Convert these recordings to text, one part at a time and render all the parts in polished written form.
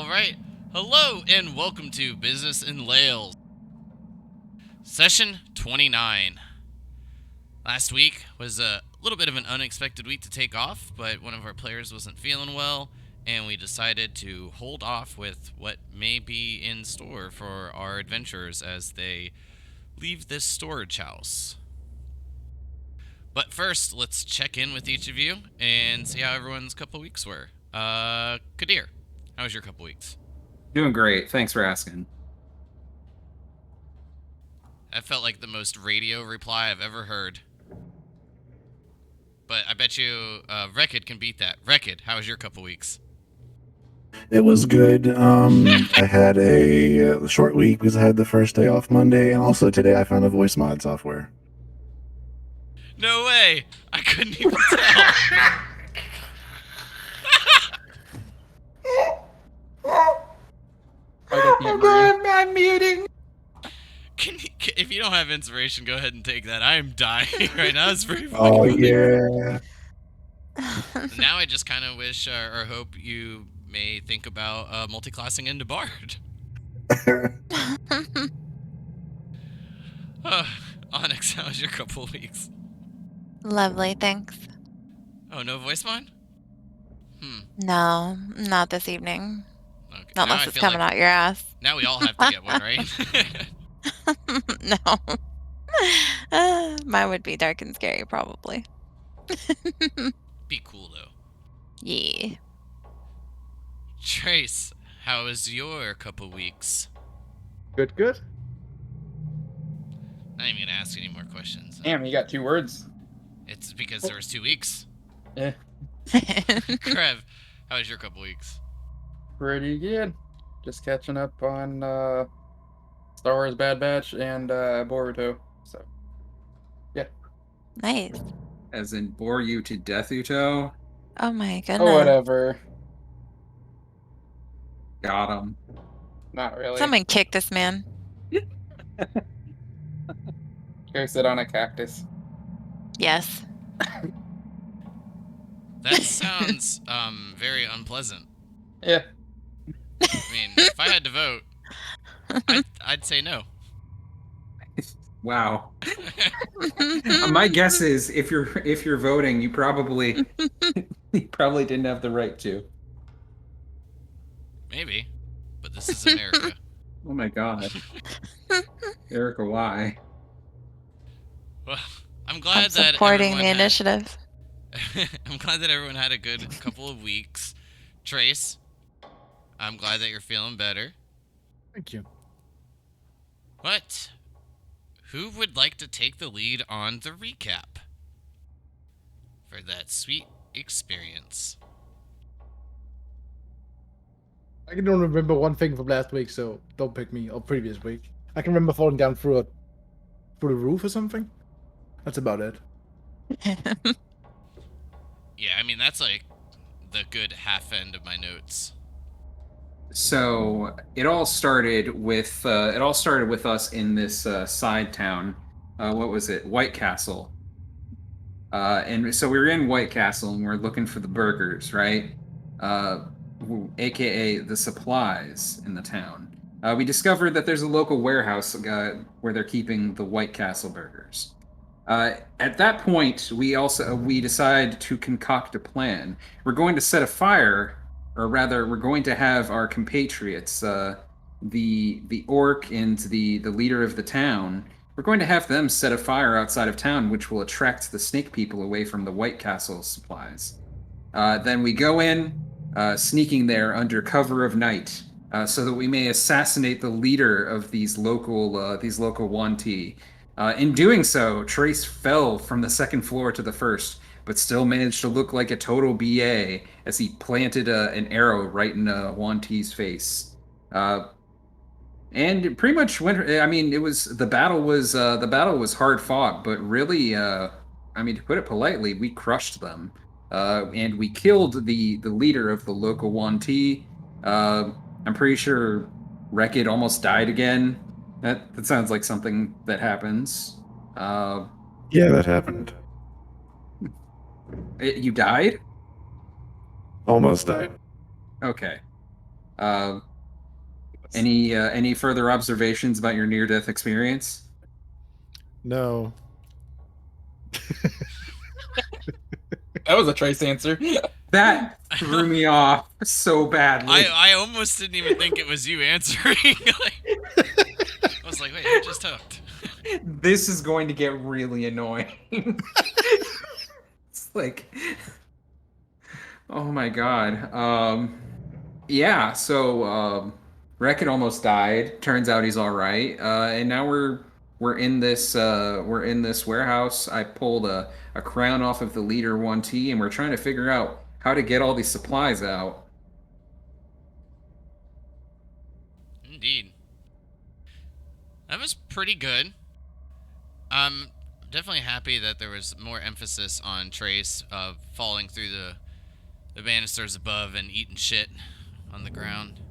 Alright, hello and welcome to Business in Lahles. Session 29. Last week was a little bit of an unexpected week to take off, but one of our players wasn't feeling well, and we decided to hold off with what may be in store for our adventurers as they leave this storage house. But first, let's check in with each of you and see how everyone's couple weeks were. Kadir, how was your couple weeks? Doing great. Thanks for asking. That felt like the most radio reply I've ever heard. But I bet you Rekid can beat that. Rekid, how was your couple weeks? It was good. I had a short week because I had the first day off Monday, and also today I found a voice mod software. No way! I couldn't even tell. I'm muting. If you don't have inspiration, go ahead and take that. I am dying right now. It's pretty fucking Oh funny. yeah. Now I just kind of wish or hope you may think about multi-classing into Bard. Onyx, how was your couple of weeks? Lovely, thanks. Oh, no voice mod? No, not this evening. Okay. Not unless it's coming out your ass. Now we all have to get one, right? No. Mine would be dark and scary, probably. Be cool, though. Yeah. Trace, how was your couple weeks? Good. Not even gonna ask any more questions. Damn, you got 2 words. It's because there was 2 weeks. Yeah, Krev, how was your couple weeks? pretty good. Just catching up on Star Wars Bad Batch and Boruto. So, yeah. Nice. As in bore you to death, Uto. Oh my goodness. Oh, whatever. Got him. Not really. Someone kick this man. Go sit on a cactus. Yes. That sounds very unpleasant. Yeah. I mean, if I had to vote, I'd say no. Wow. My guess is if you're voting, you probably didn't have the right to. Maybe, but this is America. Oh my god. Erica, why? Well, I'm glad I'm that supporting everyone the initiative. I'm glad that everyone had a good couple of weeks. Trace, I'm glad that you're feeling better. Thank you. But who would like to take the lead on the recap for that sweet experience? I can only remember one thing from last week, so don't pick me, or previous week. I can remember falling down through the roof or something. That's about it. Yeah, I mean, that's like the good half end of my notes. So it all started with us in this side town. What was it? White Castle. And so we were in White Castle and we're looking for the burgers, right? AKA the supplies in the town. We discovered that there's a local warehouse where they're keeping the White Castle burgers. At that point, we decide to concoct a plan. We're going to set a fire, or rather, we're going to have our compatriots, the orc and the leader of the town. We're going to have them set a fire outside of town, which will attract the snake people away from the White Castle supplies. Then we go in, sneaking there under cover of night, so that we may assassinate the leader of these local Wanti. In doing so, Trace fell from the second floor to the first, but still managed to look like a total BA as he planted an arrow right in Wanti's face. And it pretty much went. I mean, the battle was hard fought, but really, I mean, to put it politely, we crushed them, and we killed the leader of the local Wanti. I'm pretty sure Rekid almost died again. That sounds like something that happens. Yeah, that happened. You died? Almost died. Okay. Uh, any further observations about your near-death experience? No. That was a trace answer. That threw me off so badly. I almost didn't even think it was you answering. I was like, wait, who just hooked? This is going to get really annoying. It's like, oh my god. Yeah. So Wreckett almost died. Turns out he's all right. And now we're in this warehouse. I pulled a crown off of the leader 1T, and we're trying to figure out how to get all these supplies out. Indeed. That was pretty good. I'm definitely happy that there was more emphasis on Trace falling through the banisters above and eating shit on the ground.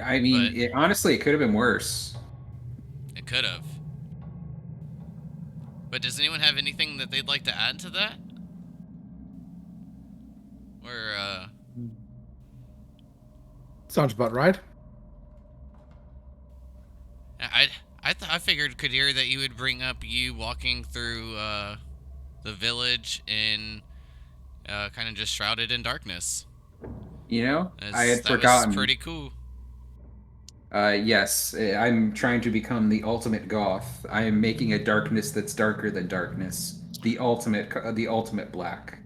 I mean, But- honestly, it could have been worse. It could have. But does anyone have anything that they'd like to add to that? Or, Sounds about right. I figured, Kadir, that you would bring up you walking through the village in kind of just shrouded in darkness. You know, I had That forgotten. was pretty cool. Yes, I'm trying to become the ultimate goth. I am making a darkness that's darker than darkness. The ultimate black.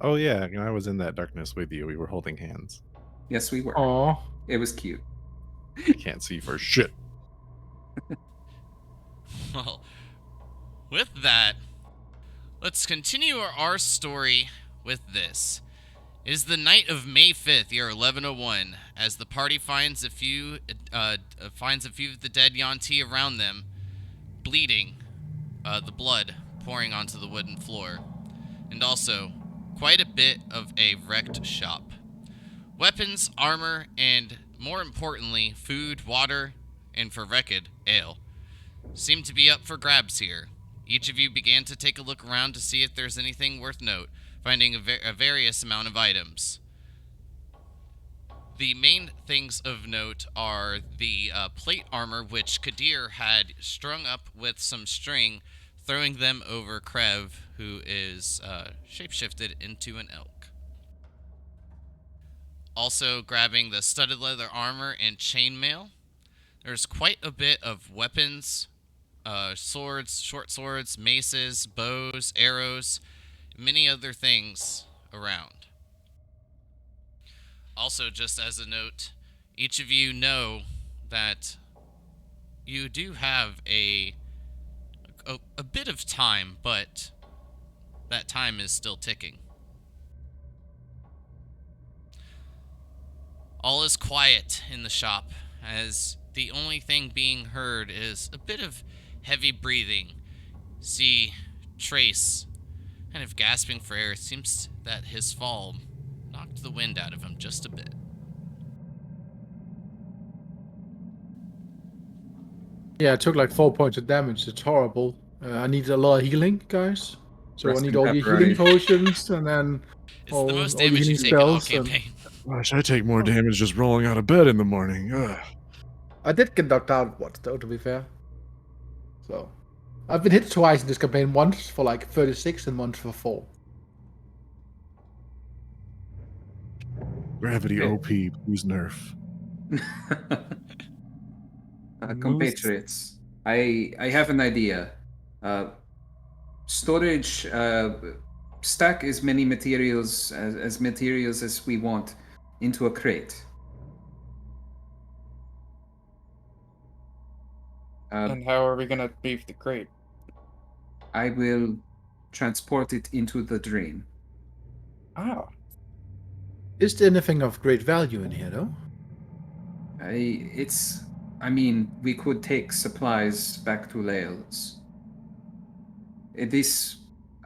Oh yeah, I was in that darkness with you. We were holding hands. Yes, we were. Aw. It was cute. Can't see for shit. Well, with that, let's continue our story with this. It is the night of May 5th, year 1101, as the party finds a few of the dead Yanti around them, bleeding, the blood pouring onto the wooden floor, and also quite a bit of a wrecked shop. Weapons, armor, and more importantly, food, water, and for Wrecked, ale, seem to be up for grabs here. Each of you began to take a look around to see if there's anything worth note, finding a various amount of items. The main things of note are the plate armor, which Kadir had strung up with some string, throwing them over Krev, who is shapeshifted into an elk. Also grabbing the studded leather armor and chainmail. There's quite a bit of weapons, swords, short swords, maces, bows, arrows, many other things around. Also, just as a note, each of you know that you do have a bit of time, but that time is still ticking. All is quiet in the shop, as the only thing being heard is a bit of heavy breathing. See Trace kind of gasping for air. It seems that his fall knocked the wind out of him just a bit. Yeah, I took like 4 points of damage. It's horrible. I need a lot of healing, guys. So Rest I need in all the pepperoni. healing potions and then It's all, the most all the damage healing you've taken all spells. And campaign. Gosh, I take more damage just rolling out of bed in the morning. Ugh. I did get knocked out once, though, to be fair. So I've been hit twice in this campaign. Once for like 36 and once for 4. Gravity Okay. OP, please nerf. Compatriots, I have an idea. Storage, stack as many materials as we want into a crate. And how are we gonna beef the crate? I will transport it into the drain. Ah, Is there anything of great value in here, though? I mean, we could take supplies back to Lahles.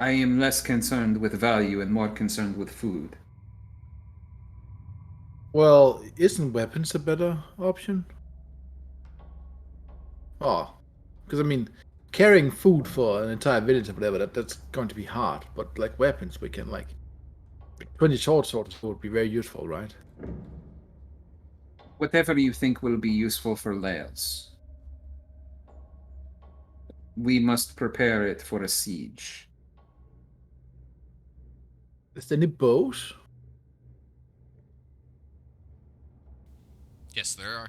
I am less concerned with value and more concerned with food. Well, isn't weapons a better option? Oh, because I mean, carrying food for an entire village or whatever, that's going to be hard. But like weapons, we can like 20 short swords would be very useful, right? whatever you think will be useful for Lahles. We must prepare it for a siege. Is there any bows? Yes, there are.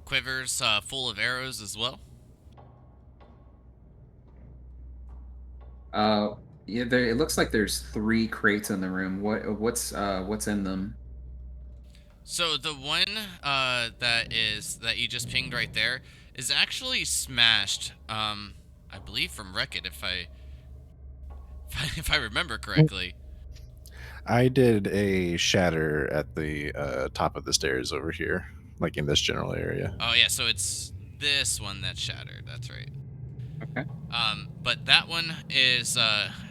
Quivers full of arrows as well. Yeah, it looks like there's 3 crates in the room. What's in them? So the one that you just pinged right there is actually smashed. I believe from Wreck-It, if I if I remember correctly. I did a shatter at the top of the stairs over here, like in this general area. Oh yeah, so it's this one that's shattered. That's right. Okay. But that one is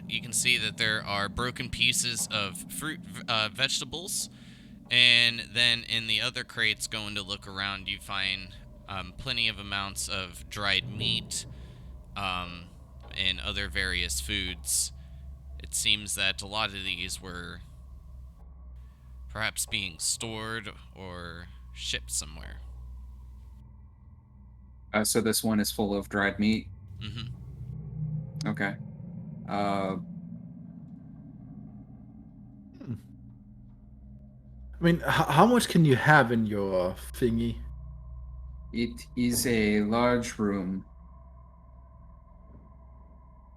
you can see that there are broken pieces of fruit, vegetables, and then in the other crates, going to look around, you find plenty of amounts of dried meat, and other various foods. It seems that a lot of these were perhaps being stored or shipped somewhere. So this one is full of dried meat. Mm-hmm. Okay. I mean, how much can you have in your thingy? It is a large room.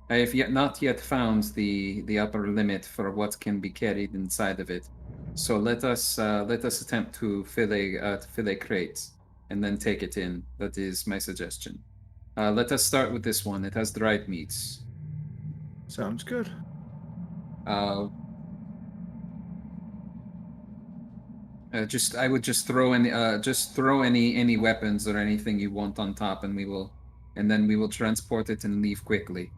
I have not yet found the upper limit for what can be carried inside of it. So let us attempt to fill a crate and then take it in. That is my suggestion. Let us start with this one. It has dried meats. Sounds good. I would just throw any weapons or anything you want on top, and then we will transport it and leave quickly.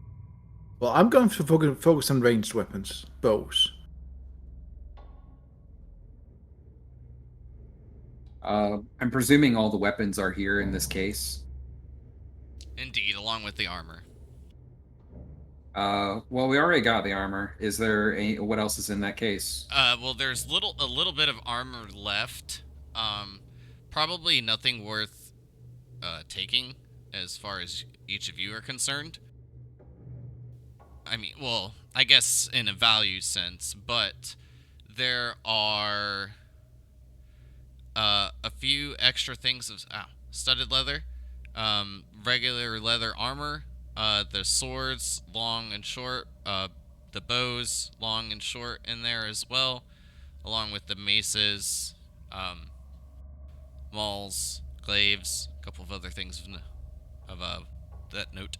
Well, I'm going to focus on ranged weapons, bows. I'm presuming all the weapons are here in this case. Indeed, along with the armor. Well, we already got the armor. Is there what else is in that case? Well, there's a little bit of armor left. Probably nothing worth taking as far as each of you are concerned. I mean, well, I guess in a value sense, but there are a few extra things of studded leather, regular leather armor, the swords, long and short, the bows, long and short, in there as well, along with the maces, mauls, glaives, a couple of other things of that note.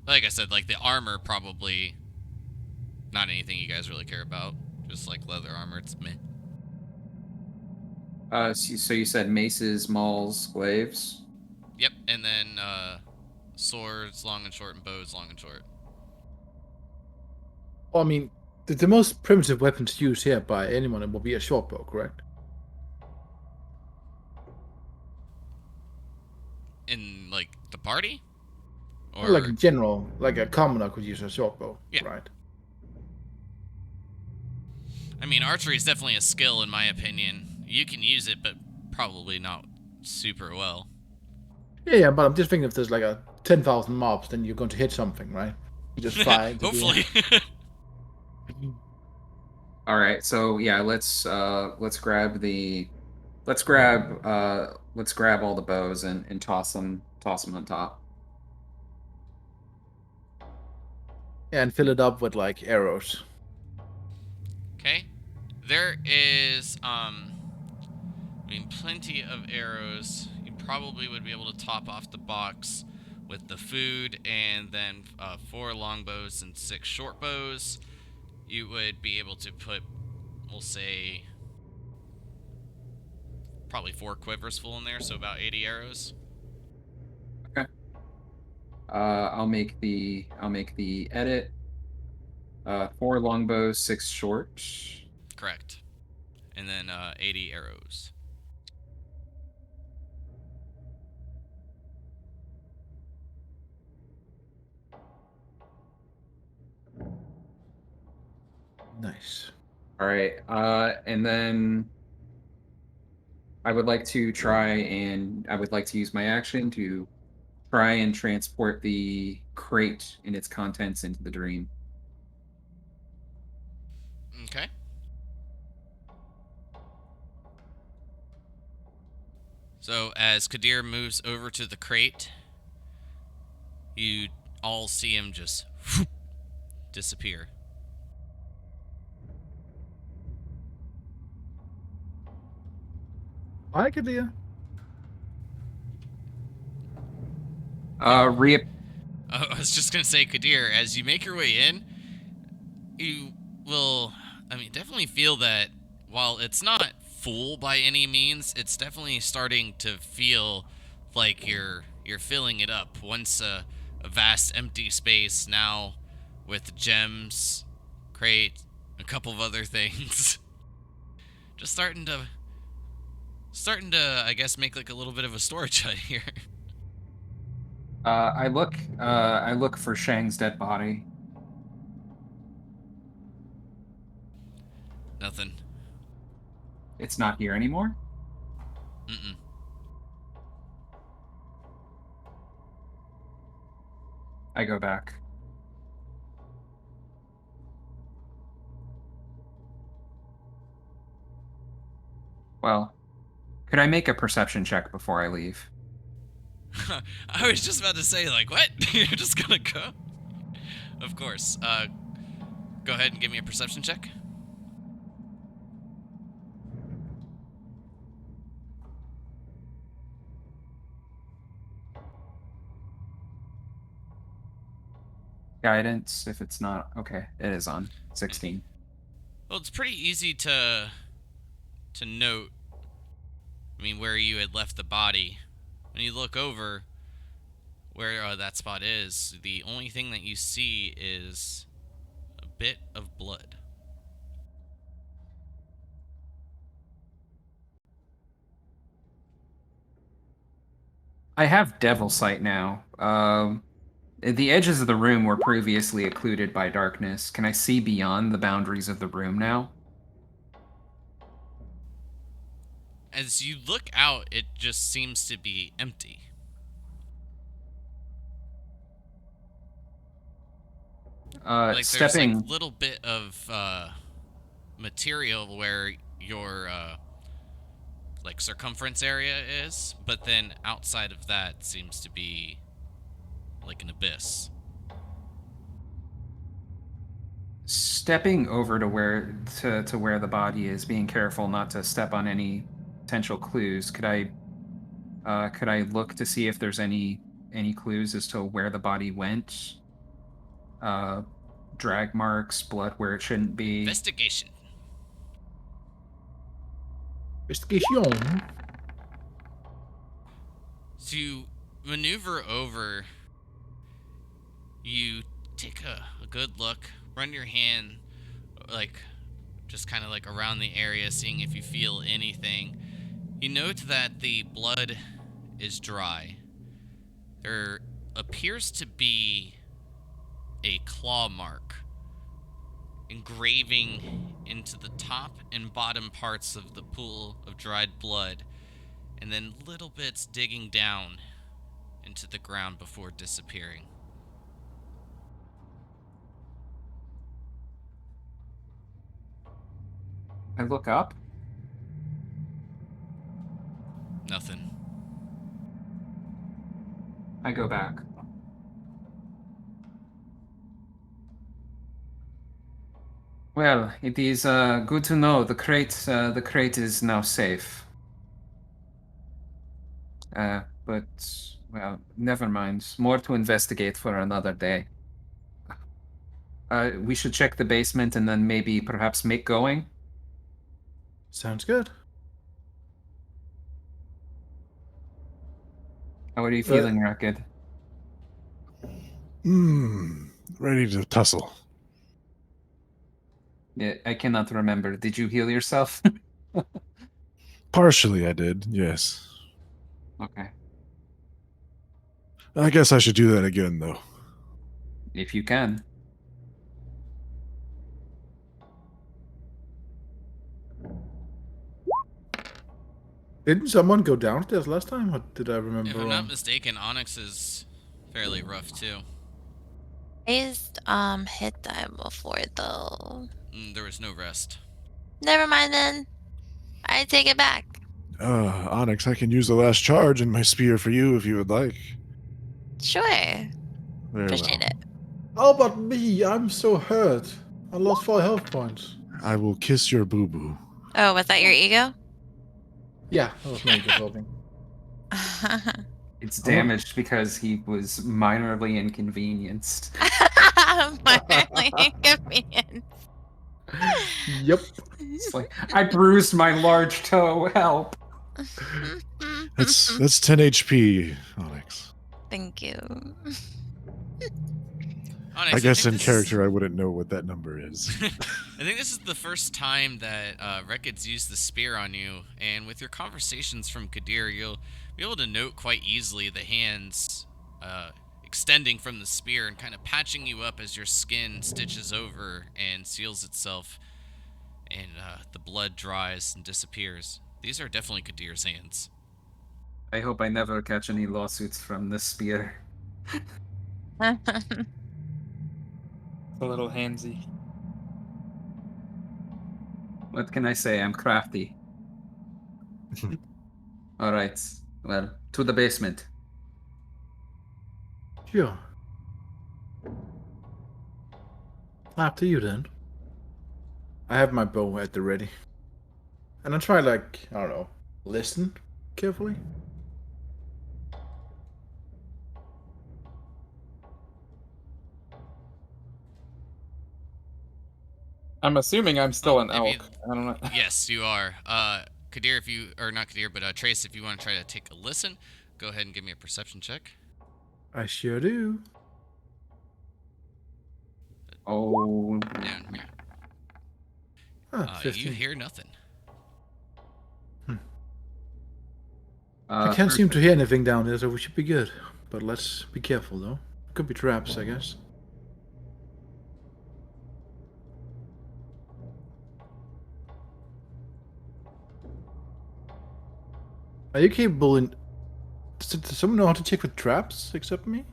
Like I said, like the armor probably not anything you guys really care about. Just like leather armor, it's meh. So you said maces, mauls, glaives. Yep, and then swords, long and short, and bows, long and short. Well, I mean, the most primitive weapons used here by anyone will be a short bow, correct? In like the party, Or like in general, like a commoner could use a short bow, Yeah. right? I mean, archery is definitely a skill in my opinion. You can use it, but probably not super well. Yeah, but I'm just thinking if there's like a 10,000 mobs, then you're going to hit something, right? You just fly into the air. Hopefully. All right, so yeah, let's grab all the bows and toss them on top. And fill it up with like arrows. Okay. There is I mean, plenty of arrows. You probably would be able to top off the box with the food, and then 4 longbows and 6 short bows. You would be able to put, we'll say, probably 4 quivers full in there, so about 80 arrows. Okay. I'll make the edit. 4 longbows, 6 short. Correct. And then 80 arrows. Nice. All right. And then I would like to use my action to try and transport the crate and its contents into the dream. Okay. So as Kadir moves over to the crate, you all see him just disappear. Hi, Kadia. Re I was just gonna say, Kadir, as you make your way in, you will, definitely feel that while it's not full by any means, it's definitely starting to feel like you're filling it up. Once a vast empty space now with gems, crate, a couple of other things. Just starting to I guess make like a little bit of a storage hut here. I look for Shang's dead body. Nothing. It's not here anymore. Mm-mm. I go back. Well, could I make a perception check before I leave? I was just about to say, like, what? You're just gonna go? Of course. Go ahead and give me a perception check. Guidance, if it's not okay, it is on 16. Well, it's pretty easy to note. Where you had left the body. When you look over where that spot is, the only thing that you see is a bit of blood. I have Devil Sight now. The edges of the room were previously occluded by darkness. Can I see beyond the boundaries of the room now? As you look out, it just seems to be empty. Like there's like Stepping little bit of material where your like circumference area is, but then outside of that seems to be like an abyss. stepping over to where the body is, being careful not to step on any potential clues. Could I look to see if there's any clues as to where the body went? Drag marks, blood where it shouldn't be. Investigation. Investigation. To maneuver over, you take a good look, run your hand like just kind of like around the area, seeing if you feel anything. You note that the blood is dry. There appears to be a claw mark engraving into the top and bottom parts of the pool of dried blood, and then little bits digging down into the ground before disappearing. I look up. Nothing. I go back. Well, it is good to know the crate is now safe. But well, never mind. More to investigate for another day. We should check the basement and then maybe perhaps make going. Sounds good. How are you feeling, Rakid? Ready to tussle. Yeah, I cannot remember. Did you heal yourself? Partially, I did, yes. Okay. I guess I should do that again, though. If you can. Didn't someone go downstairs last time, or did I remember If I'm wrong? not mistaken, Onyx is fairly rough too. He's hit that before though. There was no rest. Never mind then. I take it back. Onyx, I can use the last charge in my spear for you if you would like. Sure. Very Appreciate well. it. How about me? I'm so hurt. I lost 4 health points. I will kiss your boo-boo. Oh, was that your ego? Yeah, that was my talking. It's Oh. damaged because he was minorly inconvenienced. Minorly inconvenient. Yep. It's like, I bruised my large toe, help. That's 10 HP, Onyx. Thank you. Onyx, I guess think in this character I wouldn't know what that number is. I think this is the first time that Rekid's used the spear on you, and with your conversations from Kadir, you'll be able to note quite easily the hands extending from the spear and kind of patching you up as your skin stitches over and seals itself, and the blood dries and disappears. These are definitely Kadir's hands. I hope I never catch any lawsuits from this spear. A little handsy. What can I say? I'm crafty. Alright, well, to the basement. Sure. After you then. I have my bow at the ready. And I try, like, I don't know, listen carefully. I'm assuming I'm still an Maybe- elk. I don't know. Yes, you are. Kadir, if you, or not Kadir, but Trace, if you want to try to take a listen, go ahead and give me a perception check. I sure do. Oh, Down here. Ah, 15. You hear nothing. I can't seem to hear anything down there, so we should be good. But let's be careful, though. Could be traps, I guess. Are you capable in... Does someone know how to check for traps except me?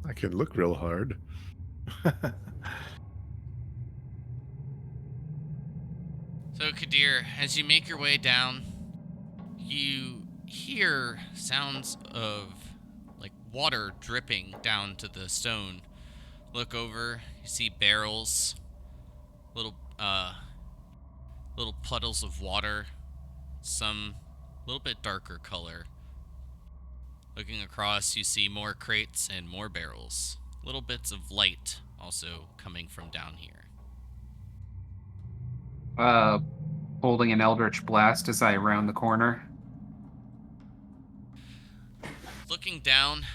I can look real hard. So, Kadir, as you make your way down, you hear sounds of like water dripping down to the stone. Look over, you see barrels, little puddles of water, some little bit darker color. Looking across, you see more crates and more barrels. Little bits of light also coming from down here. Holding an Eldritch Blast as I round the corner. Looking down,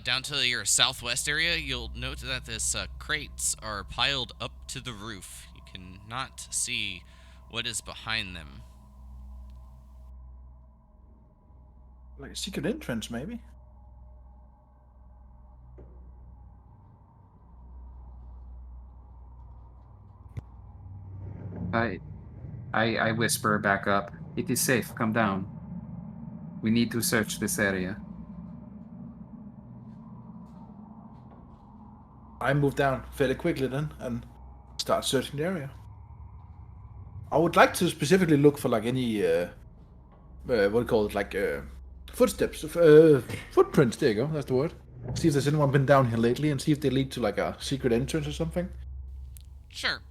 down to your southwest area, you'll note that this crates are piled up to the roof. You cannot see what is behind them. Like a secret entrance, maybe? I whisper back up. It is safe, come down. We need to search this area. I move down fairly quickly then and start searching the area. I would like to specifically look for like any what do you call it, like footsteps, footprints. There you go, that's the word. See if there's anyone been down here lately, and see if they lead to like a secret entrance or something. Sure.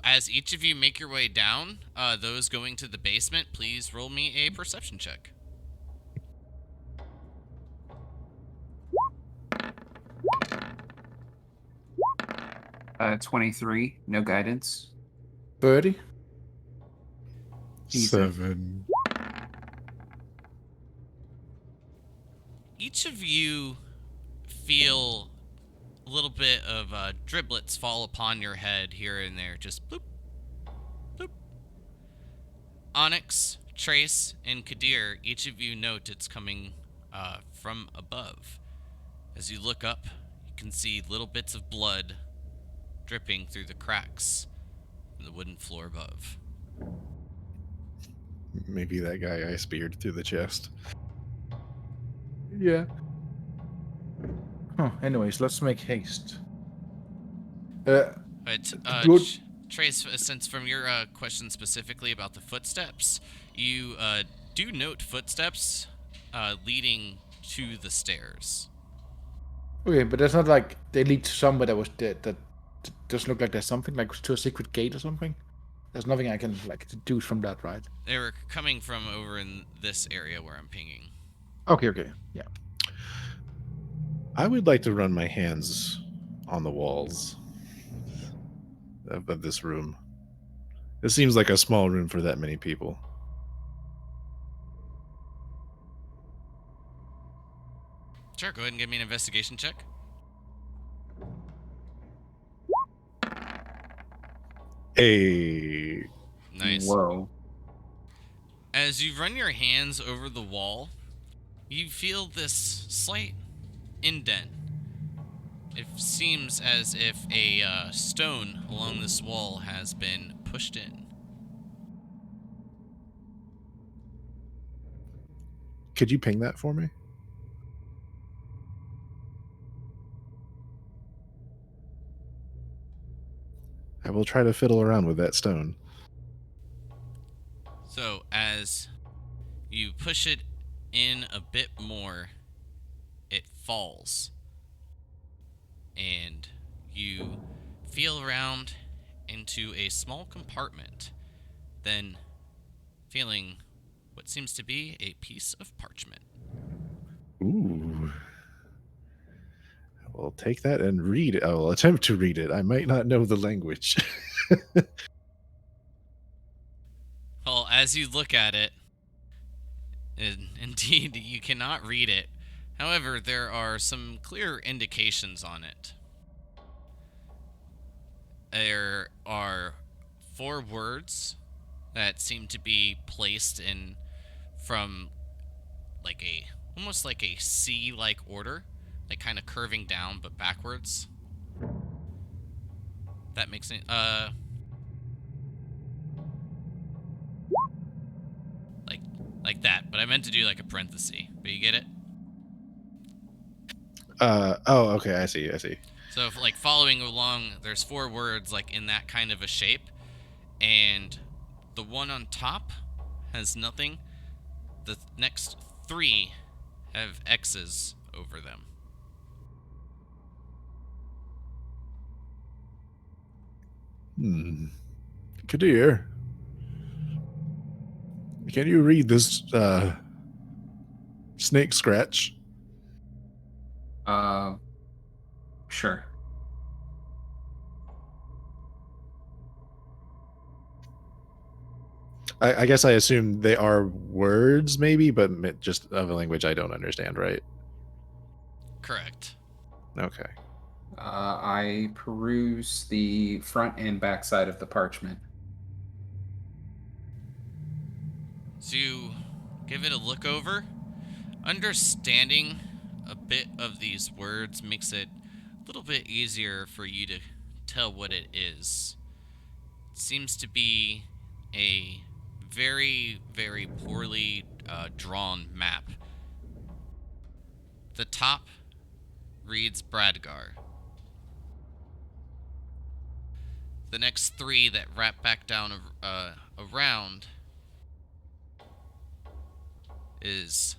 As each of you make your way down, those going to the basement, please roll me a perception check. 23, no guidance. 30. Easy. 7. Each of you feel a little bit of driblets fall upon your head here and there, just bloop, bloop. Onyx, Trace, and Kadir, each of you note it's coming from above. As you look up, you can see little bits of blood dripping through the cracks in the wooden floor above. Maybe that guy I speared through the chest. Yeah. Huh. Anyways, let's make haste. Uh, But Good. Trace, since from your question specifically about the footsteps, you do note footsteps leading to the stairs. Okay, but that's not like they lead to somewhere that was dead. That doesn't look like there's something like to a secret gate or something. There's nothing I can like deduce from that, right? They were coming from over in this area where I'm pinging. Okay, yeah. I would like to run my hands on the walls of this room. It seems like a small room for that many people. Sure, go ahead and give me an investigation check. Hey, Nice. Whoa. As you run your hands over the wall, you feel this slight indent. It seems as if a stone along this wall has been pushed in. could you ping that for me? I will try to fiddle around with that stone. So as you push it in a bit more, it falls. And you feel around into a small compartment, then feeling what seems to be a piece of parchment. Ooh. I will take that and read it. I will attempt to read it. I might not know the language. Well, as you look at it, indeed, you cannot read it. However, there are some clear indications on it. There are 4 words that seem to be placed in from like almost like a C-like order, like kind of curving down but backwards. That makes it like that, but I meant to do like a parenthesis. But you get it? Oh, okay, I see. So if, like, following along, there's 4 words like in that kind of a shape, and the one on top has nothing. The next 3 have X's over them. Kadir, can you read this snake scratch? Sure. I guess I assume they are words, maybe, but just of a language I don't understand, right? Correct. Okay. I peruse the front and back side of the parchment. So you give it a look over. Understanding a bit of these words makes it a little bit easier for you to tell what it is. It seems to be a very, very poorly drawn map. The top reads Bradgar. The next 3 that wrap back down around is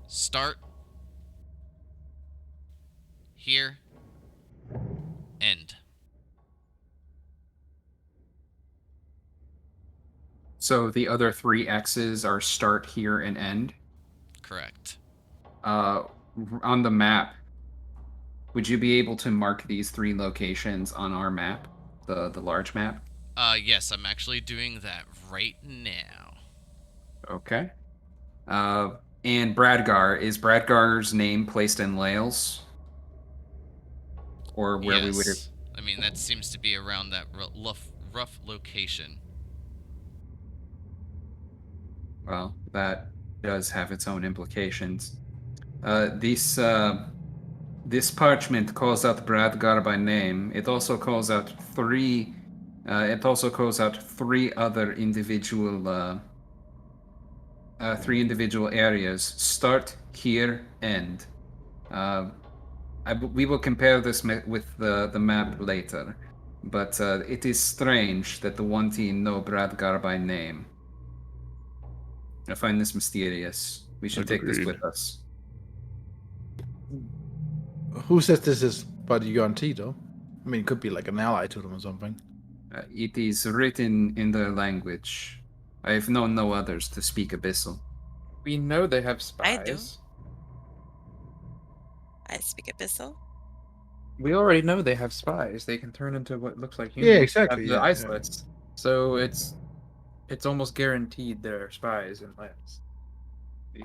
start, here, end. So the other 3 X's are start, here, and end. Correct. On the map, would you be able to mark these 3 locations on our map, the large map? Yes, I'm actually doing that right now. Okay. And Bradgar, is Bradgar's name placed in Lahles? Or where we would have... Yes. I mean, that seems to be around that rough location. Well, that does have its own implications. This parchment calls out Bradgar by name. It also calls out 3 It also calls out three individual areas. Start, here, end. We will compare this with the map later, but it is strange that the one team know Bradgar by name. I find this mysterious. We should take this Agreed. with us. Who says this is Buddy Guarantee, though? I mean, it could be like an ally to them or something. It is written in their language. I have known no others to speak Abyssal. We know they have I do. spies. I speak Abyssal. We already know they have spies. They can turn into what looks like Yeah, humans. exactly, Have the yeah, isolates. So it's almost guaranteed they're spies in Lahles.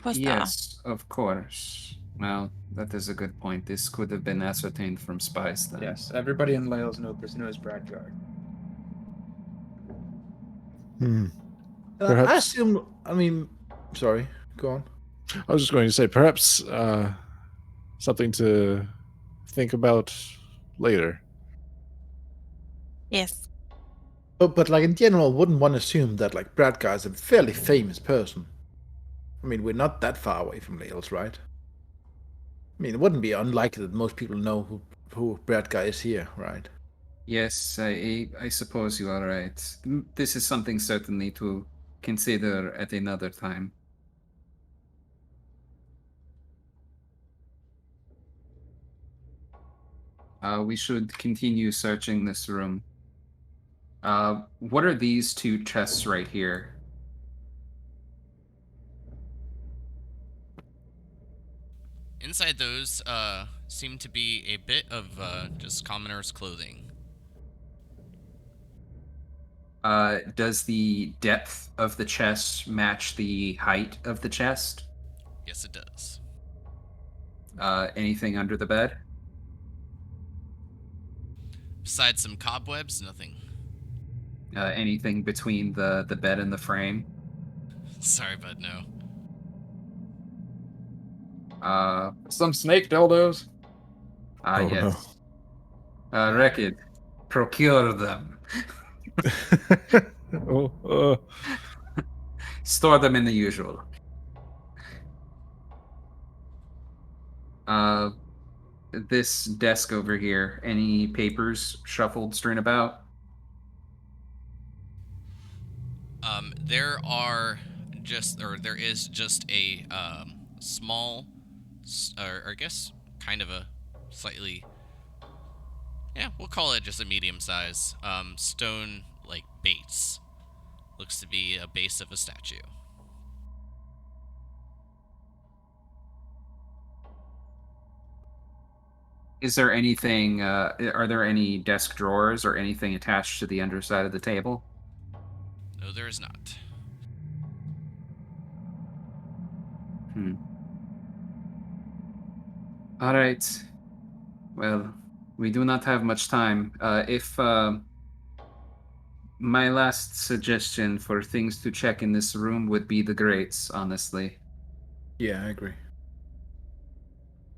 Course they are. Yes, of course. Well, that is a good point. This could have been ascertained from spies then. Yes, everybody in Lahles knows Bradgar. Hmm. I Perhaps- assume. I mean, sorry. Go on. I was just going to say, perhaps something to think about later. Yes. But like in general, wouldn't one assume that like Bradgar is a fairly famous person? I mean, we're not that far away from Lahles, right? I mean, it wouldn't be unlikely that most people know who Bradgar is here, right? Yes, I suppose you are right. This is something certainly to consider at another time. We should continue searching this room. What are these two chests right here? Inside those seem to be a bit of just commoner's clothing. Does the depth of the chest match the height of the chest? Yes, it does. Anything under the bed? Besides some cobwebs, nothing. Anything between the bed and the frame? Sorry, bud, no. Some snake dildos. Oh, Yes. Rekid, procure them. Oh, Store them in the usual. This desk over here, any papers shuffled, strewn about? There is just a small, or I guess kind of a slightly, yeah, we'll call it just a medium size stone like base. Looks to be a base of a statue. Is there anything, are there any desk drawers or anything attached to the underside of the table? No, there is not. All right. Well, we do not have much time. If my last suggestion for things to check in this room would be the grates, honestly. Yeah, I agree.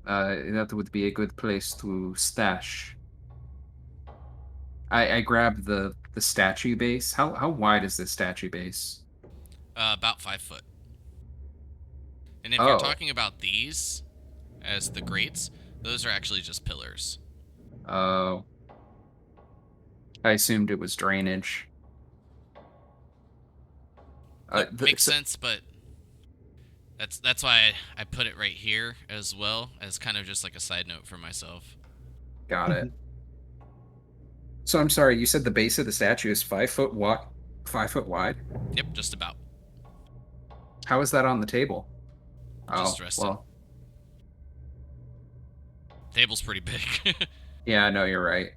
That would be a good place to stash. I grabbed the statue base. How wide is this statue base? About 5 foot. And if Oh. you're talking about these as the grates, those are actually just pillars. Oh. I assumed it was drainage. Makes sense, but that's why I put it right here as well, as kind of just like a side note for myself. Got it. So I'm sorry, you said the base of the statue is 5 foot 5 foot wide? Yep, just about. How is that on the table? Just rested. Well, Table's pretty big. yeah, no, you're right.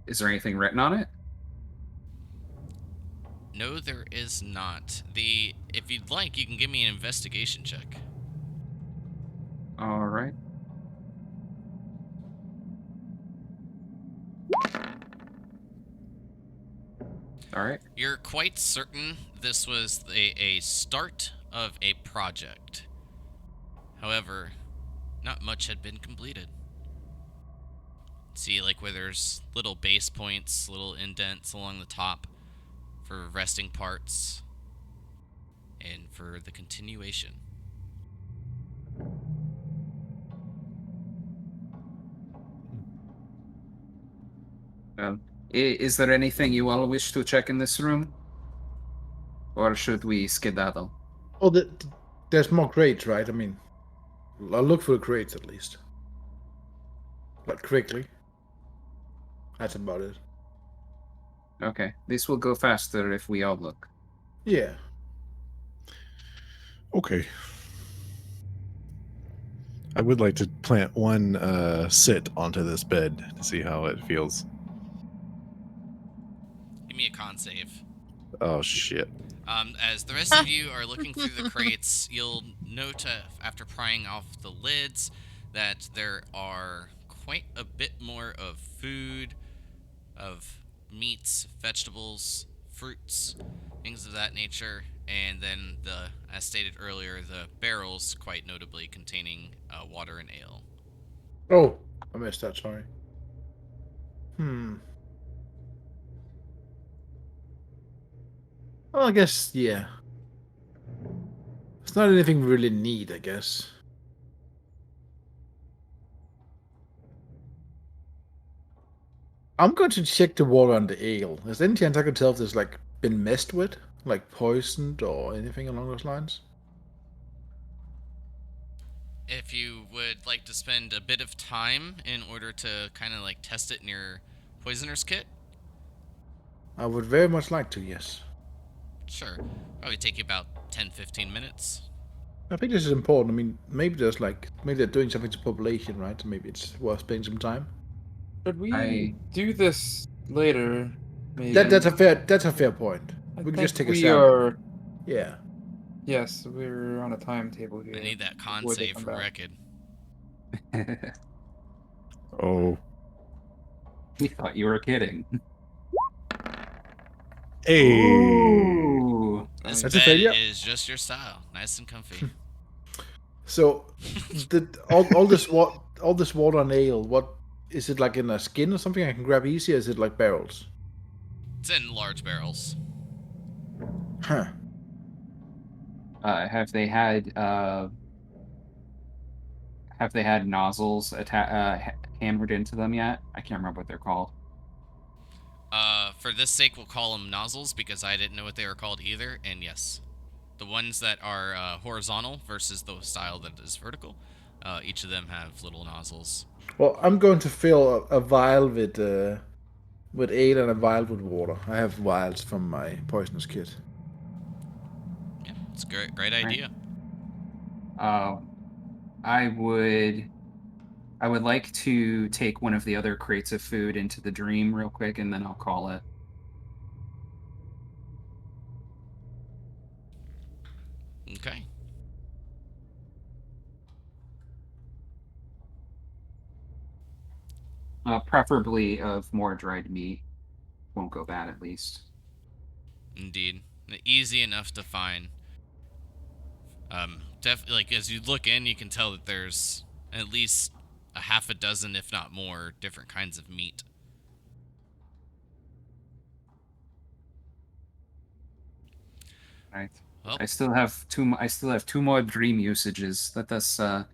Is there anything written on it? No, there is not. If you'd like, you can give me an investigation check. All right. All right. You're quite certain this was a start of a project. However, not much had been completed. See, like, where there's little base points, little indents along the top for resting parts and for the continuation. Is there anything you all wish to check in this room? Or should we skedaddle? Oh, there's more crates, right? I mean, I'll look for the crates at least. Like, quickly. That's about it. Okay, this will go faster if we all look. Yeah. Okay. I would like to plant one sit onto this bed to see how it feels. Give me a con save. Oh shit. As the rest of you are looking through the crates, you'll note after prying off the lids that there are quite a bit more of food, of meats, vegetables, fruits, things of that nature, and then as stated earlier, the barrels quite notably containing water and ale. Oh, I missed that, sorry. Well, I guess, yeah. It's not anything we really need, I guess. I'm going to check the water on the ale. Is there any chance I can tell if there's, like, been messed with? Like, poisoned or anything along those lines? If you would like to spend a bit of time in order to kind of like test it in your poisoner's kit, I would very much like to, yes. sure. Probably take you about 10-15 minutes. I think this is important. I mean, maybe they're doing something to population, right? Maybe it's worth spending some time. Should we do this later? Maybe. That's a fair point. We can just take a we sample. are. Yeah. Yes, we're on a timetable here. I need that con before they save come for back. Reckon. Oh. We thought you were kidding. Hey. Ooh. This That's a bed failure. is just your style, nice and comfy. So, all this water and ale. What is it, like in a skin or something I can grab easy? Or is it like barrels? It's in large barrels. Huh. Have they had nozzles hammered into them yet? I can't remember what they're called. For this sake, we'll call them nozzles because I didn't know what they were called either. And yes, the ones that are horizontal versus the style that is vertical, each of them have little nozzles. Well, I'm going to fill a vial with ale and a vial with water. I have vials from my poisonous kit. Yeah, it's a great idea. I would like to take one of the other crates of food into the dream real quick, and then I'll call it. Okay. Preferably of more dried meat. Won't go bad, at least. Indeed. Easy enough to find. Definitely, like, as you look in, you can tell that there's at least a half a dozen, if not more, different kinds of meat. Right. Well, I still have two more dream usages. Let us go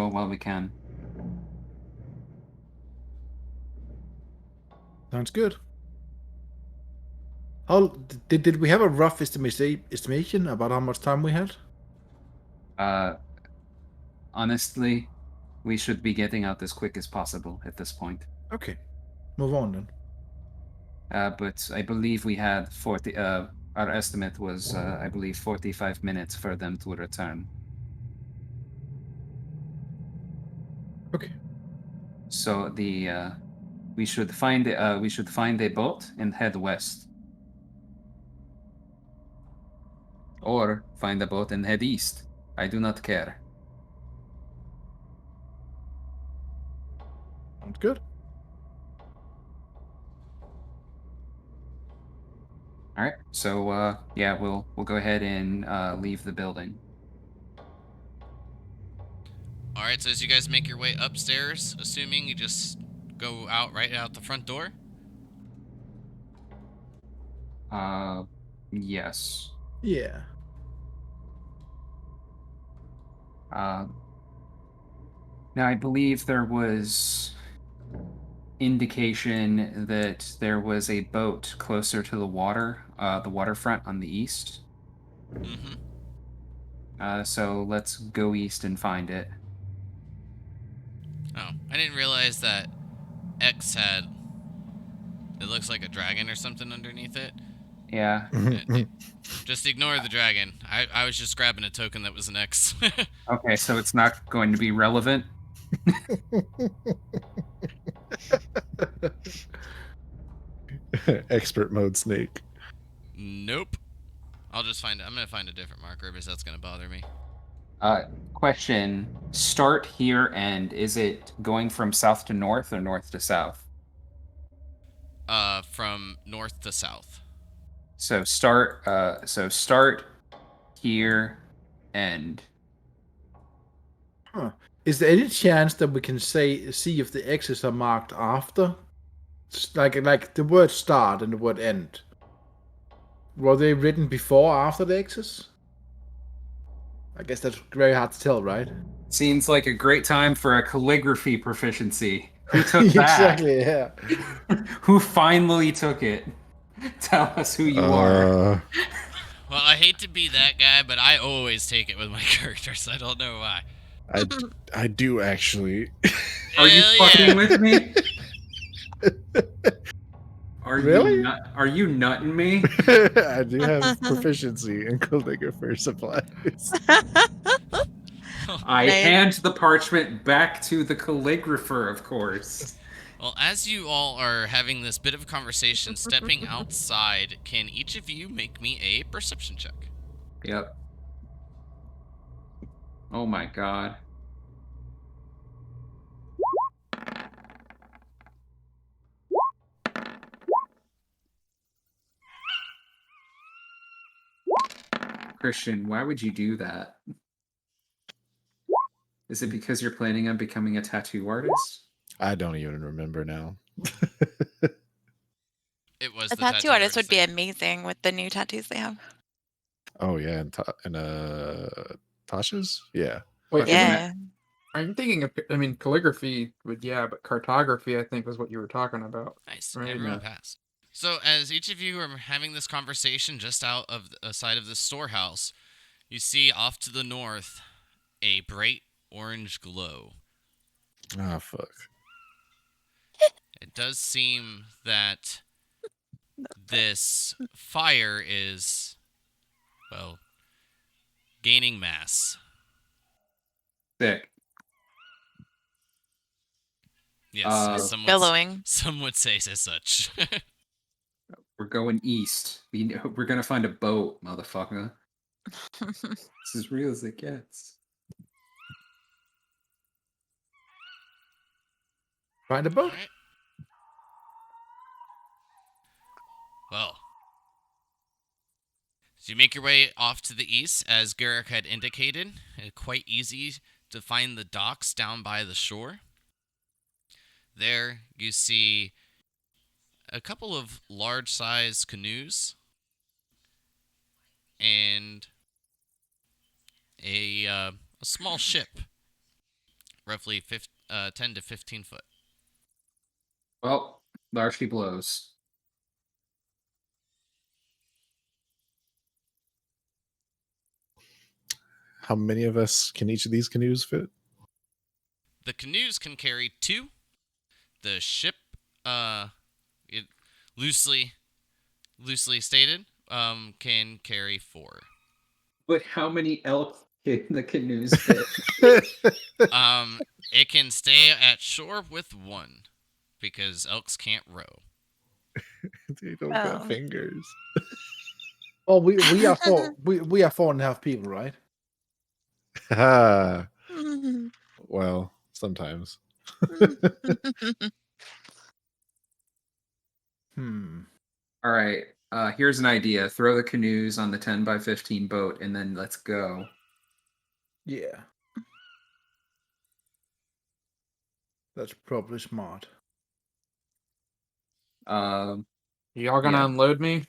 while we can. Sounds good. How did we have a rough estimation about how much time we had? Honestly, we should be getting out as quick as possible at this point. Okay, move on then. But I believe we had 40. Our estimate was, I believe, 45 minutes for them to return. Okay. So we should find a boat and head west, or find a boat and head east. I do not care. Sounds good. All right. So yeah, we'll go ahead and leave the building. alright, so as you guys make your way upstairs, assuming you just go out right out the front door? Yes. Yeah. Now, I believe there was indication that there was a boat closer to the waterfront on the east. Mm-hmm. So let's go east and find it. Oh, I didn't realize that X had... It looks like a dragon or something underneath it. Yeah. Just ignore the dragon. I was just grabbing a token that was an X. Okay, so it's not going to be relevant. Expert mode snake. Nope. I'm gonna find a different marker because that's gonna bother me. Question. Start here, and is it going from south to north or north to south? From north to south. So start here, and Huh. Is there any chance that we can see if the X's are marked after? Like the word start and the word end. Were they written before or after the X's? I guess that's very hard to tell, right? seems like a great time for a calligraphy proficiency. Who took that? Exactly, yeah. Who finally took it? Tell us who you are. Well, I hate to be that guy, but I always take it with my characters. I don't know why. I do actually. Are you Hell fucking yeah. with me? Really? Are you nutting me? I do have proficiency in calligrapher supplies. I Nice. hand the parchment back to the calligrapher, of course. Well, as you all are having this bit of a conversation, stepping outside, can each of you make me a perception check? Yep. Oh my god. Christian, why would you do that? Is it because you're planning on becoming a tattoo artist? I don't even remember now. It was A the tattoo artist would be thing. amazing with the new tattoos they have. Oh yeah, and Tasha's? Yeah. Wait, Fucking Yeah. are you thinking of? I mean, calligraphy would, yeah, but cartography, I think, was what you were talking about. Nice. Right, Everyone yeah. passed. So, as each of you are having this conversation just out of the side of the storehouse, you see off to the north a bright orange glow. Oh fuck. It does seem that this fire is, well, gaining mass. Sick. Yes, It's billowing. some would say as such. We're going east. We're gonna find a boat, motherfucker. It's as real as it gets. Find a boat? Alright. Well, so you make your way off to the east, as Garrick had indicated. Quite easy to find the docks down by the shore. There you see a couple of large-sized canoes and a small ship, roughly 10 to 15 foot. Well, largely blows. How many of us can each of these canoes fit? The canoes can carry 2. The ship, it loosely stated, can carry 4. But how many elk can the canoes fit? It can stay at shore with 1 because elks can't row. They don't Oh. got fingers. Oh, we are four. We are 4.5 people, right? Ah, well, sometimes. All right. Here's an idea. Throw the canoes on the 10 by 15 boat, and then let's go. Yeah. That's probably smart. Um, Y'all gonna Yeah. unload me?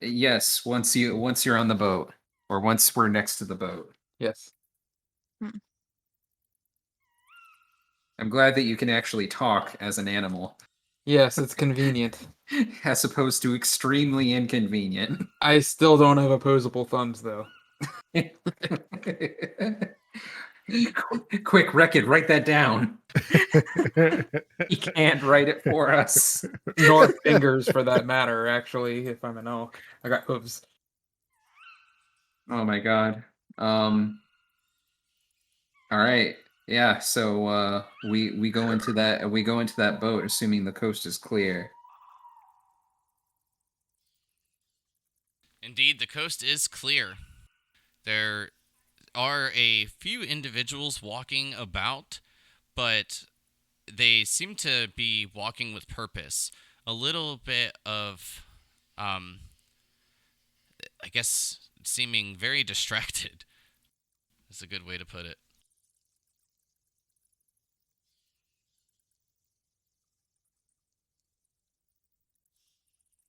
yes, once you're on the boat, or once we're next to the boat. Yes. I'm glad that you can actually talk as an animal, Yes, it's convenient. as opposed to extremely inconvenient. I still don't have opposable thumbs though. Quick, Wreck-It, write that down. He can't write it for us. Nor fingers for that matter, actually, if I'm an elk. I got hooves. Oh my god. All right. Yeah, so we go into that boat assuming the coast is clear. Indeed, the coast is clear. There are a few individuals walking about, but they seem to be walking with purpose. A little bit of, I guess, seeming very distracted is a good way to put it.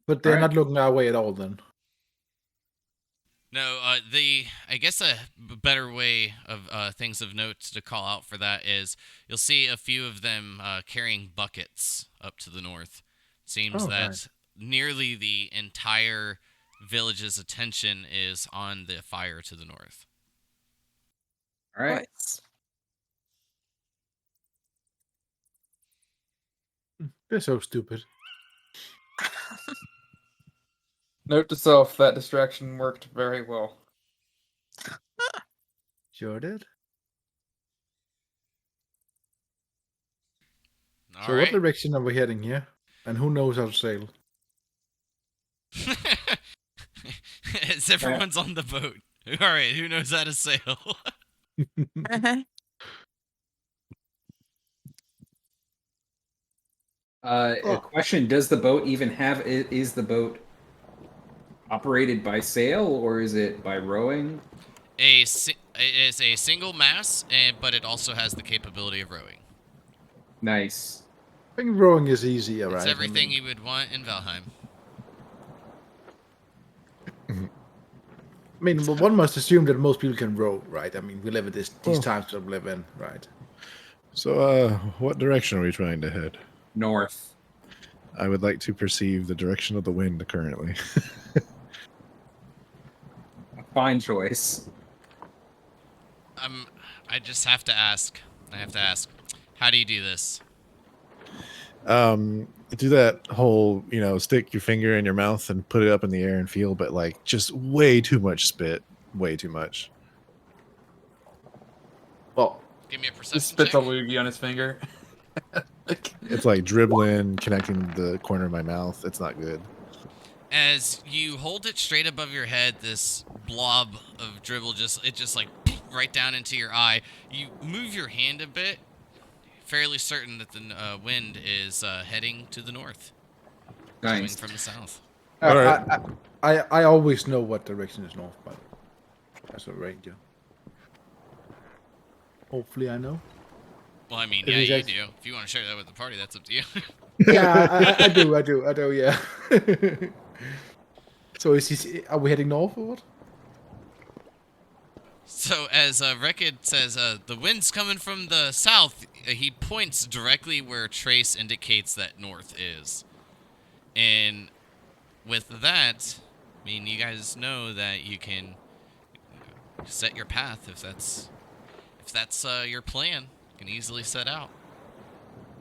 But they're Alright. not looking our way at all then. No, I guess a better way of things of note to call out for that is you'll see a few of them carrying buckets up to the north. Seems Oh, that right. nearly the entire village's attention is on the fire to the north. All right. Voice. They're so stupid. Note to self, that distraction worked very well. Sure did. All So right. what direction are we heading here? And who knows how to sail? As everyone's on the boat. All right, who knows how to sail? A question: does the boat even have? Is the boat operated by sail or is it by rowing? It is a single mass, but it also has the capability of rowing. Nice. I think rowing is easier, It's right? everything you would want in Valheim. I mean, well, one must assume that most people can row, right? I mean, we live in these times that we live in, right? So, what direction are we trying to head? North. I would like to perceive the direction of the wind currently. Fine choice. I just have to ask. How do you do this? Do that whole, stick your finger in your mouth and put it up in the air and feel, but like just way too much spit. Way too much. Well, Give me a he perception spits check. a loogie on his finger. It's like dribbling, connecting the corner of my mouth. It's not good. As you hold it straight above your head, this blob of dribble just like right down into your eye. You move your hand a bit, fairly certain that the wind is heading to the north, coming Nice. from the south. All right. I always know what direction is north, by the way. As a ranger. Hopefully I know. Well, I mean, If yeah, he's you act- do. If you want to share that with the party, that's up to you. Yeah, I do, yeah. So are we heading north or what? So as Rekid says, the wind's coming from the south. He points directly where Trace indicates that north is. And with that, I mean, you guys know that you can set your path if that's your plan. You can easily set out.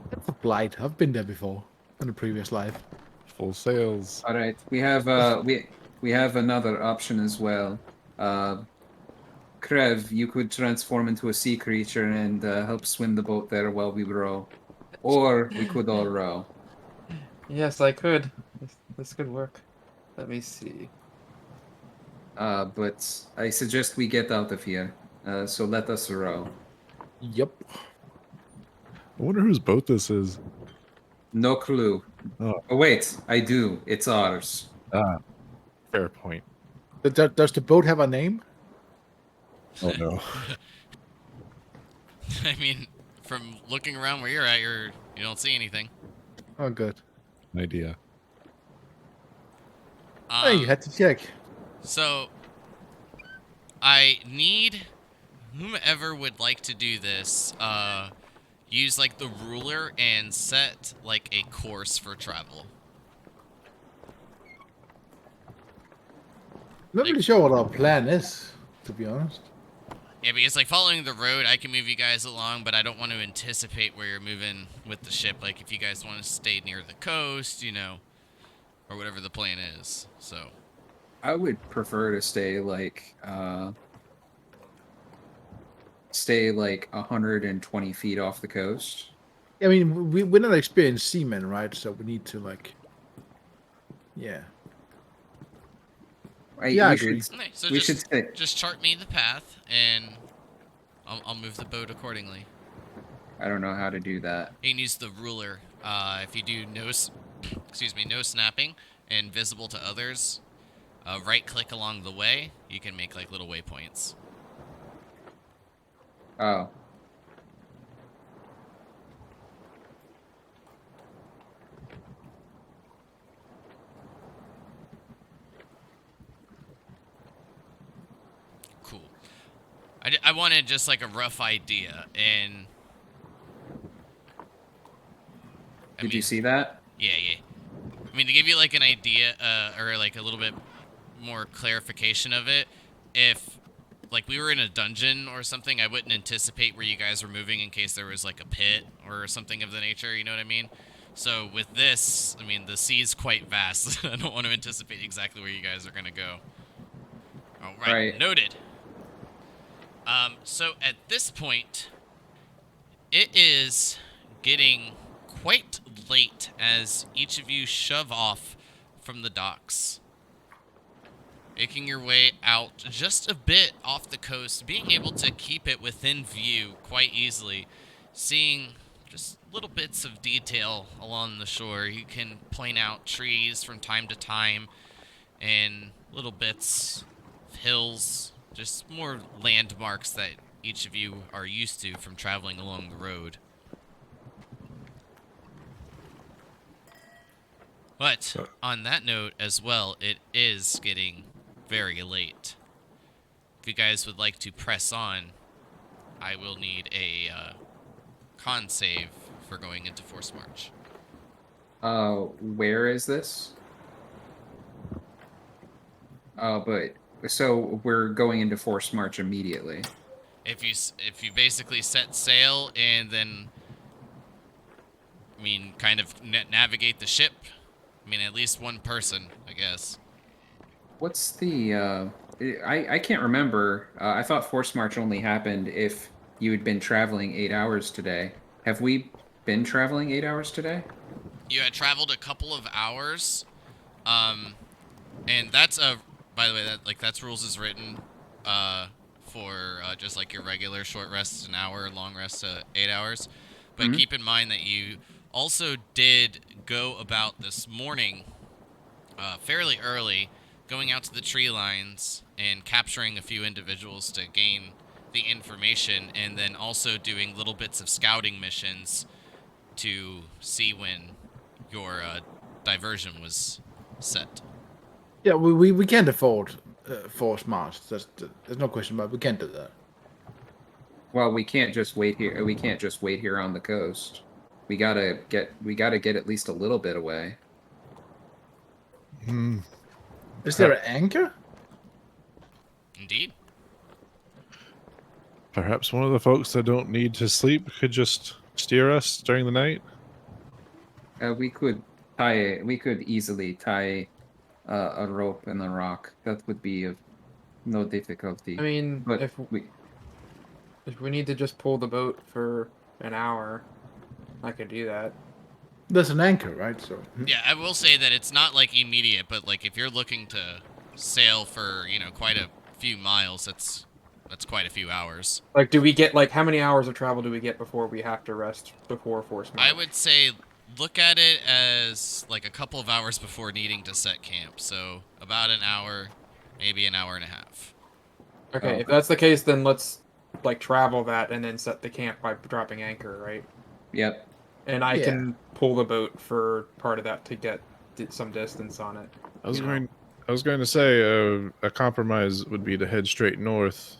That's a blight. I've been there before in a previous life. Full sails. All right. We have we have another option as well. Krev, you could transform into a sea creature and help swim the boat there while we row, or we could all row. Yes, I could. This could work. Let me see. But I suggest we get out of here. So let us row. Yep. I wonder whose boat this is. No clue. Oh. Oh wait, I do. It's ours. Fair point. Does the boat have a name? Oh no. I mean, from looking around where you're at, you don't see anything. Oh, good. idea. Hey, you had to check. So I need whomever would like to do this, use like the ruler and set like a course for travel. Not really sure what our plan is, to be honest. Yeah, because like following the road, I can move you guys along, but I don't want to anticipate where you're moving with the ship. Like if you guys want to stay near the coast, you know, or whatever the plan is. So I would prefer to stay like 120 feet off the coast. I mean, we're not experienced seamen, right? So we need to, like... Yeah. Yeah, I agree. okay, so We should stay. just chart me the path, and I'll move the boat accordingly. I don't know how to do that. You can use the ruler. If you do no snapping and visible to others, right click along the way. You can make like little waypoints. Oh. Cool. I wanted just like a rough idea, and Did you see that? Yeah. I mean, to give you like an idea, or like a little bit more clarification of it, if like we were in a dungeon or something, I wouldn't anticipate where you guys were moving in case there was like a pit or something of the nature, you know what I mean? So with this, I mean, the sea's quite vast. I don't want to anticipate exactly where you guys are going to go. All right, noted. So at this point, it is getting quite late as each of you shove off from the docks, making your way out just a bit off the coast, being able to keep it within view quite easily, seeing just little bits of detail along the shore. You can point out trees from time to time and little bits of hills, just more landmarks that each of you are used to from traveling along the road. But on that note as well, it is getting very late. If you guys would like to press on, I will need a con save for going into Force March. Where is this? But so we're going into Force March immediately. If you basically set sail and then, I mean, kind of navigate the ship. I mean, at least one person, I guess. What's the I can't remember. I thought Force March only happened if you had been traveling 8 hours today. Have we been traveling 8 hours today? You had traveled a couple of hours, and that's by the way, that's rules is written, for just like your regular short rest an hour, long rest 8 hours. But keep in mind that you also did go about this morning, fairly early, going out to the tree lines and capturing a few individuals to gain the information, and then also doing little bits of scouting missions to see when your diversion was set. Yeah, we can't afford Force March. There's no question about it. We can't do that. Well, we can't just wait here. We can't just wait here on the coast. We gotta get at least a little bit away. Is there an anchor? Indeed. Perhaps one of the folks that don't need to sleep could just steer us during the night. We could easily tie a rope in the rock. That would be of no difficulty. I mean, But if we need to just pull the boat for an hour, I could do that. There's an anchor, right? So Yeah, I will say that it's not like immediate, but like if you're looking to sail for, you know, quite a few miles, that's quite a few hours. Like, do we get, like, how many hours of travel do we get before we have to rest before Force March? I would say look at it as like a couple of hours before needing to set camp. So about an hour, maybe an hour and a half. Okay, if that's the case, then let's, like, travel that and then set the camp by dropping anchor, right? Yep. and I Yeah. can pull the boat for part of that to get some distance on it. I was you know. going to say a compromise would be to head straight north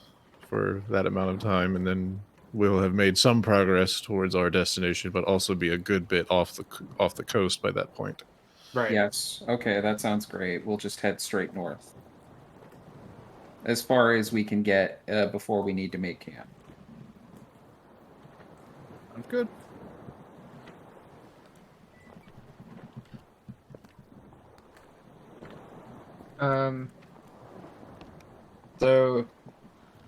for that amount of time, and then we'll have made some progress towards our destination, but also be a good bit off the coast by that point. Right. Yes. Okay, that sounds great. We'll just head straight north. As far as we can get before we need to make camp. Sounds good. So,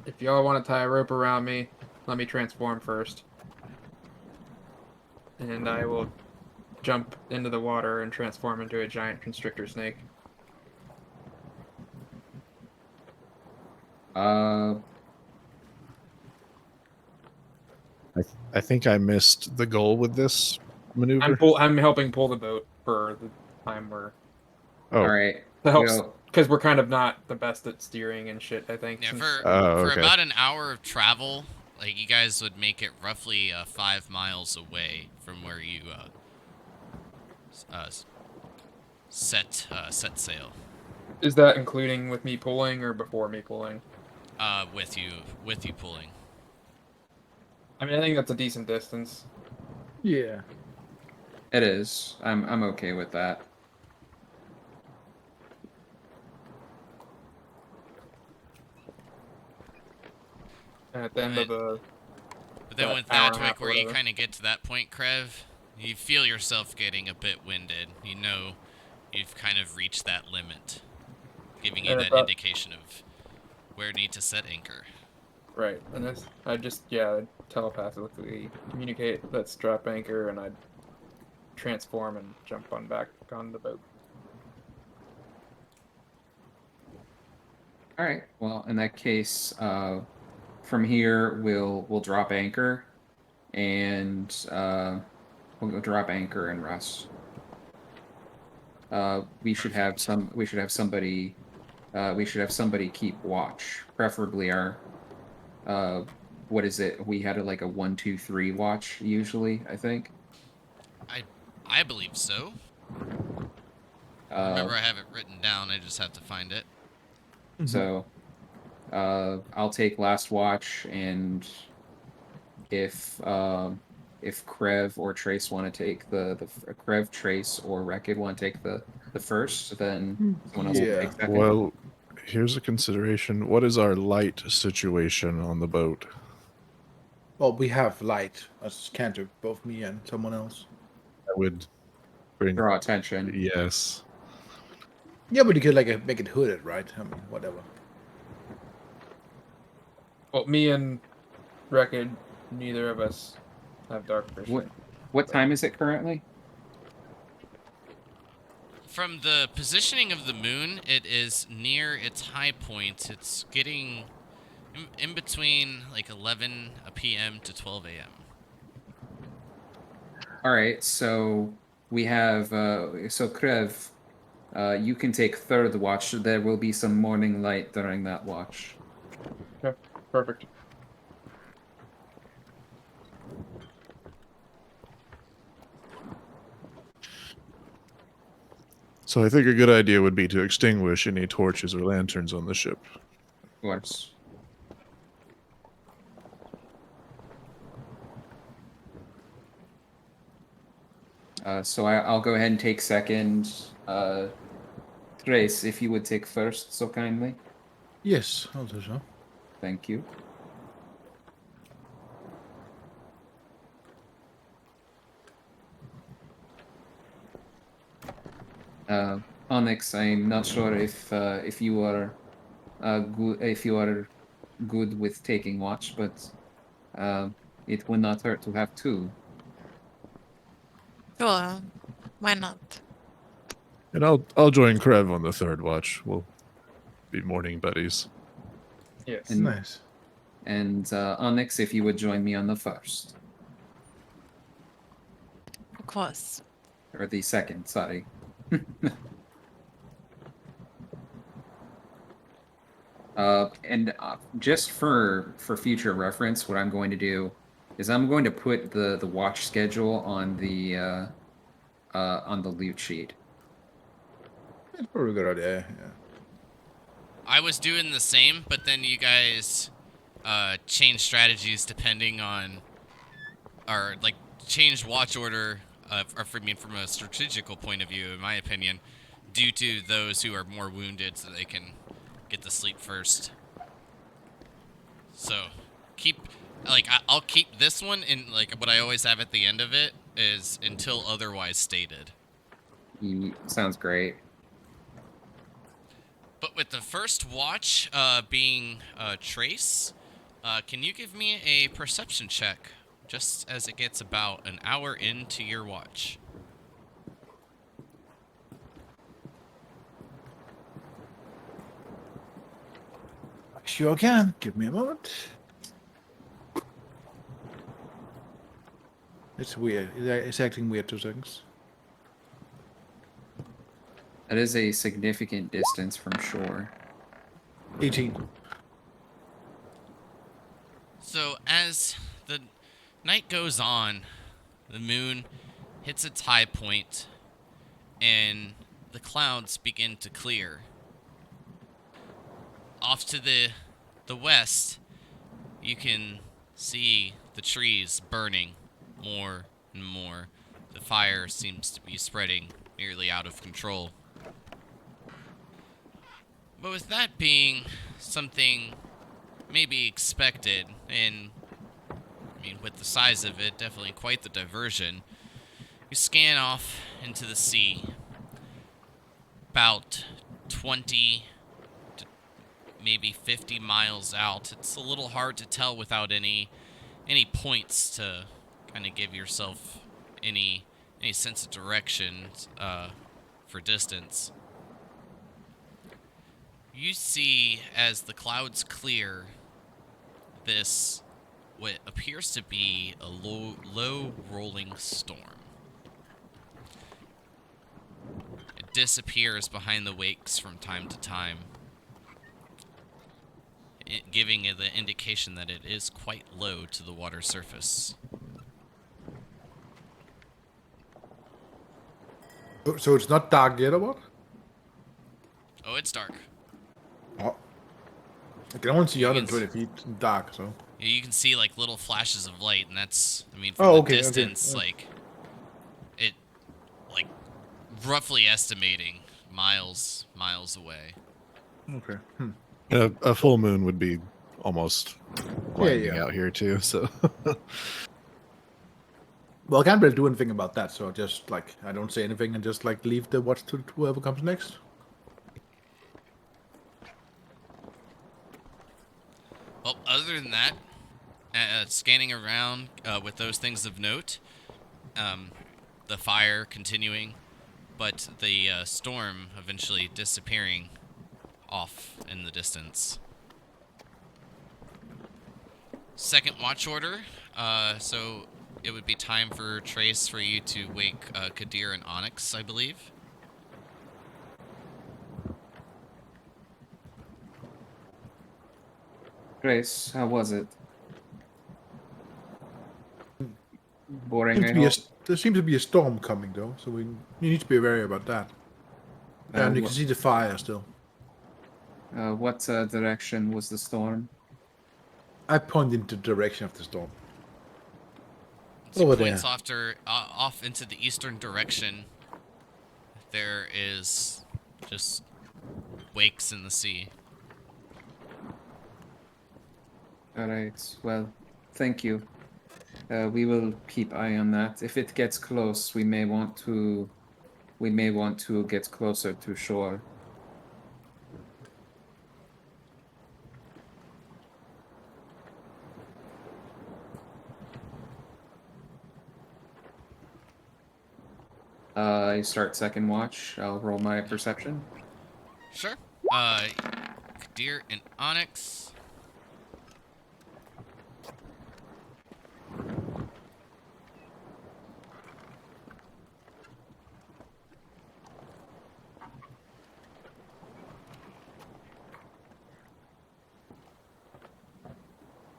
if y'all want to tie a rope around me, let me transform first. And I will jump into the water and transform into a giant constrictor snake. Uh, I think I missed the goal with this maneuver. I'm helping pull the boat for the time we're Oh, all right. to help Well, because we're kind of not the best at steering and shit. I think. Yeah, since- for okay. about an hour of travel, like you guys would make it roughly 5 miles away from where you set sail. Is that including with me pulling or before me pulling? With you pulling. I mean, I think that's a decent distance. Yeah. it is. I'm okay with that. And at the end of the But then that with hour that, and a like half or where you whatever. kind of get to that point, Krev, you feel yourself getting a bit winded. You know, you've kind of reached that limit, giving you And that if that- indication of where you need to set anchor. Right, and this I just telepathically communicate. Let's drop anchor, and I transform and jump on back on the boat. All right. Well, in that case, from here we'll drop anchor, and we'll go drop anchor and rest. We should have some. We should have somebody. We should have somebody keep watch. Preferably our. What is it? We had like a 1, 2, 3 watch usually. I think. I believe so. Remember, I have it written down. I just have to find it. So, I'll take last watch, and if Krev or Trace want to take the Krev, Trace, or Rekid want to take the first, then someone else will Yeah. take second. Well, here's a consideration. What is our light situation on the boat? Well, we have light as canter, both me and someone else. I would bring. Draw attention. Yes. Yeah, but you could like make it hooded, right? I mean, whatever. Well, me and Rekid, neither of us have dark vision. What time is it currently? From the positioning of the moon, it is near its high point. It's getting in between like 11 p.m. to 12 a.m. All right, so we have so Krev, you can take third watch. There will be some morning light during that watch. Okay, perfect. So I think a good idea would be to extinguish any torches or lanterns on the ship. Of course. So I'll go ahead and take second. Trace, if you would take first, so kindly. Yes, I'll do so. Thank you. Onyx, I'm not sure if you are good with taking watch, but it would not hurt to have two. Sure. Why not? And I'll join Krev on the third watch. We'll be morning buddies. Yes. And- Nice. And Onyx, if you would join me on the first Of course. or the second, sorry. And just for future reference, what I'm going to do is I'm going to put the watch schedule on the loot sheet. That's probably a good idea. Yeah. I was doing the same, but then you guys changed strategies depending on, or like changed watch order, or from a strategical point of view, in my opinion, due to those who are more wounded, so they can get to sleep first. So I'll keep this one in, like, what I always have at the end of it is until otherwise stated. Sounds great. But with the first watch being Trace, can you give me a perception check just as it gets about an hour into your watch? Sure can. Give me a moment. It's weird. It's acting weird 2 seconds. That is a significant distance from shore. 18. So as the night goes on, the moon hits its high point, and the clouds begin to clear. Off to the west, you can see the trees burning more and more. The fire seems to be spreading nearly out of control. But with that being something maybe expected, and I mean, with the size of it, definitely quite the diversion, you scan off into the sea. About 20 to maybe 50 miles out. It's a little hard to tell without any points to kind of give yourself any sense of direction for distance. You see, as the clouds clear, this what appears to be a low rolling storm. It disappears behind the wakes from time to time, giving it the indication that it is quite low to the water surface. So it's not dark yet, or what? Oh, it's dark. Oh. I can only see You 120 feet in dark, so. You can see like little flashes of light, and that's, I mean, from Oh, the okay, distance, okay. like it, like roughly estimating miles away. Okay. A full moon would be almost blinding yeah. out here too. So Well, I can't really do anything about that, so just, like, I don't say anything and just, like, leave the watch to whoever comes next. Well, other than that, scanning around with those things of note, the fire continuing, but the storm eventually disappearing off in the distance. Second watch order, so it would be time for Trace for you to wake Kadir and Onyx, I believe. Grace, how was it? Boring, I hope. There seems to be a storm coming, though, so you need to be wary about that. And you can see the fire still. What direction was the storm? I point in the direction of the storm. So Over points there. off into the eastern direction. There is just wakes in the sea. Alright, well, thank you. We will keep eye on that. If it gets close, we may want to get closer to shore. I start second watch. I'll roll my perception. Sure. Kadir and Onyx.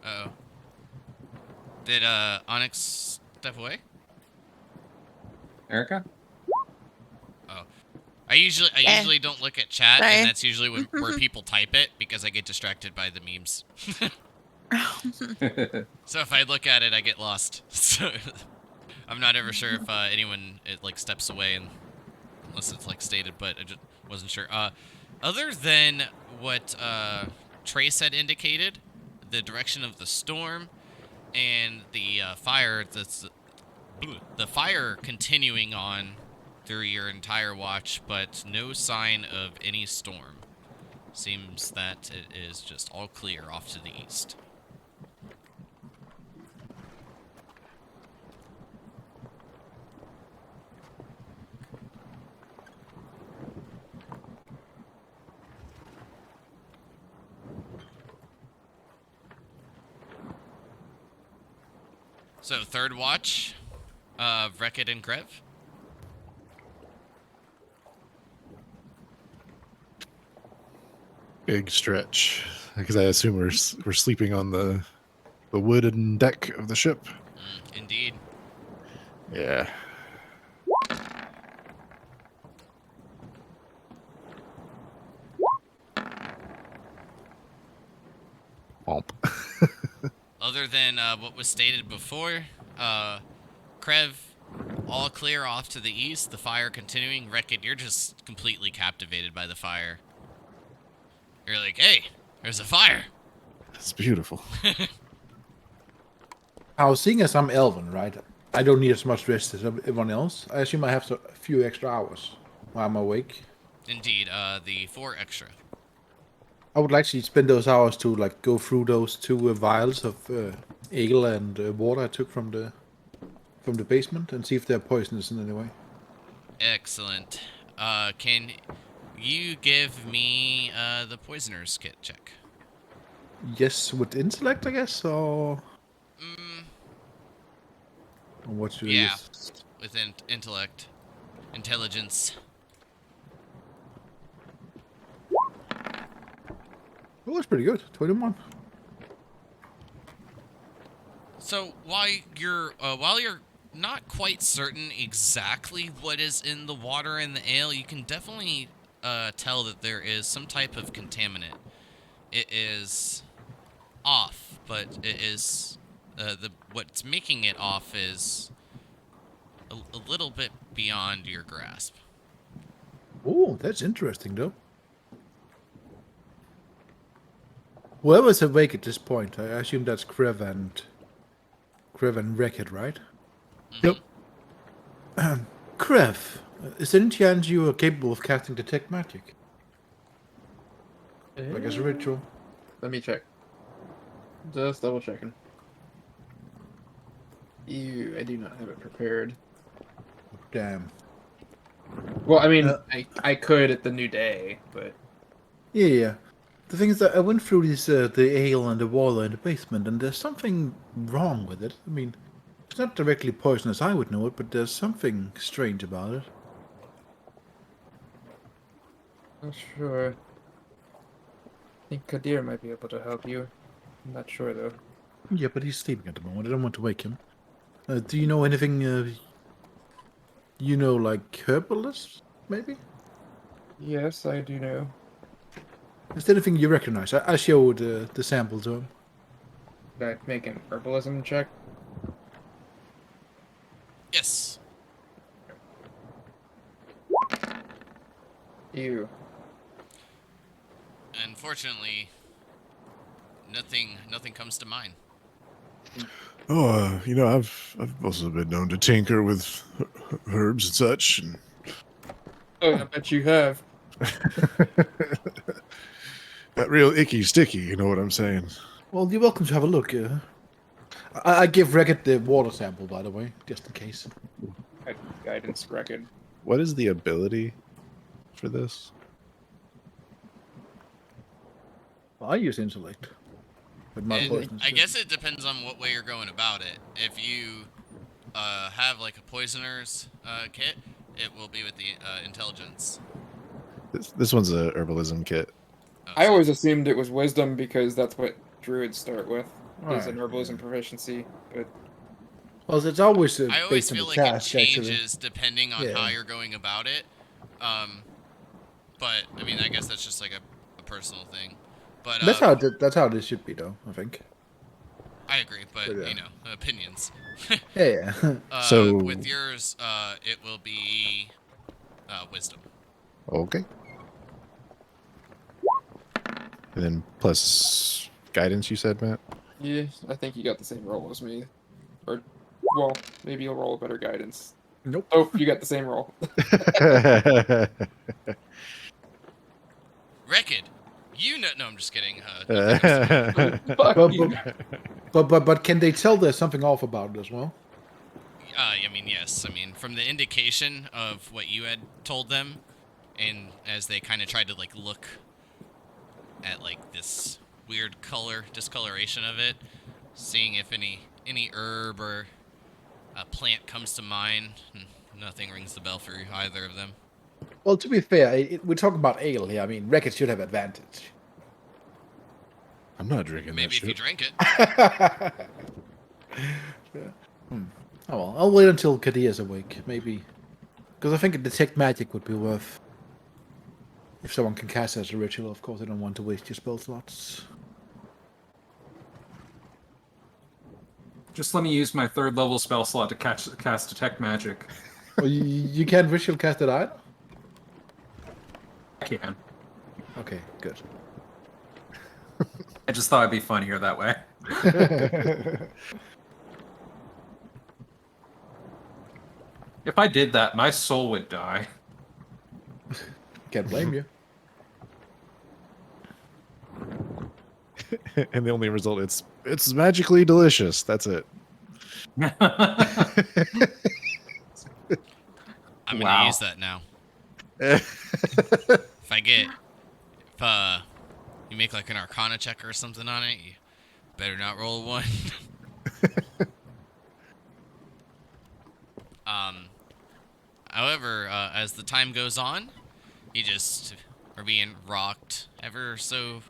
Uh-oh. Did Onyx step away? Erica? Oh, I usually don't look at chat, Sorry. and that's usually where people type it because I get distracted by the memes. So if I look at it, I get lost. So I'm not ever sure if anyone like steps away, unless it's like stated, but I just wasn't sure. Other than what Trace had indicated, the direction of the storm and the fire, the fire continuing on through your entire watch, but no sign of any storm. Seems that it is just all clear off to the east. So third watch, Vrekit and Krev. Big stretch, because I assume we're sleeping on the wooden deck of the ship. Indeed. Yeah. Womp. Other than what was stated before, Krev, all clear off to the east, the fire continuing. Vrekit, you're just completely captivated by the fire. You're like, hey, there's a fire. It's beautiful. Now, seeing as I'm Elven, right? I don't need as much rest as everyone else. I assume I have a few extra hours while I'm awake. Indeed, the 4 extra. I would like to spend those hours to like go through those 2 vials of ale and water I took from the basement and see if they're poisonous in any way. Excellent. Can you give me the poisoner's kit check? Yes, with intellect, I guess, or what should I Yeah, use? with intellect, intelligence. Oh, that's pretty good. 21. So while you're not quite certain exactly what is in the water and the ale, you can definitely tell that there is some type of contaminant. It is off, but it is what's making it off is a little bit beyond your grasp. Oh, that's interesting, though. Whoever's awake at this point, I assume that's Krev and Wreckit, right? Yep. Krev, is there any chance you are capable of casting Detect Magic? Like as a ritual? Let me check. Just double checking. I do not have it prepared. Damn. Well, I mean, I could at the new day, but Yeah. The thing is that I went through this, the ale and the water in the basement, and there's something wrong with it. I mean, it's not directly poisonous, I would know it, but there's something strange about it. not sure. I think Kadir might be able to help you. I'm not sure though. Yeah, but he's sleeping at the moment. I don't want to wake him. Do you know anything, like herbalists, maybe? Yes, I do know. Is there anything you recognize? I showed the sample to him. Did I make an herbalism check? Yes. Ew. Unfortunately, nothing comes to mind. Oh, I've also been known to tinker with herbs and such. And Oh, I bet you have. that real icky sticky, you know what I'm saying? Well, you're welcome to have a look. I give Reggit the water sample, by the way, just in case. Guidance record. What is the ability for this? Well, I use intellect. With my poisonous I guess it depends on what way you're going about it. If you have like a poisoner's kit, it will be with the intelligence. This one's a herbalism kit. Oh, I so- always assumed it was wisdom because that's what druids start with. is an Alright, herbalism yeah. proficiency, but Well, it's always I always based on feel the like it task, actually. changes depending on how Yeah. you're going about it. But I mean, I guess that's just like a personal thing. But That's how this should be, though. I think. I agree. But But, yeah. you know, opinions. Yeah. So- With yours, it will be wisdom. Okay. And then plus guidance, you said, Matt? yeah, I think you got the same roll as me. Or, well, maybe you'll roll a better guidance. Nope. Oh, you got the same roll. Record. You know? No, I'm just kidding. Fuck But, you. but can they tell there's something off about it as well? I mean, yes. I mean, from the indication of what you had told them, and as they kind of tried to like look at like this weird discoloration of it, seeing if any herb or a plant comes to mind. Nothing rings the bell for either of them. Well, to be fair, we're talking about ale here. I mean, Record should have advantage. I'm not drinking Maybe that if you shit. drink it. Oh well, I'll wait until Kadir's awake, maybe. Because I think a detect magic would be worth. If someone can cast it as a ritual, of course, I don't want to waste your spell slots. Just let me use my 3rd level spell slot to cast Detect Magic. Well, you can't ritual cast it either? I can. Okay, good. I just thought it'd be funnier that way. If I did that, my soul would die. Can't blame you. And the only result, it's magically delicious. That's it. I'm gonna Wow. use that now. If you make like an Arcana check or something on it, you better not roll a 1. However, as the time goes on, you just are being rocked ever so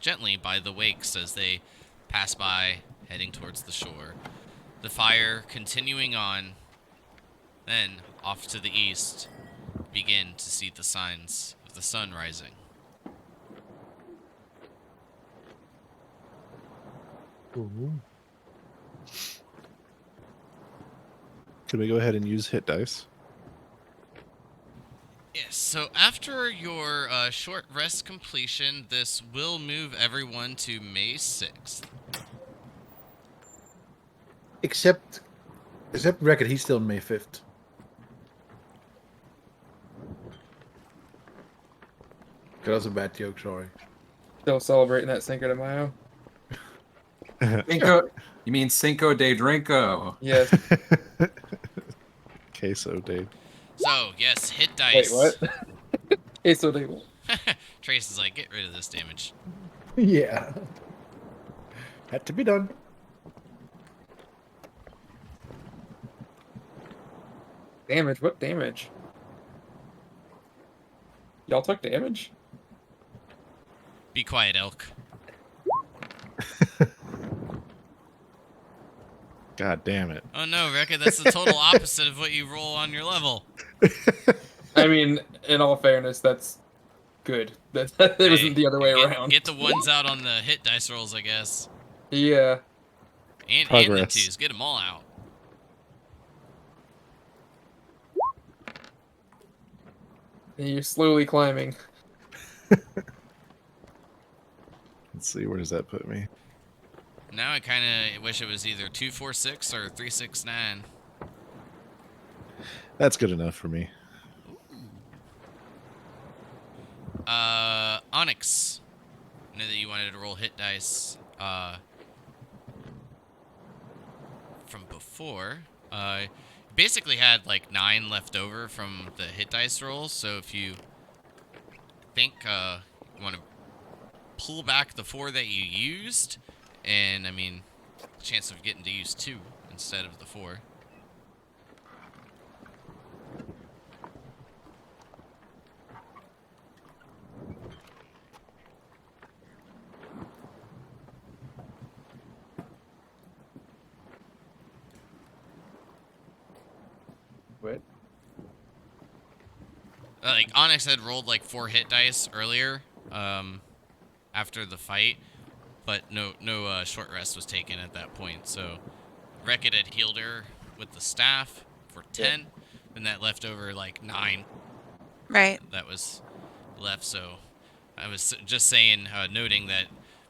gently by the wakes as they pass by, heading towards the shore. The fire continuing on. Then, off to the east, begin to see the signs of the sun rising. Can we go ahead and use hit dice? Yes, so after your short rest completion, this will move everyone to May 6th. Except Record, he's still May 5th. That was a bad joke, sorry. Still celebrating that Cinco de Mayo? Cinco, you mean Cinco de Drinko? Yes. Queso, Dave. So, yes, hit Wait, dice. what? Okay, so they will. Trace is like, get rid of this damage. Yeah. Had to be done. Damage? What damage? Y'all took damage? Be quiet, elk. God damn it. Oh no, Rekka, that's the total opposite of what you roll on your level. I mean, in all fairness, that's good. It wasn't the other way around. Get the ones out on the hit dice rolls, I guess. Yeah. And the Progress. 2s. Get them all out. And you're slowly climbing. Let's see, where does that put me? Now I kind of wish it was either 246 or 369. That's good enough for me. Onyx. I know that you wanted to roll hit dice from before. Basically had like 9 left over from the hit dice rolls, so if you think you want to pull back the 4 that you used, and I mean, chance of getting to use 2 instead of the 4. Like Onyx had rolled like 4 hit dice earlier, after the fight, but no short rest was taken at that point. So Rekid had healed her with the staff for 10, and that left over like 9 Right. that was left. So I was just saying, noting that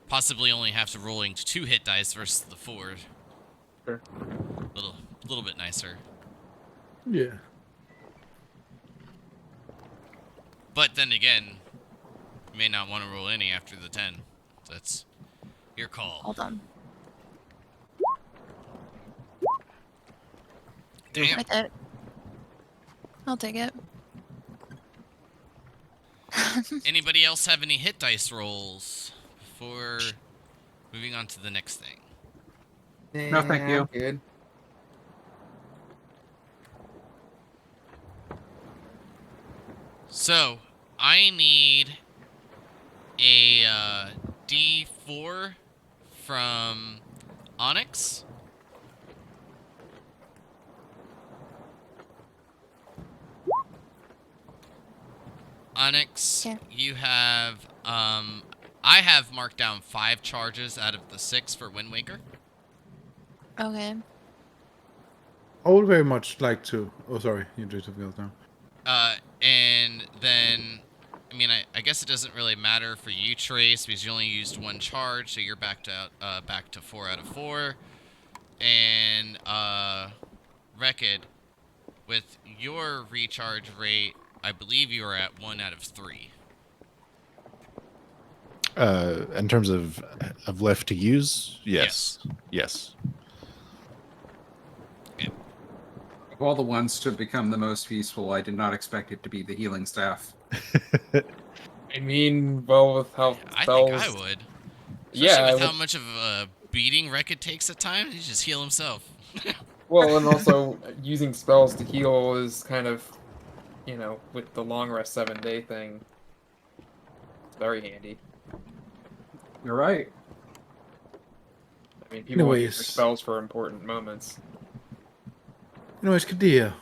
possibly only have to rolling 2 hit dice versus the 4. Sure. Little bit nicer. Yeah. But then again, you may not want to roll any after the 10. That's your call. Hold on. Damn. With it. I'll take it. Anybody else have any hit dice rolls before moving on to the next thing? No, thank you. I'm good. So, I need a D4 from Onyx. Onyx, Yeah. you have, I have marked down 5 charges out of the 6 for Wind Waker. Okay. I would very much like to. Oh, sorry, you did something else now. And then, I mean, I guess it doesn't really matter for you, Trace, because you only used 1 charge, so you're back to 4 out of 4. And, Rekid, with your recharge rate, I believe you are at 1 out of 3. In terms of left to use, yes. Of all the ones to become the most peaceful, I did not expect it to be the healing staff. I mean, well, with how I spells... think I would. Especially Yeah, with how with- much of a beating Rekid takes at times, he just heal himself. Well, and also using spells to heal is kind of, you know, with the long rest 7-day thing, it's very handy. You're right. I mean, people want to use Anyways. their spells for important moments. Anyways, Kadir,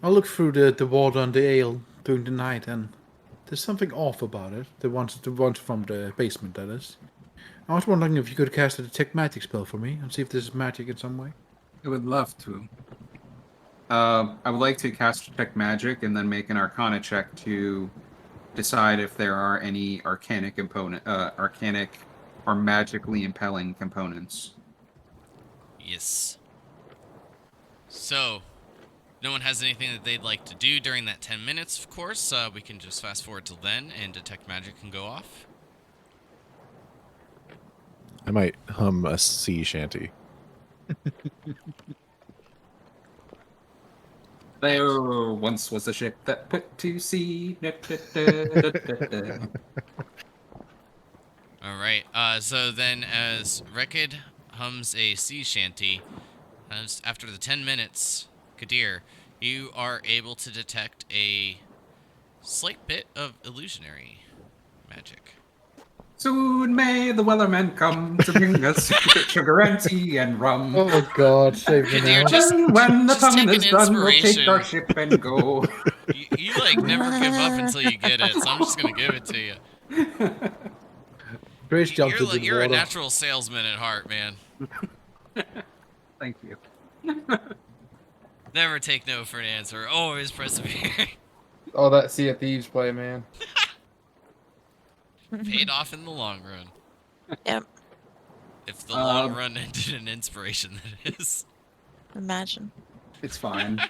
I'll look through the water and the ale during the night, and there's something off about it. The ones from the basement, that is. I was wondering if you could cast a detect magic spell for me and see if this is magic in some way. I would love to. I would like to cast Detect Magic and then make an Arcana check to decide if there are any arcanic or magically impelling components. Yes. So, no one has anything that they'd like to do during that 10 minutes, of course. We can just fast forward till then, and Detect Magic can go off. I might hum a sea shanty. There once was a ship that put to sea. Alright, so then as Rekid hums a sea shanty, after the 10 minutes, Kadir, you are able to detect a slight bit of illusionary magic. Soon may the Wellerman come to bring us sugar and tea and rum. Oh God, save me Kadir, now. just When the take tongue an is done, we'll take inspiration. our ship and go. You like never give up until you get it, so I'm just gonna give it to you. Grace jumped into the You're a water. natural salesman at heart, man. Thank you. Never take no for an answer. Always persevere. Oh, that Sea of Thieves play, man. Paid off in the long run. Yep. If the long run ended in inspiration, that is. Imagine. It's fine.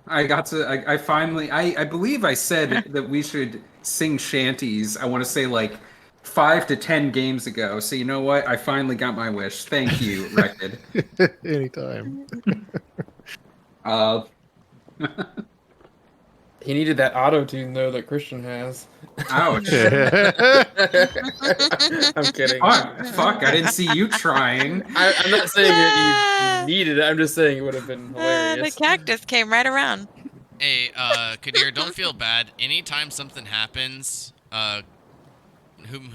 I finally, I believe I said that we should sing shanties, I want to say like 5 to 10 games ago. So you know what? I finally got my wish. Thank you, Rekid. Anytime. He needed that auto-tune, though, that Christian has. Ouch. I'm kidding. Fuck, I didn't see you trying. I'm not saying that you needed it, I'm just saying it would have been The hilarious. cactus came right around. Hey, Kadir, don't feel bad. Anytime something happens,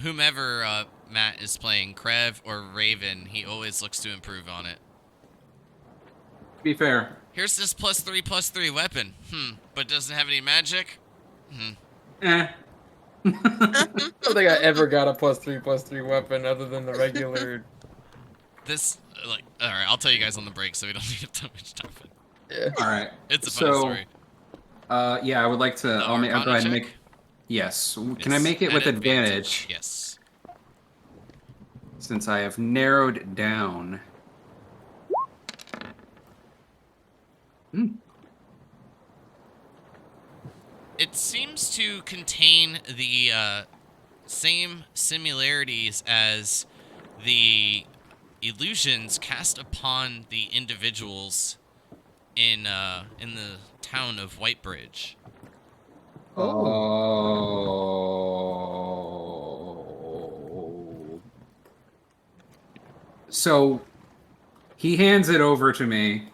whomever Matt is playing, Krev or Raven, he always looks to improve on it. To be fair, Here's this +3/+3 weapon. But doesn't have any magic? Eh. I don't think I ever got a +3/+3 weapon other than the regular. This, all right, I'll tell you guys on the break so we don't need too much time. Yeah. All right. It's a funny story. Yeah, I would like to. I'll go Arcana ahead and check? make. Yes. Can I Yes, make it at with advantage? Yes. Since I have narrowed down. It seems to contain the same similarities as the illusions cast upon the individuals in the town of Whitebridge. Oh. So he hands it over to me.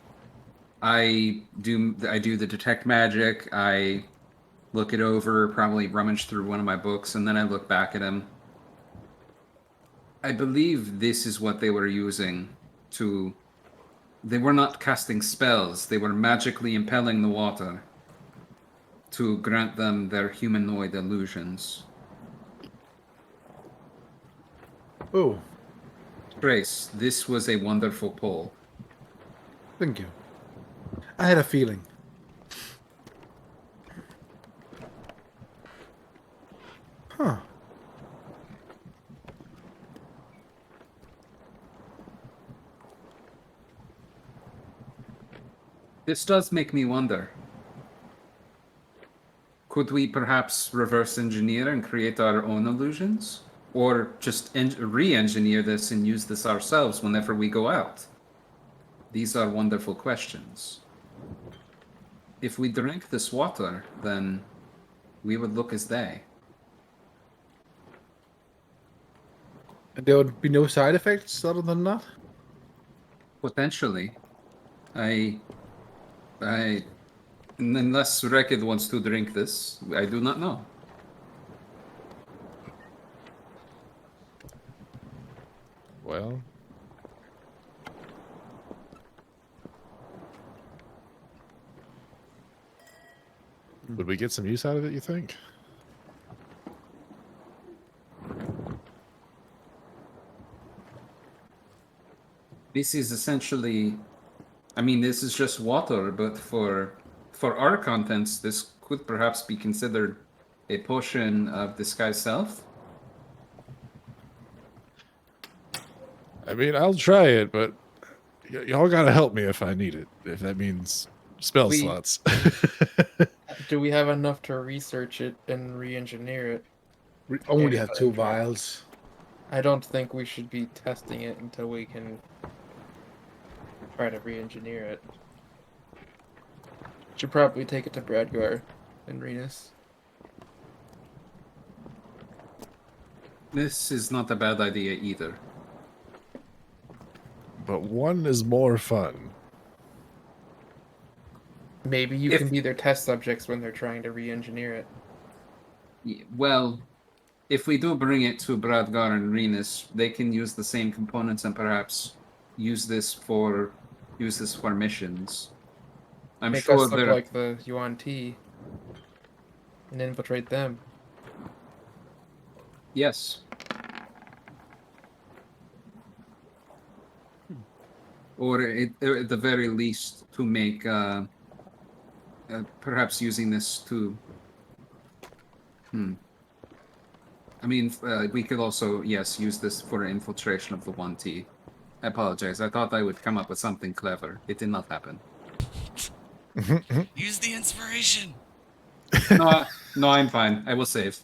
I do the detect magic. I look it over, probably rummage through one of my books, and then I look back at him. I believe this is what they were using to. They were not casting spells. They were magically impelling the water to grant them their humanoid illusions. Oh, Trace, this was a wonderful pull. thank you. I had a feeling. Huh. This does make me wonder. Could we perhaps reverse engineer and create our own illusions? Or just re-engineer this and use this ourselves whenever we go out? These are wonderful questions. If we drink this water, then we would look as they. And there would be no side effects other than that? Potentially. Unless Rekid wants to drink this, I do not know. Well, would we get some use out of it, you think? This is essentially, I mean, this is just water, but for our contents, this could perhaps be considered a potion of disguise self. I mean, I'll try it, but y'all gotta help me if I need it. If that means spell We- slots. Do we have enough to research it and re-engineer it? We only Yeah, have 2 vials. I don't think we should be testing it until we can try to re-engineer it. Should probably take it to Bradgar and Renus. This is not a bad idea either. But one is more fun. Maybe you If- can be their test subjects when they're trying to re-engineer it. Well, if we do bring it to Bradgar and Renus, they can use the same components and perhaps use this for missions. I'm Make sure us look they're like the Yuan Ti and infiltrate them. yes. Or at the very least, to make perhaps using this to. I mean, we could also use this for infiltration of the 1T. I apologize. I thought I would come up with something clever. It did not happen. Use the inspiration. No, I'm fine. I will save.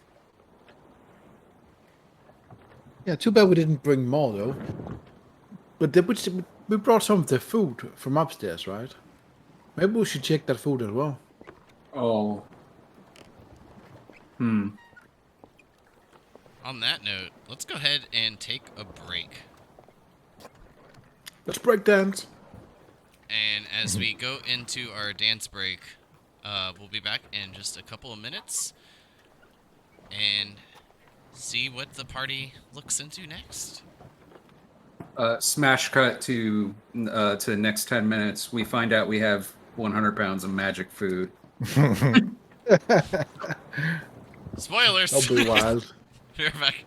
Yeah, too bad we didn't bring more though. But we brought some of the food from upstairs, right? Maybe we should check that food as well. Oh. On that note, let's go ahead and take a break. Let's break dance. And as we go into our dance break, we'll be back in just a couple of minutes and see what the party looks into next. Smash cut to the next 10 minutes. We find out we have 100 pounds of magic food. Spoilers. That'll be wild. Be right back.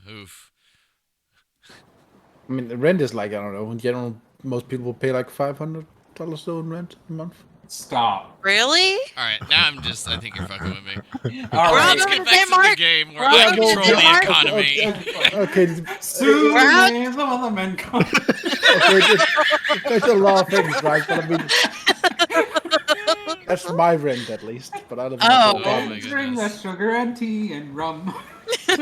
Oof. I mean, the rent is like, I don't know, in general, most people pay like $500 though in rent a month. Stop. Really? All right, now I think you're fucking with me. All We're all Let's right. doing get the back same to the mark. game where We're all I doing the control same the mark. economy. Okay, Soon We're out. may the weathermen come. okay, there's a lot of things, right? But I mean, that's my rent at least. But I live in Oh. an Oh apartment. my Bring the goodness. sugar and tea and rum. So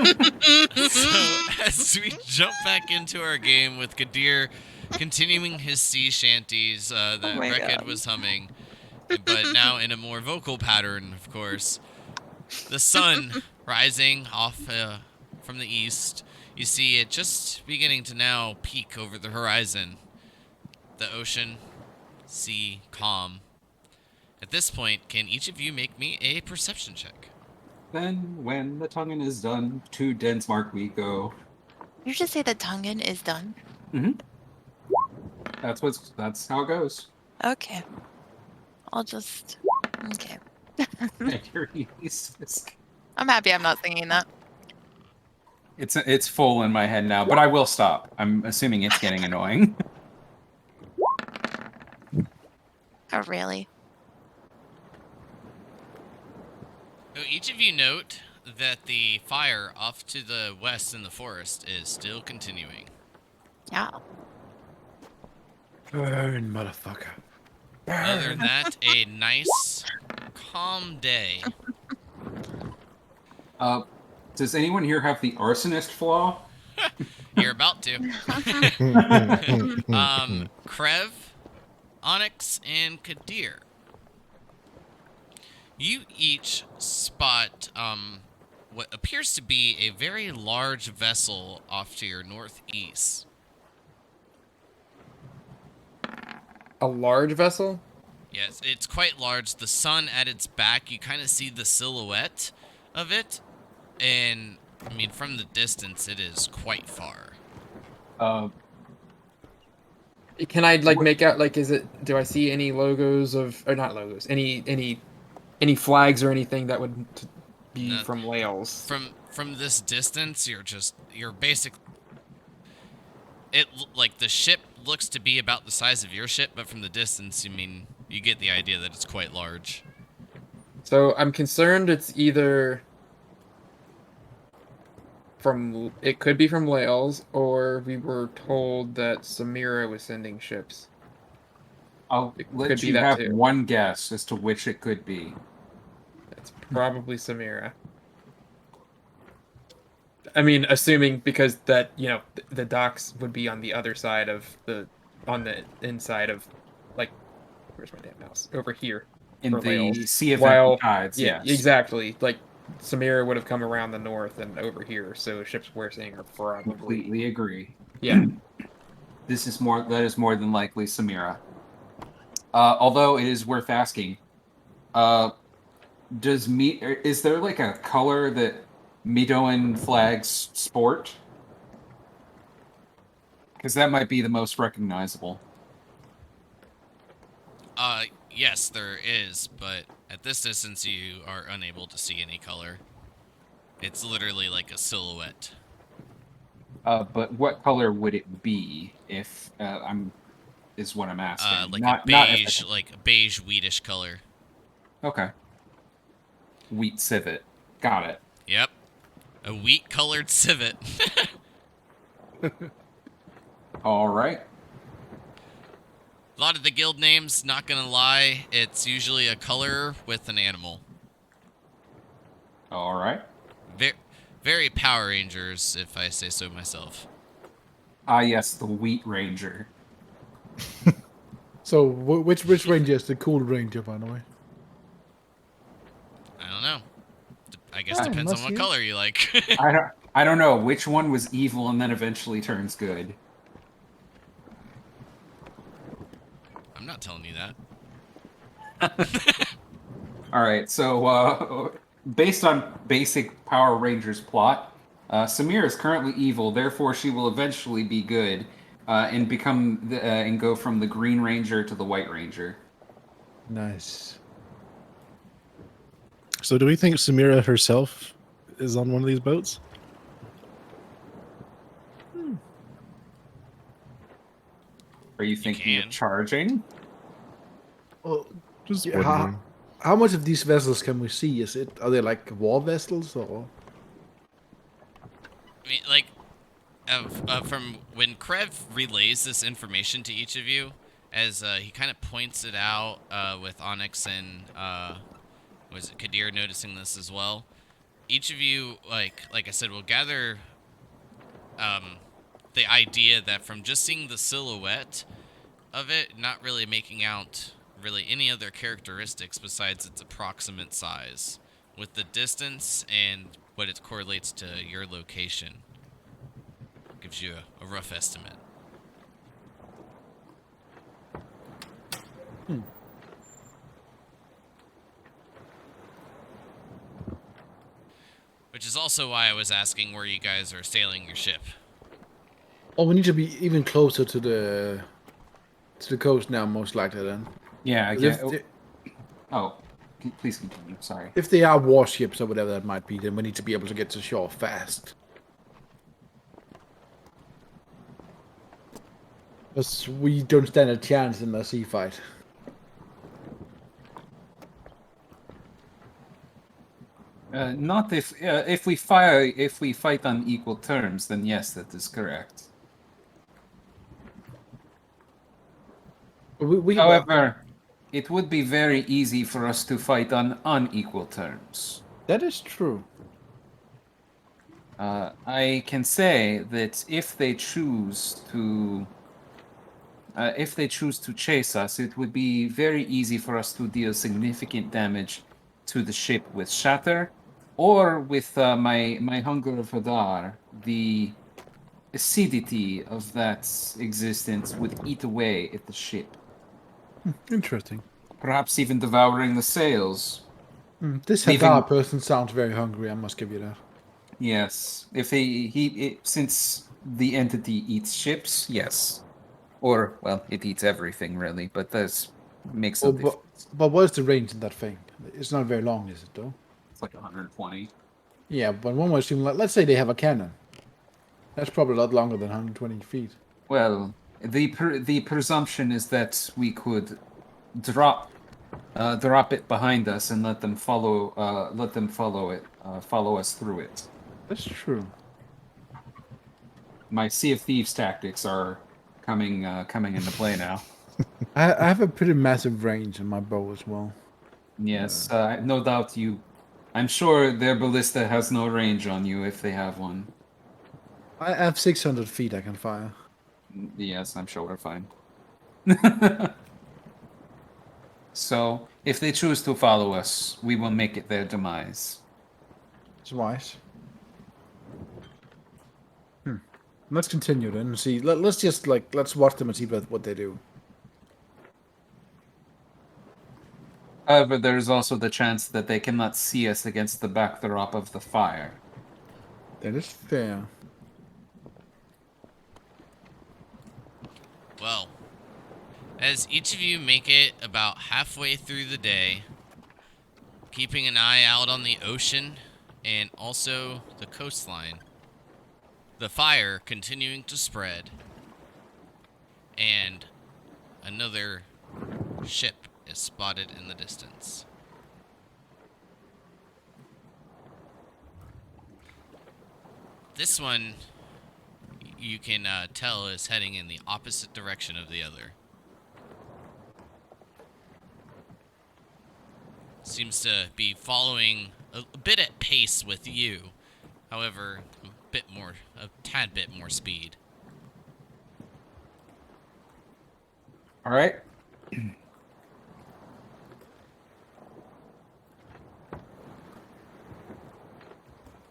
as we jump back into our game with Kadir continuing his sea shanties that Oh my Rekid God. was humming, but now in a more vocal pattern, of course. The sun rising off from the east. You see it just beginning to now peak over the horizon. The ocean, sea, calm. At this point, can each of you make me a perception check? Then, when the tonguing is done, to Densmark we go. You just say the Tongan is done. That's how it goes. Okay. I'll just. Okay. You're useless. I'm happy I'm not singing that. It's full in my head now, but I will stop. I'm assuming it's getting annoying. Oh, really? So each of you note that the fire off to the west in the forest is still continuing. Yeah. Burn, motherfucker. Other than that, a nice, calm day. Does anyone here have the arsonist flaw? You're about to. Krev, Onyx, and Kadir. You each spot what appears to be a very large vessel off to your northeast. A large vessel? Yes, it's quite large. The sun at its back, you kind of see the silhouette of it. And, I mean, from the distance, it is quite far. Can I like make out like do I see any logos or not logos? Any flags or anything that would be No. from Lahles? From this distance, you're basically like the ship looks to be about the size of your ship, but from the distance, you get the idea that it's quite large. So I'm concerned it's either it could be from Lahles, or we were told that Samira was sending ships. I'll It let could be you that have too. one guess as to which it could be. It's probably Samira. I mean, assuming because that the docks would be on the other side of on the inside of, like, where's my damn mouse? Over here. In for the Lahles. Sea of While Empty Tides, yeah, yes. exactly. Like Samira would have come around the north and over here, so ships we're seeing are probably Completely agree. yeah. That is more than likely Samira. Although it is worth asking, is there like a color that Midoan flags sport? Because that might be the most recognizable. Yes, there is, but at this distance, you are unable to see any color. It's literally like a silhouette. But what color would it be if is what I'm asking. Like not, a not if beige, like a beige wheatish color. Okay. Wheat civet. Got it. Yep, a wheat-colored civet. All right. A lot of the guild names, not gonna lie, it's usually a color with an animal. All right. Very Power Rangers, if I say so myself. Ah, yes, the Wheat Ranger. So, which ranger is the cool ranger, by the way? I don't know. I guess Ah, depends on must what you? color you like. I don't know which one was evil and then eventually turns good. I'm not telling you that. All right, so based on basic Power Rangers plot, Samira is currently evil, therefore she will eventually be good and become and go from the Green Ranger to the White Ranger. Nice. So, do we think Samira herself is on one of these boats? Are you thinking can. of charging? Well, Just yeah, wondering. how much of these vessels can we see? Are they like war vessels or? I mean, like, from when Krev relays this information to each of you, as he kind of points it out with Onyx and was it Kadir noticing this as well? Each of you, like I said, will gather the idea that from just seeing the silhouette of it, not really making out really any other characteristics besides its approximate size, with the distance and what it correlates to your location. Gives you a rough estimate. Which is also why I was asking where you guys are sailing your ship. Oh, we need to be even closer to the coast now, most likely then. Yeah, I 'Cause get. Oh, please continue. Sorry. if they are warships or whatever that might be, then we need to be able to get to shore fast. Because we don't stand a chance in a sea fight. Not if we fight on equal terms, then yes, that is correct. However, it would be very easy for us to fight on unequal terms. that is true. I can say that if they choose to chase us, it would be very easy for us to deal significant damage to the ship with shatter, or with my hunger of Hadar. The acidity of that existence would eat away at the ship, Interesting. perhaps even devouring the sails. This Leaving- Hadar person sounds very hungry, I must give you that. Yes, if since the entity eats ships, yes, or well, it eats everything really, but this makes a Oh, difference. but what is the range in that thing? It's not very long, is it though? It's like 120. Yeah, but one would assume, like, let's say they have a cannon. That's probably a lot longer than 120 feet. Well, the presumption is that we could drop it behind us and let them follow us through it. That's true. My Sea of Thieves tactics are coming into play now. I have a pretty massive range in my bow as well. Yes, no doubt you. I'm sure their ballista has no range on you if they have one. I have 600 feet I can fire. Yes, I'm sure we're fine. So, if they choose to follow us, we will make it their demise. It's wise. Let's continue then and see. Let's watch them and see what they do. However, there is also the chance that they cannot see us against the backdrop of the fire. That is fair. Well, as each of you make it about halfway through the day, keeping an eye out on the ocean and also the coastline, the fire continuing to spread, and another ship is spotted in the distance. This one, you can tell, is heading in the opposite direction of the other. Seems to be following a bit at pace with you. However, a tad bit more speed. All right.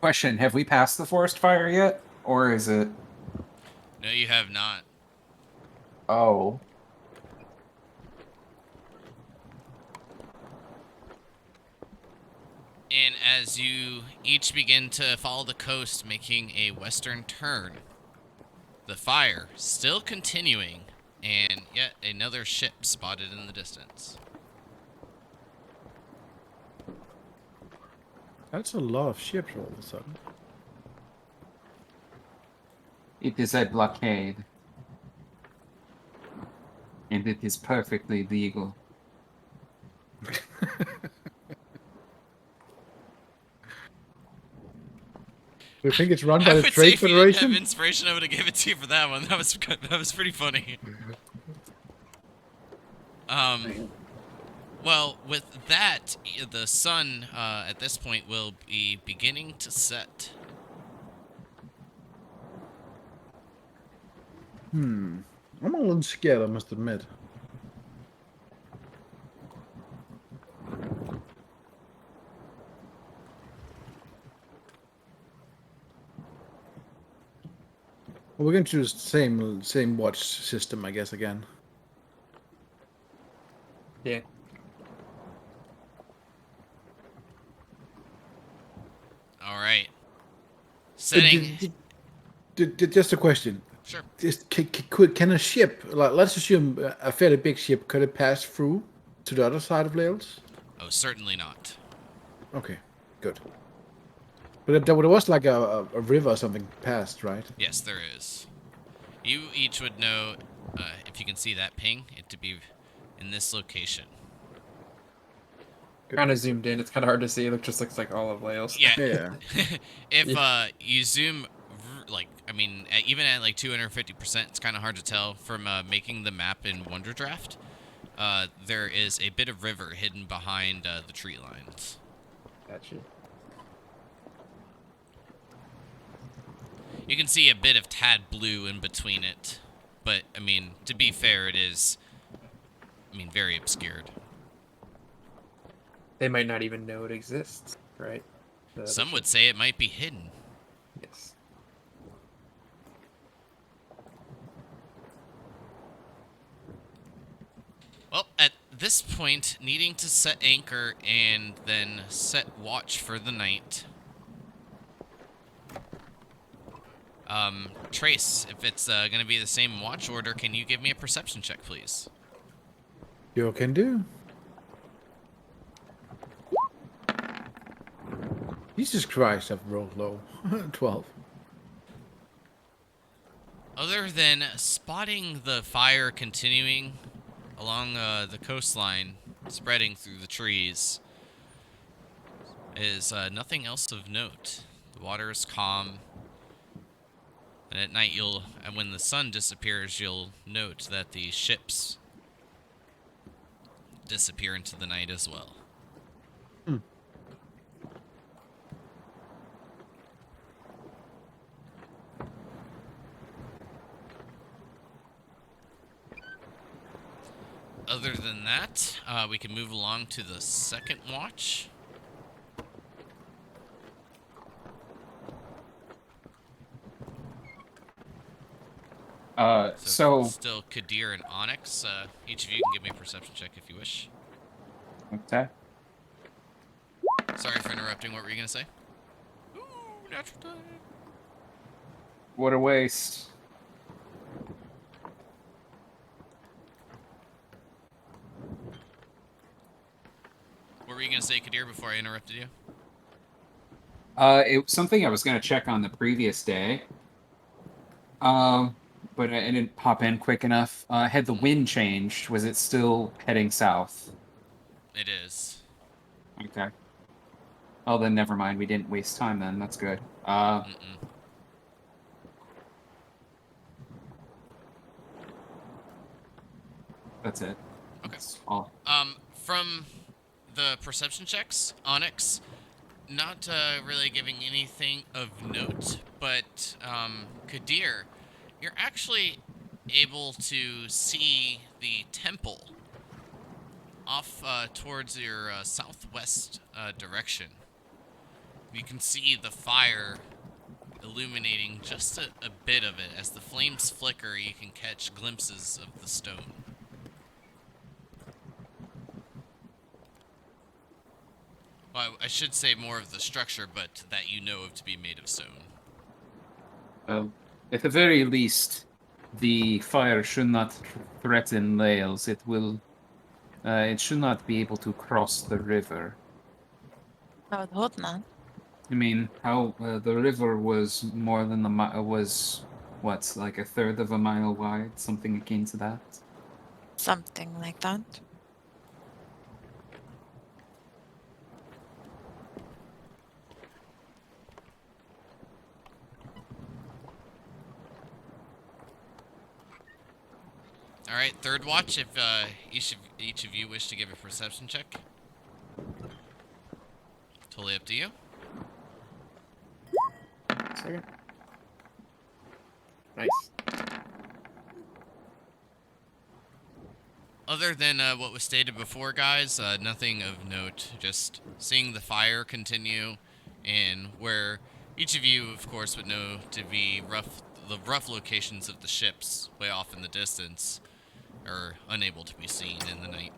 Question: have we passed the forest fire yet, or is it? No, you have not. Oh. And as you each begin to follow the coast, making a western turn, the fire still continuing, and yet another ship spotted in the distance. That's a lot of ships all of a sudden. It is a blockade. And it is perfectly legal. Do you think it's run I by the would say Trade if you didn't have Federation? inspiration, I would have given it to you for that one. That was pretty funny. Well, with that, the sun at this point will be beginning to set. I'm a little scared, I must admit. Well, we're going to choose the same watch system, I guess, again. Yeah. All right. Setting. Just a question. Sure. Can a ship, like, let's assume a fairly big ship, could it pass through to the other side of Lahles? Oh, certainly not. Okay, good. But there was like a river or something passed, right? Yes, there is. You each would know, if you can see that ping, it to be in this location. Kind of zoomed in. It's kind of hard to see. It just looks like all of Lahles. Yeah. Yeah. If Yeah. you zoom, even at like 250%, it's kind of hard to tell from making the map in Wonderdraft. There is a bit of river hidden behind the tree lines. Gotcha. You can see a bit of tad blue in between it, but I mean, to be fair, it is, very obscured. They might not even know it exists, right? Some would say it might be hidden. Yes. Well, at this point, needing to set anchor and then set watch for the night. Trace, if it's going to be the same watch order, can you give me a perception check, please? You can do. Jesus Christ, I've rolled low. 12. Other than spotting the fire continuing along the coastline, spreading through the trees, is nothing else of note. The water is calm. And at night, and when the sun disappears, you'll note that the ships disappear into the night as well. Other than that, we can move along to the second watch. So Still Kadir and Onyx. Each of you can give me a perception check if you wish. okay. Sorry for interrupting. What were you going to say? Ooh, natural time. What a waste. What were you going to say, Kadir, before I interrupted you? It was something I was going to check on the previous day. But I didn't pop in quick enough. Had the wind changed? Was it still heading south? It is. Okay. Oh, then never mind. We didn't waste time then. That's good. Mm-mm. That's it. Okay. That's all. From the perception checks, Onyx, not really giving anything of note, but Kadir, you're actually able to see the temple off towards your southwest direction. You can see the fire illuminating just a bit of it. As the flames flicker, you can catch glimpses of the stone. Well, I should say more of the structure, but that you know of to be made of stone. At the very least, the fire should not threaten Lahles. It will. It should not be able to cross the river. I would hope not. I mean, how the river was more than was what, like a third of a mile wide, something akin to that. Something like that. All right, third watch. If each of you wish to give a perception check, totally up to you. Second. Nice. Other than what was stated before, guys, nothing of note. Just seeing the fire continue, and where each of you, of course, would know to be the rough locations of the ships way off in the distance are unable to be seen in the night.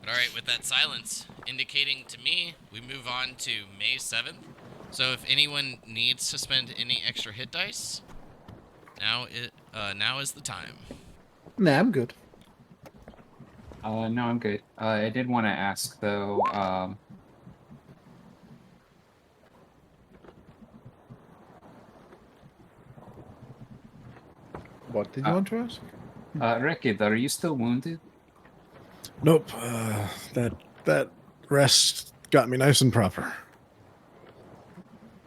But alright, with that silence indicating to me, we move on to May 7th. So if anyone needs to spend any extra hit dice, now is the time. Nah, I'm good. No, I'm good. I did want to ask though. What did you want to ask? Rekid, are you still wounded? Nope. That rest got me nice and proper.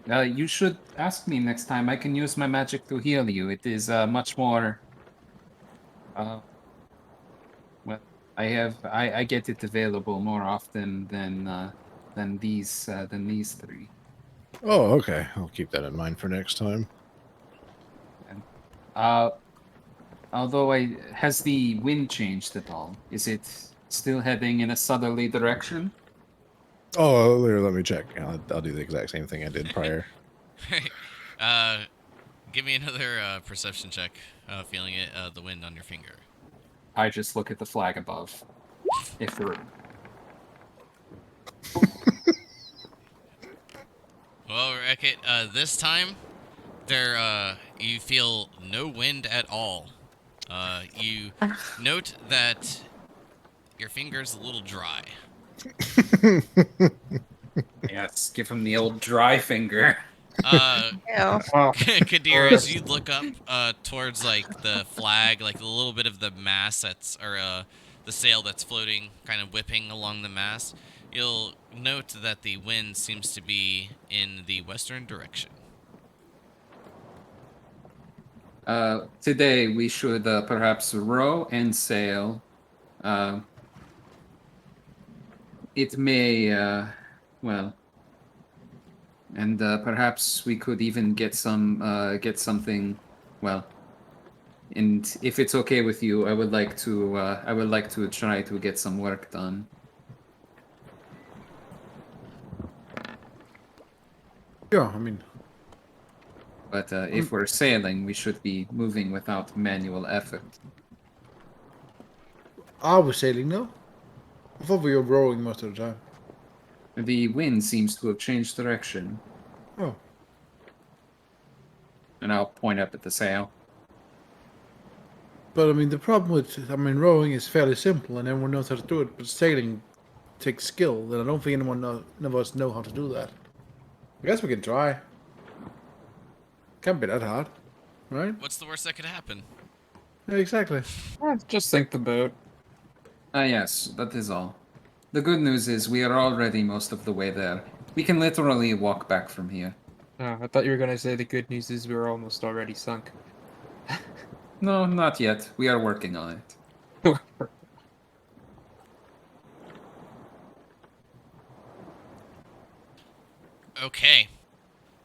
You should ask me next time. I can use my magic to heal you. It is much more. Well, I get it available more often than these three. Oh, okay. I'll keep that in mind for next time. And, although has the wind changed at all? Is it still heading in a southerly direction? Oh, here, let me check. I'll do the exact same thing I did prior. Give me another perception check, feeling it, the wind on your finger. I just look at the flag above. If there. Well, Rekit, this time, you feel no wind at all. You note that your finger's a little dry. Yes, give him the old dry finger. Ew. Kadir, as you look up towards like the flag, like a little bit of the mast the sail that's floating, kind of whipping along the mast, you'll note that the wind seems to be in the western direction. Today we should perhaps row and sail. It may, well, and perhaps we could even get something, well. And if it's okay with you, I would like to try to get some work done. Yeah, I mean, But if we're sailing, we should be moving without manual effort. are we sailing now? I thought we were rowing most of the time. The wind seems to have changed direction, Oh, and I'll point up at the sail. but I mean, the problem with rowing is fairly simple, and everyone knows how to do it. But sailing takes skill, and I don't think none of us know how to do that. I guess we can try. Can't be that hard, right? What's the worst that could happen? Yeah, exactly. Just sink the boat. Yes, that is all. The good news is we are already most of the way there. We can literally walk back from here. Oh, I thought you were gonna say the good news is we were almost already sunk. No, not yet. We are working on it. Okay.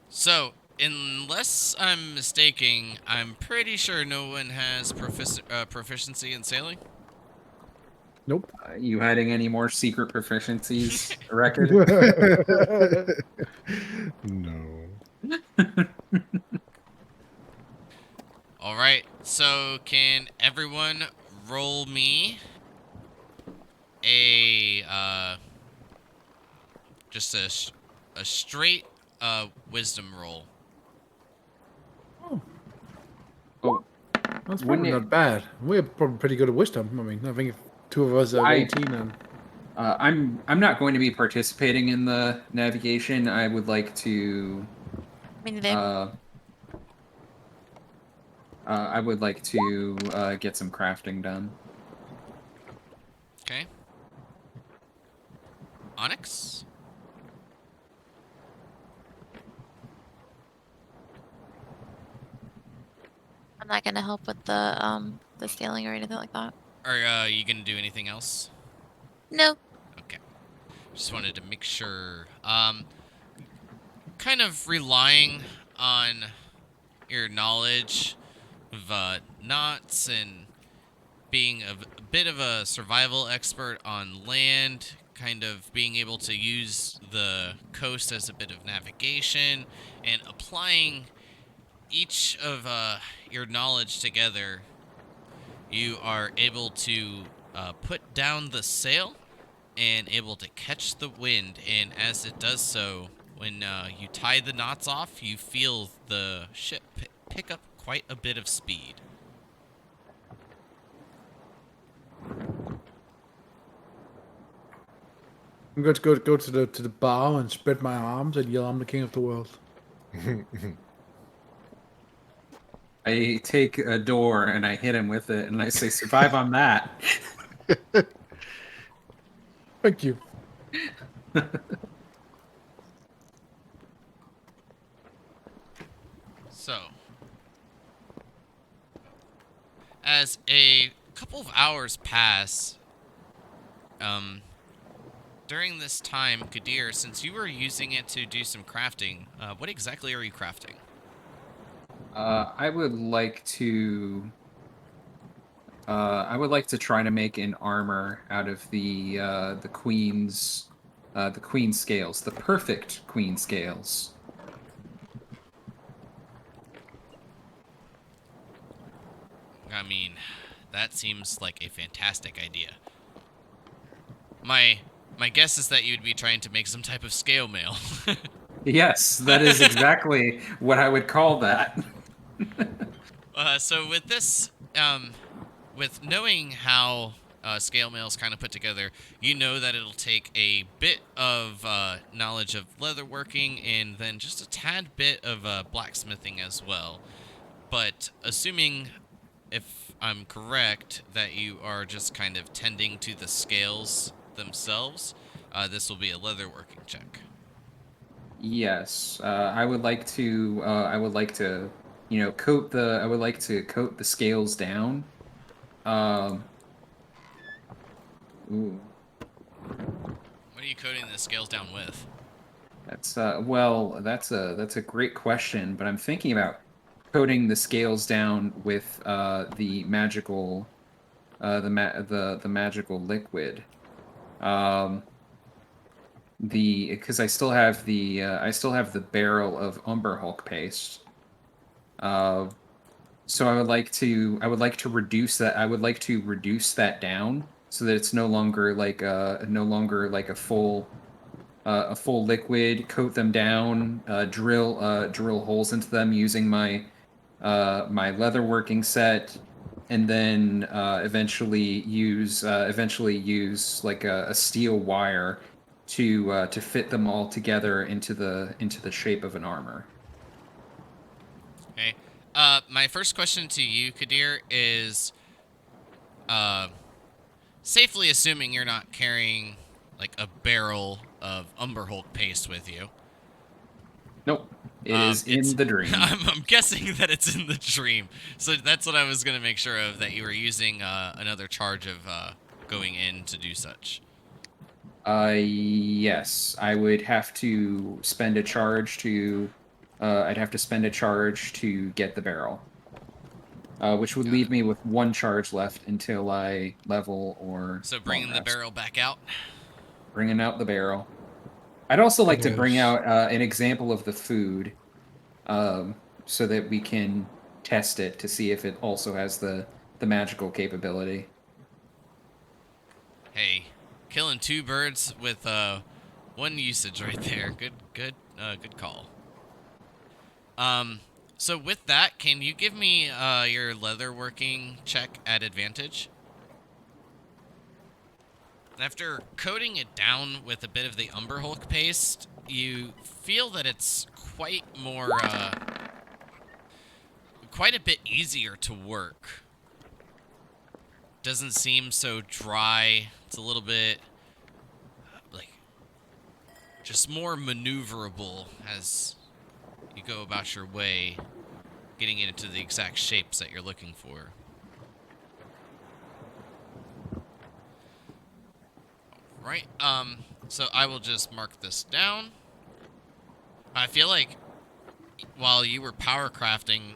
So, unless I'm mistaken, I'm pretty sure no one has proficiency in sailing. Nope. You hiding any more secret proficiencies? Record? No. All right. So, can everyone roll me a Just a straight wisdom roll. Oh, That's Wouldn't probably it- not bad. We're probably pretty good at wisdom. I mean, I think if two of us are 18 and I'm not going to be participating in the navigation. I would like to. Me neither. I would like to get some crafting done. Okay. Onyx? I'm not gonna help with the stealing or anything like that. Are you gonna do anything else? No. Okay. Just wanted to make sure. Kind of relying on your knowledge of knots and being a bit of a survival expert on land, kind of being able to use the coast as a bit of navigation, and applying each of your knowledge together, you are able to put down the sail and able to catch the wind. And as it does so, when you tie the knots off, you feel the ship pick up quite a bit of speed. I'm going to go to the bar and spread my arms and yell, "I'm the king of the world." I take a door and I hit him with it, and I say, "Survive on that." Thank you. So, as a couple of hours pass, during this time, Kadir, since you were using it to do some crafting, what exactly are you crafting? I would like to. I would like to try to make an armor out of the queen's scales, the perfect queen scales. I mean, that seems like a fantastic idea. My guess is that you'd be trying to make some type of scale mail. Yes, that is exactly what I would call that. So with this, with knowing how scale mail is kind of put together, you know that it'll take a bit of knowledge of leatherworking and then just a tad bit of blacksmithing as well. But assuming, if I'm correct, that you are just kind of tending to the scales themselves, this will be a leatherworking check. Yes, I would like to. I would like to, coat the. I would like to coat the scales down. Ooh, What are you coating the scales down with? that's that's a great question. But I'm thinking about coating the scales down with the magical, the magical liquid. Um, because I still have the barrel of Umber Hulk paste. So I would like to reduce that. I would like to reduce that down so that it's no longer like a full liquid. Coat them down. Drill holes into them using my my leatherworking set, and then eventually use like a steel wire to fit them all together into the shape of an armor. Okay. My first question to you, Kadir, is safely assuming you're not carrying like a barrel of Umber Hulk paste with you. Nope. It is in the dream. I'm guessing that it's in the dream. So that's what I was going to make sure of, that you were using another charge of going in to do such. Yes. I would have to spend a charge to I'd have to spend a charge to get the barrel. Which would leave me with one charge left until I level or So bringing the long rest. barrel back out. Bringing out the barrel. I'd also like to bring Yes. out an example of the food, so that we can test it to see if it also has the magical capability. Hey, killing two birds with One usage right there. Good call. So with that, can you give me your leatherworking check at advantage? After coating it down with a bit of the Umber Hulk paste, you feel that it's quite a bit easier to work. Doesn't seem so dry. It's a little bit like just more maneuverable as you go about your way, getting it into the exact shapes that you're looking for. Right, so I will just mark this down. I feel like while you were power crafting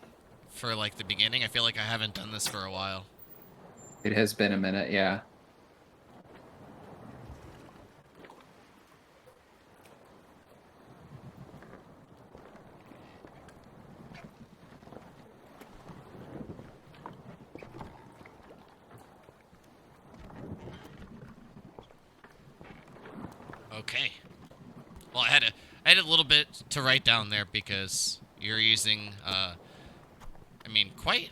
for like the beginning, I feel like I haven't done this for a while. It has been a minute, yeah. Okay. Well, I had a little bit to write down there because you're using, I mean, quite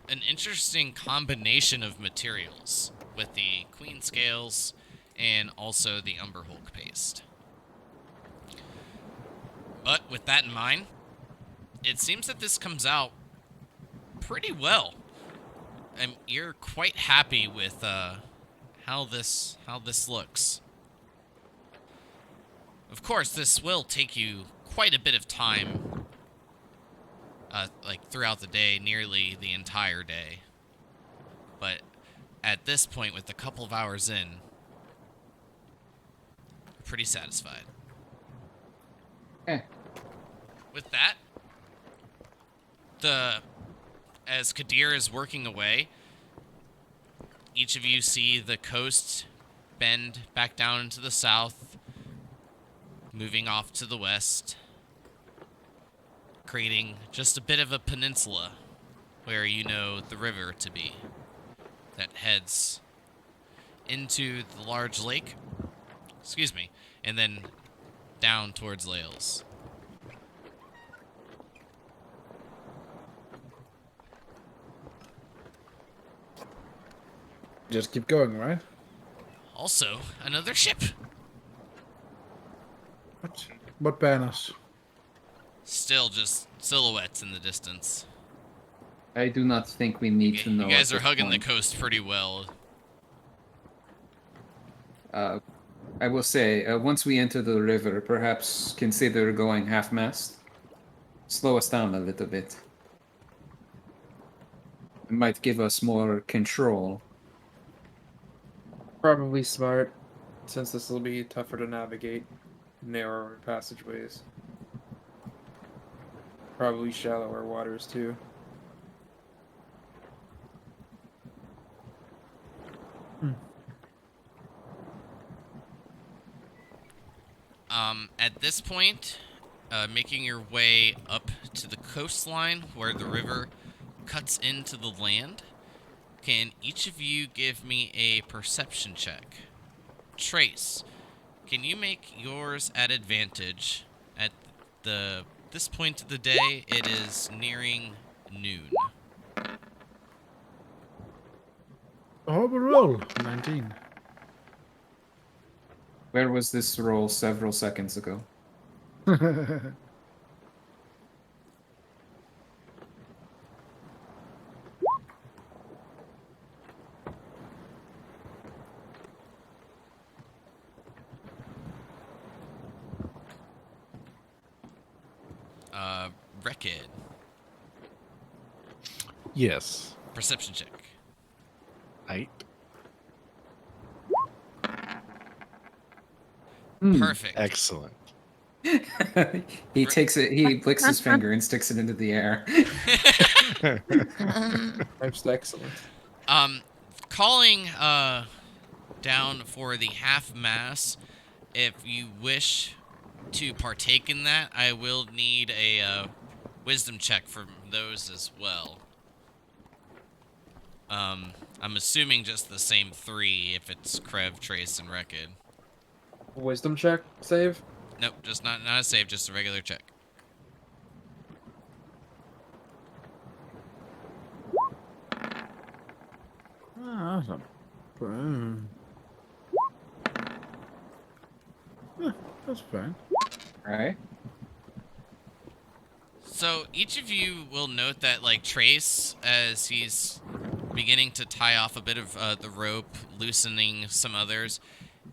an interesting combination of materials with the queen scales and also the Umber Hulk paste. But with that in mind, it seems that this comes out pretty well. And you're quite happy with how this looks. Of course, this will take you quite a bit of time, like throughout the day, nearly the entire day. But at this point, with a couple of hours in, you're pretty satisfied. Eh. With that, as Kadir is working away, each of you see the coast bend back down into the south, moving off to the west, creating just a bit of a peninsula where you know the river to be that heads into the large lake, and then down towards Lahles. Just keep going, right? Also, another ship. What banners? Still just silhouettes in the distance. I do not think we need to know. You guys at are this hugging the point. coast pretty well. I will say, once we enter the river, perhaps consider going half-mast. Slow us down a little bit. It might give us more control. Probably smart, since this will be tougher to navigate. Narrower passageways. Probably shallower waters too. At this point, making your way up to the coastline where the river cuts into the land, can each of you give me a perception check? Trace, can you make yours at advantage? At this point of the day, it is nearing noon. Horrible roll. 19. Where was this roll several seconds ago? Rekid, Yes. perception check. Eight. Perfect. Excellent. He takes it. He licks his finger and sticks it into the air. That's excellent. Calling down for the half mass. If you wish to partake in that, I will need a wisdom check from those as well. I'm assuming just the same 3 if it's Krev, Trace, and Rekid. Wisdom check save. Nope, just not a save, just a regular check. Ah, that's not. That's fine. All right. So each of you will note that, like, Trace, as he's beginning to tie off a bit of the rope, loosening some others,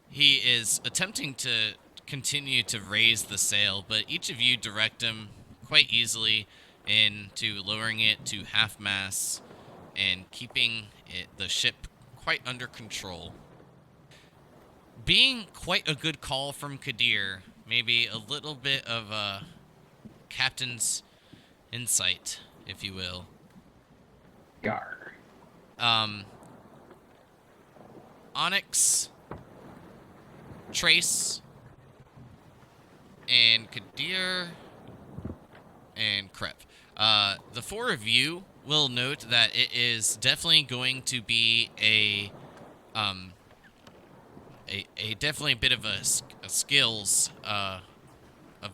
he is attempting to continue to raise the sail, but each of you direct him quite easily into lowering it to half mast and keeping the ship quite under control. Being quite a good call from Kadir, maybe a little bit of a captain's insight, if you will. Gar. Onyx, Trace, and Kadir, and Krev. The four of you will note that it is definitely going to be a definitely a bit of a skills of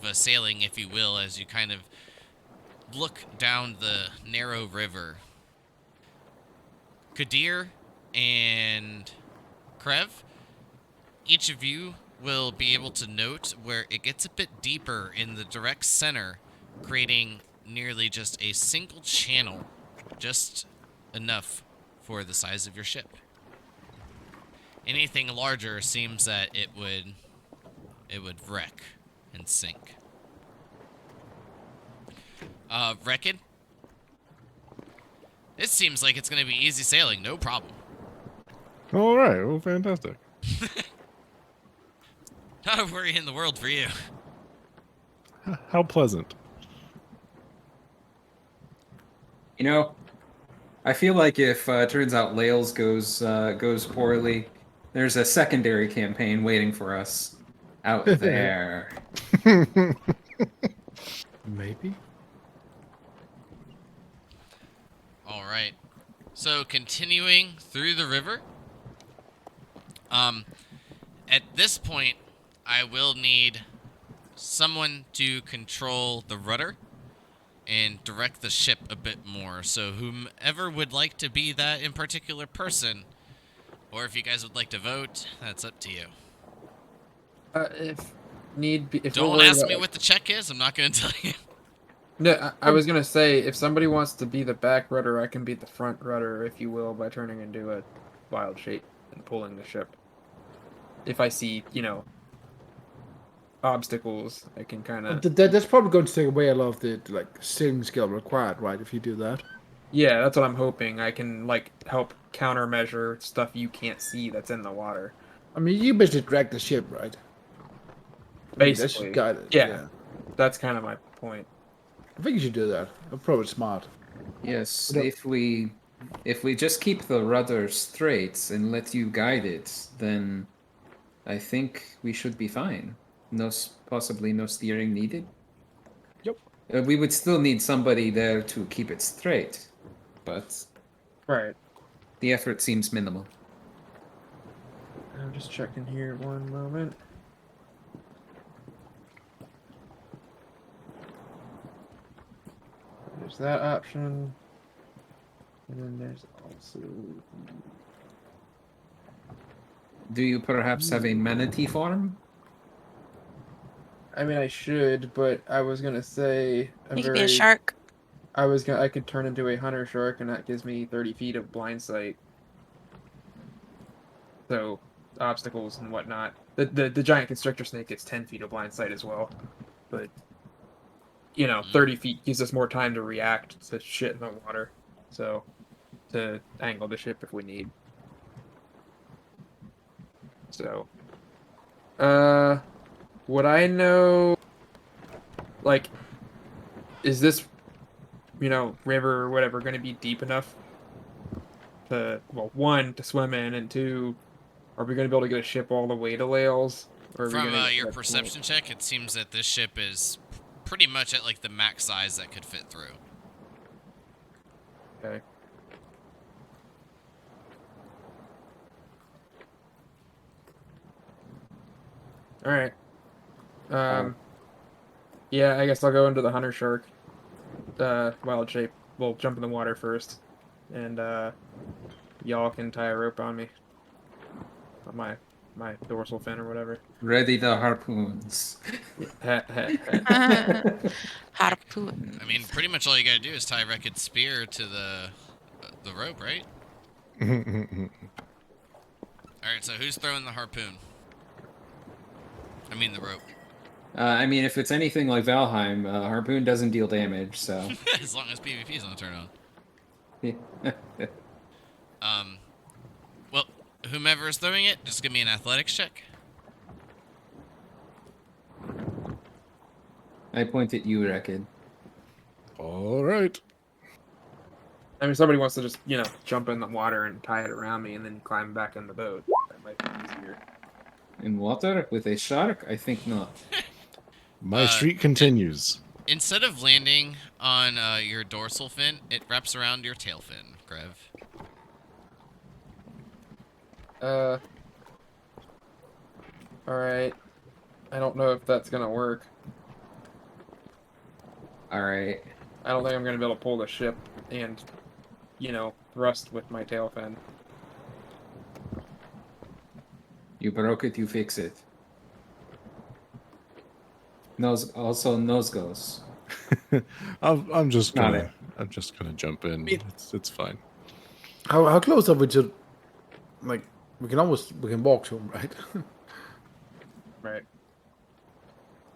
a sailing, if you will, as you kind of look down the narrow river. Kadir and Krev, each of you will be able to note where it gets a bit deeper in the direct center, creating nearly just a single channel, just enough for the size of your ship. Anything larger seems that it would wreck and sink. Reckon? This seems like it's going to be easy sailing, no problem. All right. Well, fantastic. Not a worry in the world for you. How pleasant. You know, I feel like if turns out Lahles goes poorly, there's a secondary campaign waiting for us out there. Maybe. All right. So continuing through the river. At this point, I will need someone to control the rudder and direct the ship a bit more. So whomever would like to be that in particular person, or if you guys would like to vote, that's up to you. If need be, if we're Don't worried ask about, me like- what the check is. I'm not going to tell you. No, I was gonna say if somebody wants to be the back rudder, I can be the front rudder, if you will, by turning into a wild shape and pulling the ship. If I see, obstacles, I can kind of. That's probably going to take away a lot of the sailing skill required, right? If you do that. Yeah, that's what I'm hoping. I can help countermeasure stuff you can't see that's in the water. I mean, you basically drag the ship, right? I mean, that's Basically, guided. yeah. That's kind of my point. I think you should do that. That's probably smart. Yes, No. if we just keep the rudder straight and let you guide it, then I think we should be fine. Possibly no steering needed. Yep. We would still need somebody there to keep it straight, but Right. the effort seems minimal. I'm just checking here one moment. There's that option. And then there's also. Do you perhaps have a manatee form? I mean, I should, but I was gonna say You could be a shark. I could turn into a hunter shark, and that gives me 30 feet of blind sight. So, obstacles and whatnot. The giant constrictor snake gets 10 feet of blind sight as well, but 30 feet gives us more time to react to shit in the water. So, to angle the ship if we need. So, would I know, is this, river or whatever going to be deep enough to, well, one, to swim in, and two, are we going to be able to get a ship all the way to Lahles? Or are we From gonna get to your that perception check, it seems that this ship is pretty much at the max size that could fit through. point? Okay. All right. Yeah, I guess I'll go into the hunter shark. Wild shape. We'll jump in the water first, and y'all can tie a rope on me. On my dorsal fin or whatever. Ready the harpoons. Harpoon. I mean, pretty much all you gotta do is tie Rekid's spear to the rope, right? Alright, so who's throwing the harpoon? I mean the rope. I mean, if it's anything like Valheim, harpoon doesn't deal damage, so. As long as PvP's not turned on. Well, whomever is throwing it, just give me an athletics check. I point at you, Rekid. All right. I mean, somebody wants to just, jump in the water and tie it around me and then climb back in the boat. That might be easier. In water with a shark? I think not. My streak continues. Instead of landing on your dorsal fin, it wraps around your tail fin, Grev. Alright. I don't know if that's gonna work. Alright. I don't think I'm gonna be able to pull the ship and, thrust with my tail fin. You broke it, you fix it. Nose goes. I'm just Got gonna it. I'm just gonna jump in. It's fine. How close are we to? Like, we can walk to him, right? Right.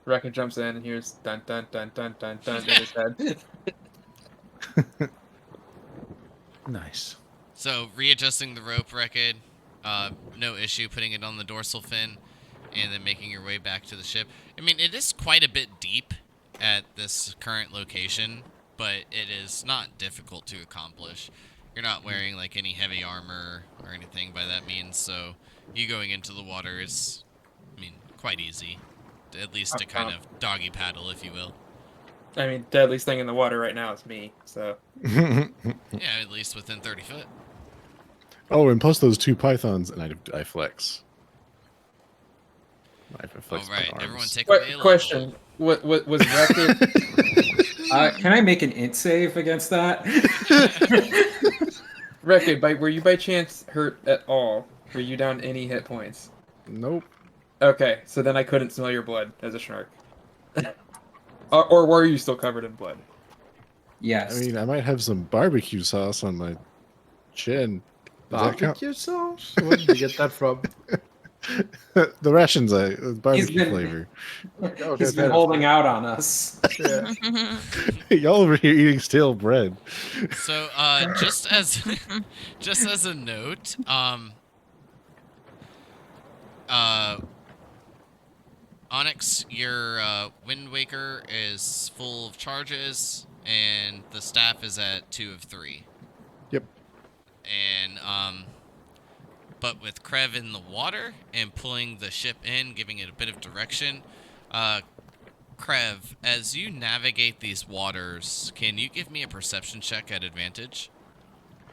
Wrecker jumps in and hears dun dun dun dun dun dun in his head. Nice. So, readjusting the rope, Rekid, no issue putting it on the dorsal fin, and then making your way back to the ship. I mean, it is quite a bit deep at this current location, but it is not difficult to accomplish. You're not wearing, like, any heavy armor or anything by that means, so you going into the water is, I mean, quite easy. At least to kind of doggy paddle, if you will. I mean, deadliest thing in the water right now is me, so. Yeah, at least within 30 foot. Oh, and plus those two pythons, and I flex. I flex All right, my arms. everyone take away a level. Question. What was Wrecked? Can I make an int save against that? Wrecked, were you by chance hurt at all? Were you down any hit points? Nope. Okay, so then I couldn't smell your blood as a shark. Or were you still covered in blood? Yes. I mean, I might have some barbecue sauce on my chin. Does that count? Barbecue sauce? Where did you get that from? The rations, barbecue been- flavor. He's been holding out on us. Yeah. Y'all over here eating stale bread. So, just as a note, Onyx, your Wind Waker is full of charges, and the staff is at 2 of 3. Yep. And but with Krev in the water and pulling the ship in, giving it a bit of direction, Krev, as you navigate these waters, can you give me a perception check at advantage?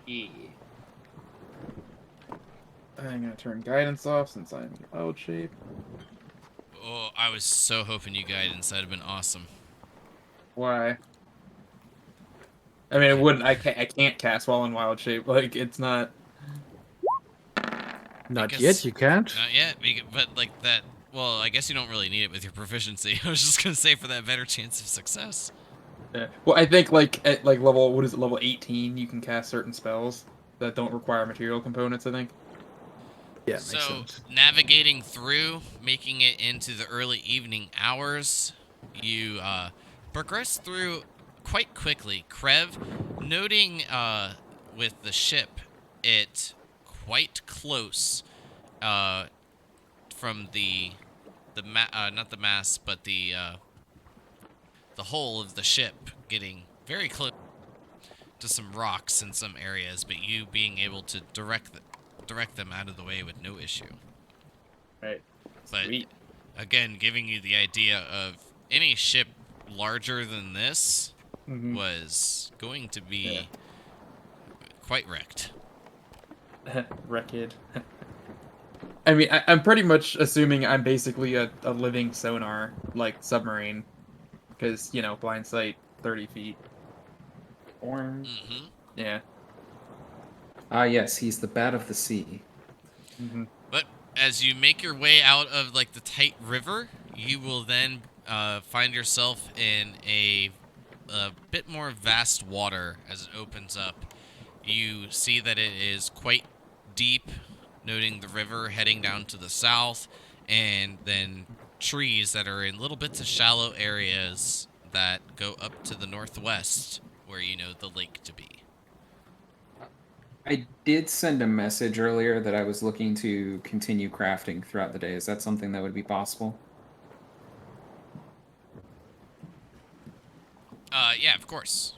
Yeah. I'm gonna turn guidance off since I'm in wild shape. Oh, I was so hoping you guidance. That'd have been awesome. Why? I mean, it wouldn't. I can't cast while in wild shape. Like, it's not. Not Because- yet, you can't. Not yet, but like that. Well, I guess you don't really need it with your proficiency. I was just gonna say for that better chance of success. Yeah. Well, I think at level, what is it, level 18, you can cast certain spells that don't require material components. I think. Yeah, makes So, sense. navigating through, making it into the early evening hours, you progress through quite quickly. Krev, noting with the ship, it quite close from not the mast, but the hull of the ship, getting very close to some rocks in some areas, but you being able to direct them out of the way with no issue. Right. But Sweet. again, giving you the idea of any ship larger than this Mhm. was going to be quite wrecked. Wrecked. I mean, I'm pretty much assuming I'm basically a living sonar, like, submarine. Because, blind sight, 30 feet. Mm-hmm. Yeah. Ah, yes, he's the bat of the sea. Mm-hmm. But as you make your way out of like the tight river, you will then find yourself in a bit more vast water as it opens up. You see that it is quite deep, noting the river heading down to the south, and then trees that are in little bits of shallow areas that go up to the northwest, where you know the lake to be. I did send a message earlier that I was looking to continue crafting throughout the day. Is that something that would be possible? Yeah, of course.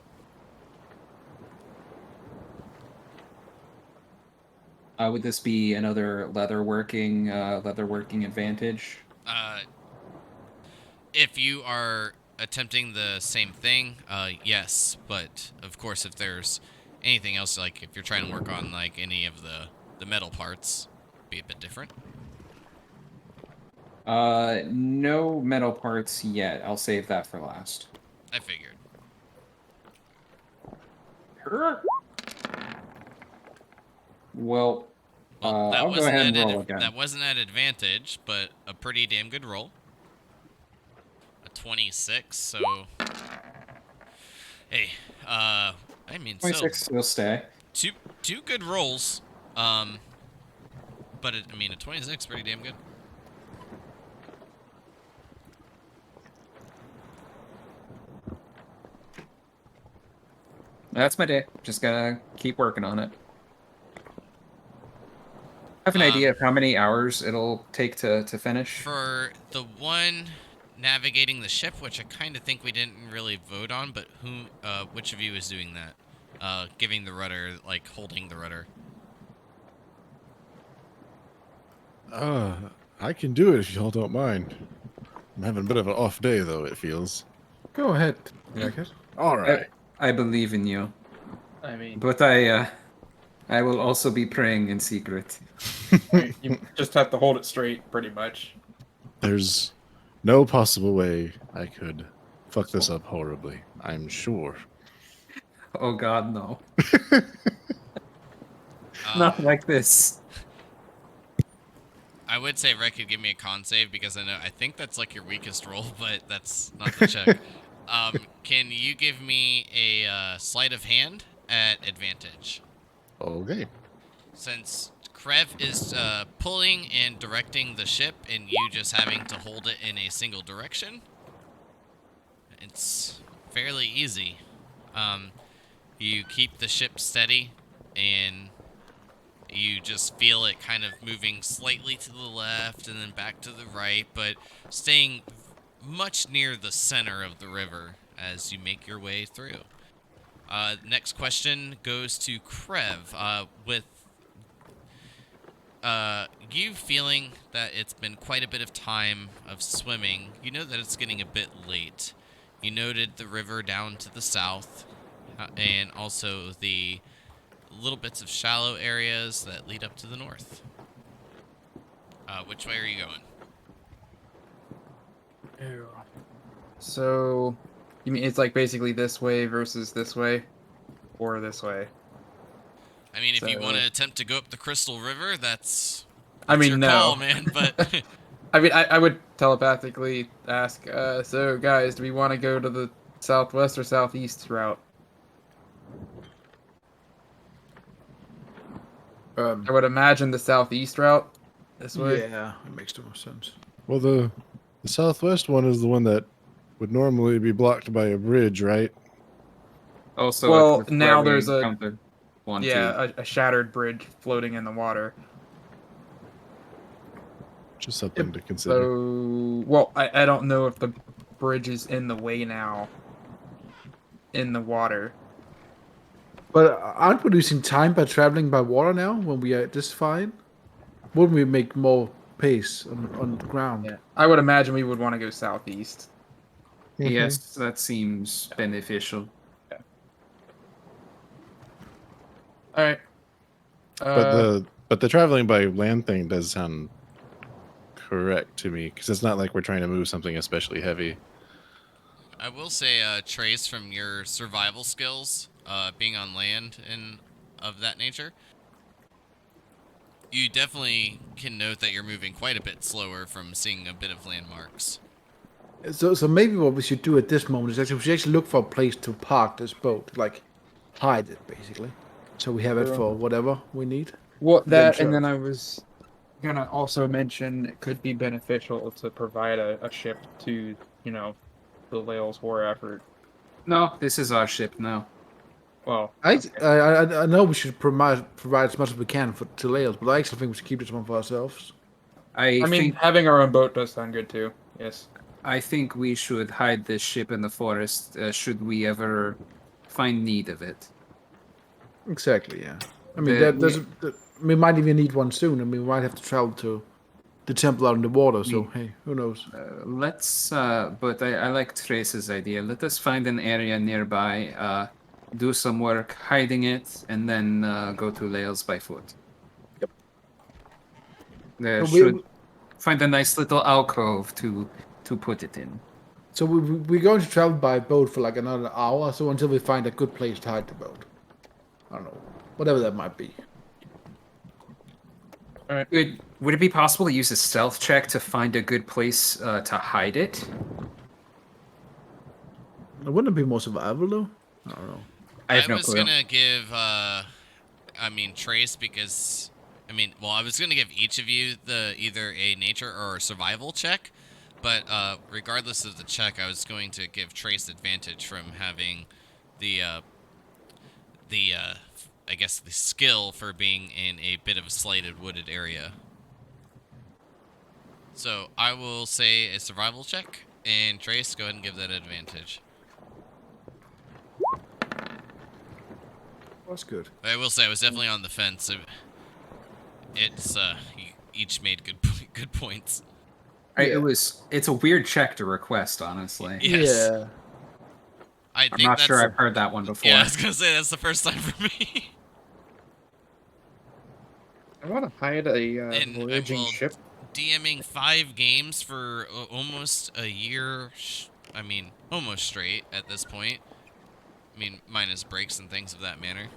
Would this be another leatherworking advantage? Uh, if you are attempting the same thing, yes. But of course, if there's anything else, like if you're trying to work on like any of the metal parts, be a bit different. No metal parts yet. I'll save that for last. I figured. Well, Well, that I'll go wasn't ahead and at roll again. that wasn't at advantage, but a pretty damn good roll. A 26. So, hey, I mean, 26 will stay. two good rolls. But I mean, a 26 pretty damn good. That's my day. Just gonna keep working on it. I have an idea of how many hours it'll take to finish. For the one navigating the ship, which I kind of think we didn't really vote on, but which of you is doing that? Giving the rudder, like holding the rudder. I can do it if y'all don't mind. I'm having a bit of an off day, though, it feels. Go ahead, Jacket. All right. I believe in you, I mean, but I will also be praying in secret. you just have to hold it straight, pretty much. There's no possible way I could fuck this up horribly, I'm sure. Oh God, no! Uh, Not like this. I would say Rek could give me a con save because I think that's like your weakest roll, but that's not the check. Can you give me a sleight of hand at advantage? Okay. Since Krev is pulling and directing the ship and you just having to hold it in a single direction, it's fairly easy. You keep the ship steady and you just feel it kind of moving slightly to the left and then back to the right, but staying much near the center of the river as you make your way through. Next question goes to Krev. With you feeling that it's been quite a bit of time of swimming, you know that it's getting a bit late. You noted the river down to the south, and also the little bits of shallow areas that lead up to the north. Which way are you going? So, you mean it's like basically this way versus this way? Or this way? I mean, if you So- want to attempt to go up the Crystal River, that's I mean, your no. call, man, but... I mean, I would telepathically ask, so guys, do we want to go to the southwest or southeast route? I would imagine the southeast route this way. Yeah, it makes the most sense. Well, the southwest one is the one that would normally be blocked by a bridge, right? Also, Well, it's now where we there's a- encountered one, two. Yeah, a shattered bridge floating in the water. Just something to consider. So, well, I don't know if the bridge is in the way now. In the water. But aren't we losing time by traveling by water now when we are just fine? Wouldn't we make more pace on the ground? Yeah. I would imagine we would want to go southeast. Yes, that seems beneficial. All right. But the traveling by land thing does sound correct to me, because it's not like we're trying to move something especially heavy. I will say, Trace, from your survival skills, being on land and of that nature, you definitely can note that you're moving quite a bit slower from seeing a bit of landmarks. So maybe what we should do at this moment is actually we should actually look for a place to park this boat, like hide it basically, so we have it True. for whatever we need. Well, Then that, sure. and then I was gonna also mention it could be beneficial to provide a ship to, you know, the Lahles war effort. No, this is our ship now. Well, I know we should provide as much as we can to Lahles, but I actually think we should keep this one for ourselves. I I mean, think having our own boat does sound good too. Yes. I think we should hide this ship in the forest should we ever find need of it. Exactly, yeah. I mean, we might even need one soon, and we might have to travel to the temple out in the water. So hey, who knows? Let's, but I like Trace's idea. Let us find an area nearby, do some work hiding it, and then go to Lahles by foot. Yep. Should find a nice little alcove to put it in. So we're going to travel by boat for like another hour or so until we find a good place to hide the boat. I don't know, whatever that might be. All right. Would it be possible to use a stealth check to find a good place to hide it? Wouldn't it be more survival though? I don't know. I have no was clue. gonna give, Trace, because, I was gonna give each of you either a nature or a survival check, but regardless of the check, I was going to give Trace advantage from having the skill for being in a bit of a slighted wooded area. So I will say a survival check, and Trace, go ahead and give that advantage. That's good. I will say I was definitely on the fence. It's you each made good points. It's a weird check to request, honestly. Yes. Yeah. I'm not sure I've heard that one before. Yeah, I was gonna say that's the first time for me. I want to hide a voyaging ship. DMing 5 games for almost a year. Almost straight at this point. Minus breaks and things of that manner.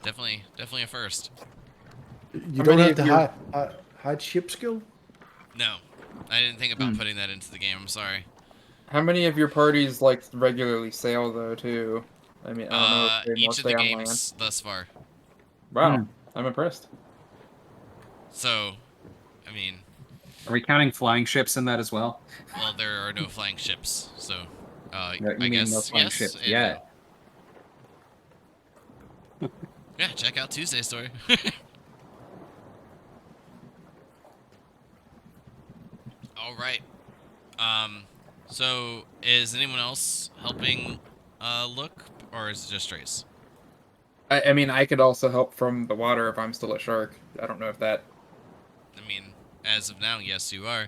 Definitely a first. You don't have to hide ship skill? No, I didn't think about putting that into the game. I'm sorry. How many of your parties regularly sail though too? I don't know if they each of stay the on games thus far. Wow, I'm impressed. So, are we counting flying ships in that as well? Well, there are no flying ships, so I mean guess no flying yes. ships yet. Yeah, check out Tuesday's story. All right. So is anyone else helping look, or is it just Trace? I could also help from the water if I'm still a shark. I don't know if that. As of now, yes, you are.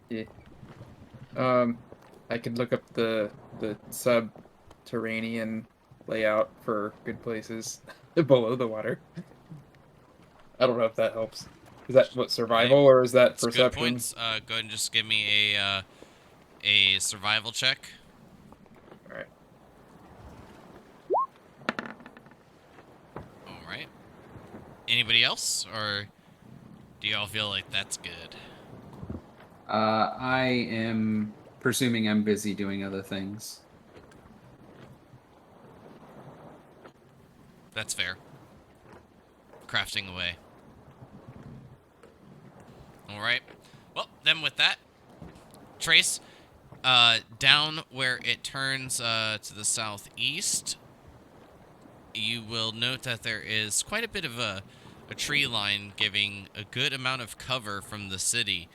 Yeah. I could look up the subterranean layout for good places below the water. I don't know if that helps. Is that what, survival, or is that That's perception? good points. Go ahead and just give me a survival check. All right. All right. Anybody else, or do y'all feel like that's good? I am presuming I'm busy doing other things. That's fair. Crafting away. Alright. Well, then with that, Trace, down where it turns to the southeast, you will note that there is quite a bit of a tree line giving a good amount of cover from the city.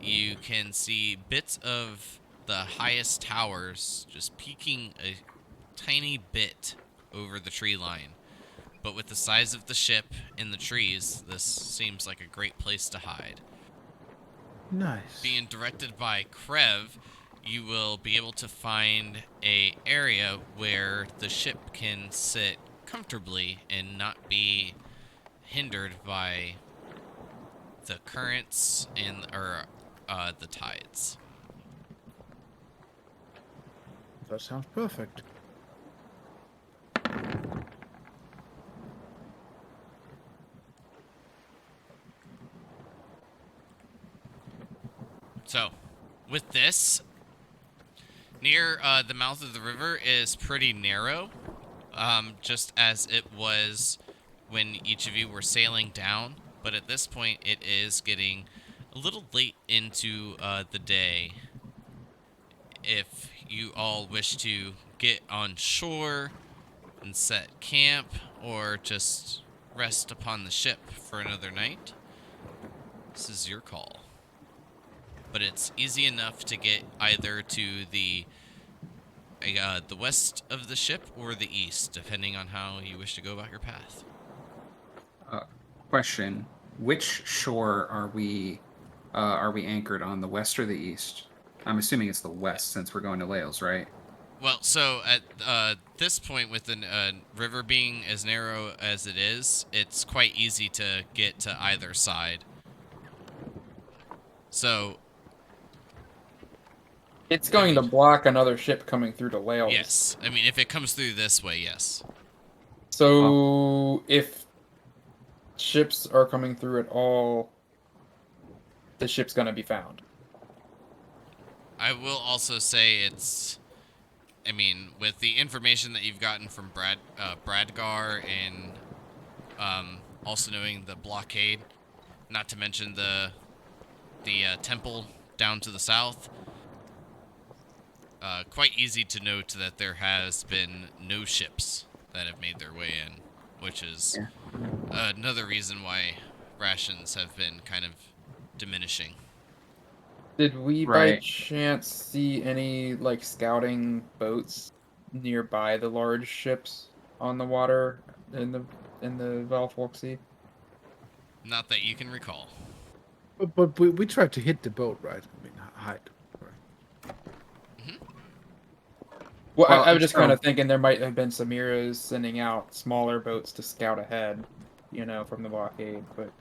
You can see bits of the highest towers just peeking a tiny bit over the tree line. But with the size of the ship in the trees, this seems like a great place to hide. Nice. Being directed by Krev, you will be able to find a area where the ship can sit comfortably and not be hindered by the currents or the tides. That sounds perfect. So, with this, near the mouth of the river is pretty narrow, just as it was when each of you were sailing down. But at this point, it is getting a little late into the day. If you all wish to get on shore and set camp, or just rest upon the ship for another night, this is your call. But it's easy enough to get either to the west of the ship or the east, depending on how you wish to go about your path. Question: which shore are we anchored on, the west or the east? I'm assuming it's the west since we're going to Lahles, right? Well, so at this point, with the river being as narrow as it is, it's quite easy to get to either side. So, It's going to block another ship coming through to Lahles. yes. I mean, if it comes through this way, yes. So if ships are coming through at all, the ship's going to be found. I will also say it's... I mean, with the information that you've gotten from Bradgar and also knowing the blockade, not to mention the temple down to the south, quite easy to note that there has been no ships that have made their way in, which is another reason why rations have been kind of diminishing. Did we by Right. chance see any like scouting boats nearby the large ships on the water in the Valfolk Sea? Not that you can recall. But we tried to hit the boat, right? I mean, hide. Right. Well, Well, I was just kind so- of thinking there might have been Samiras sending out smaller boats to scout ahead, from the blockade. But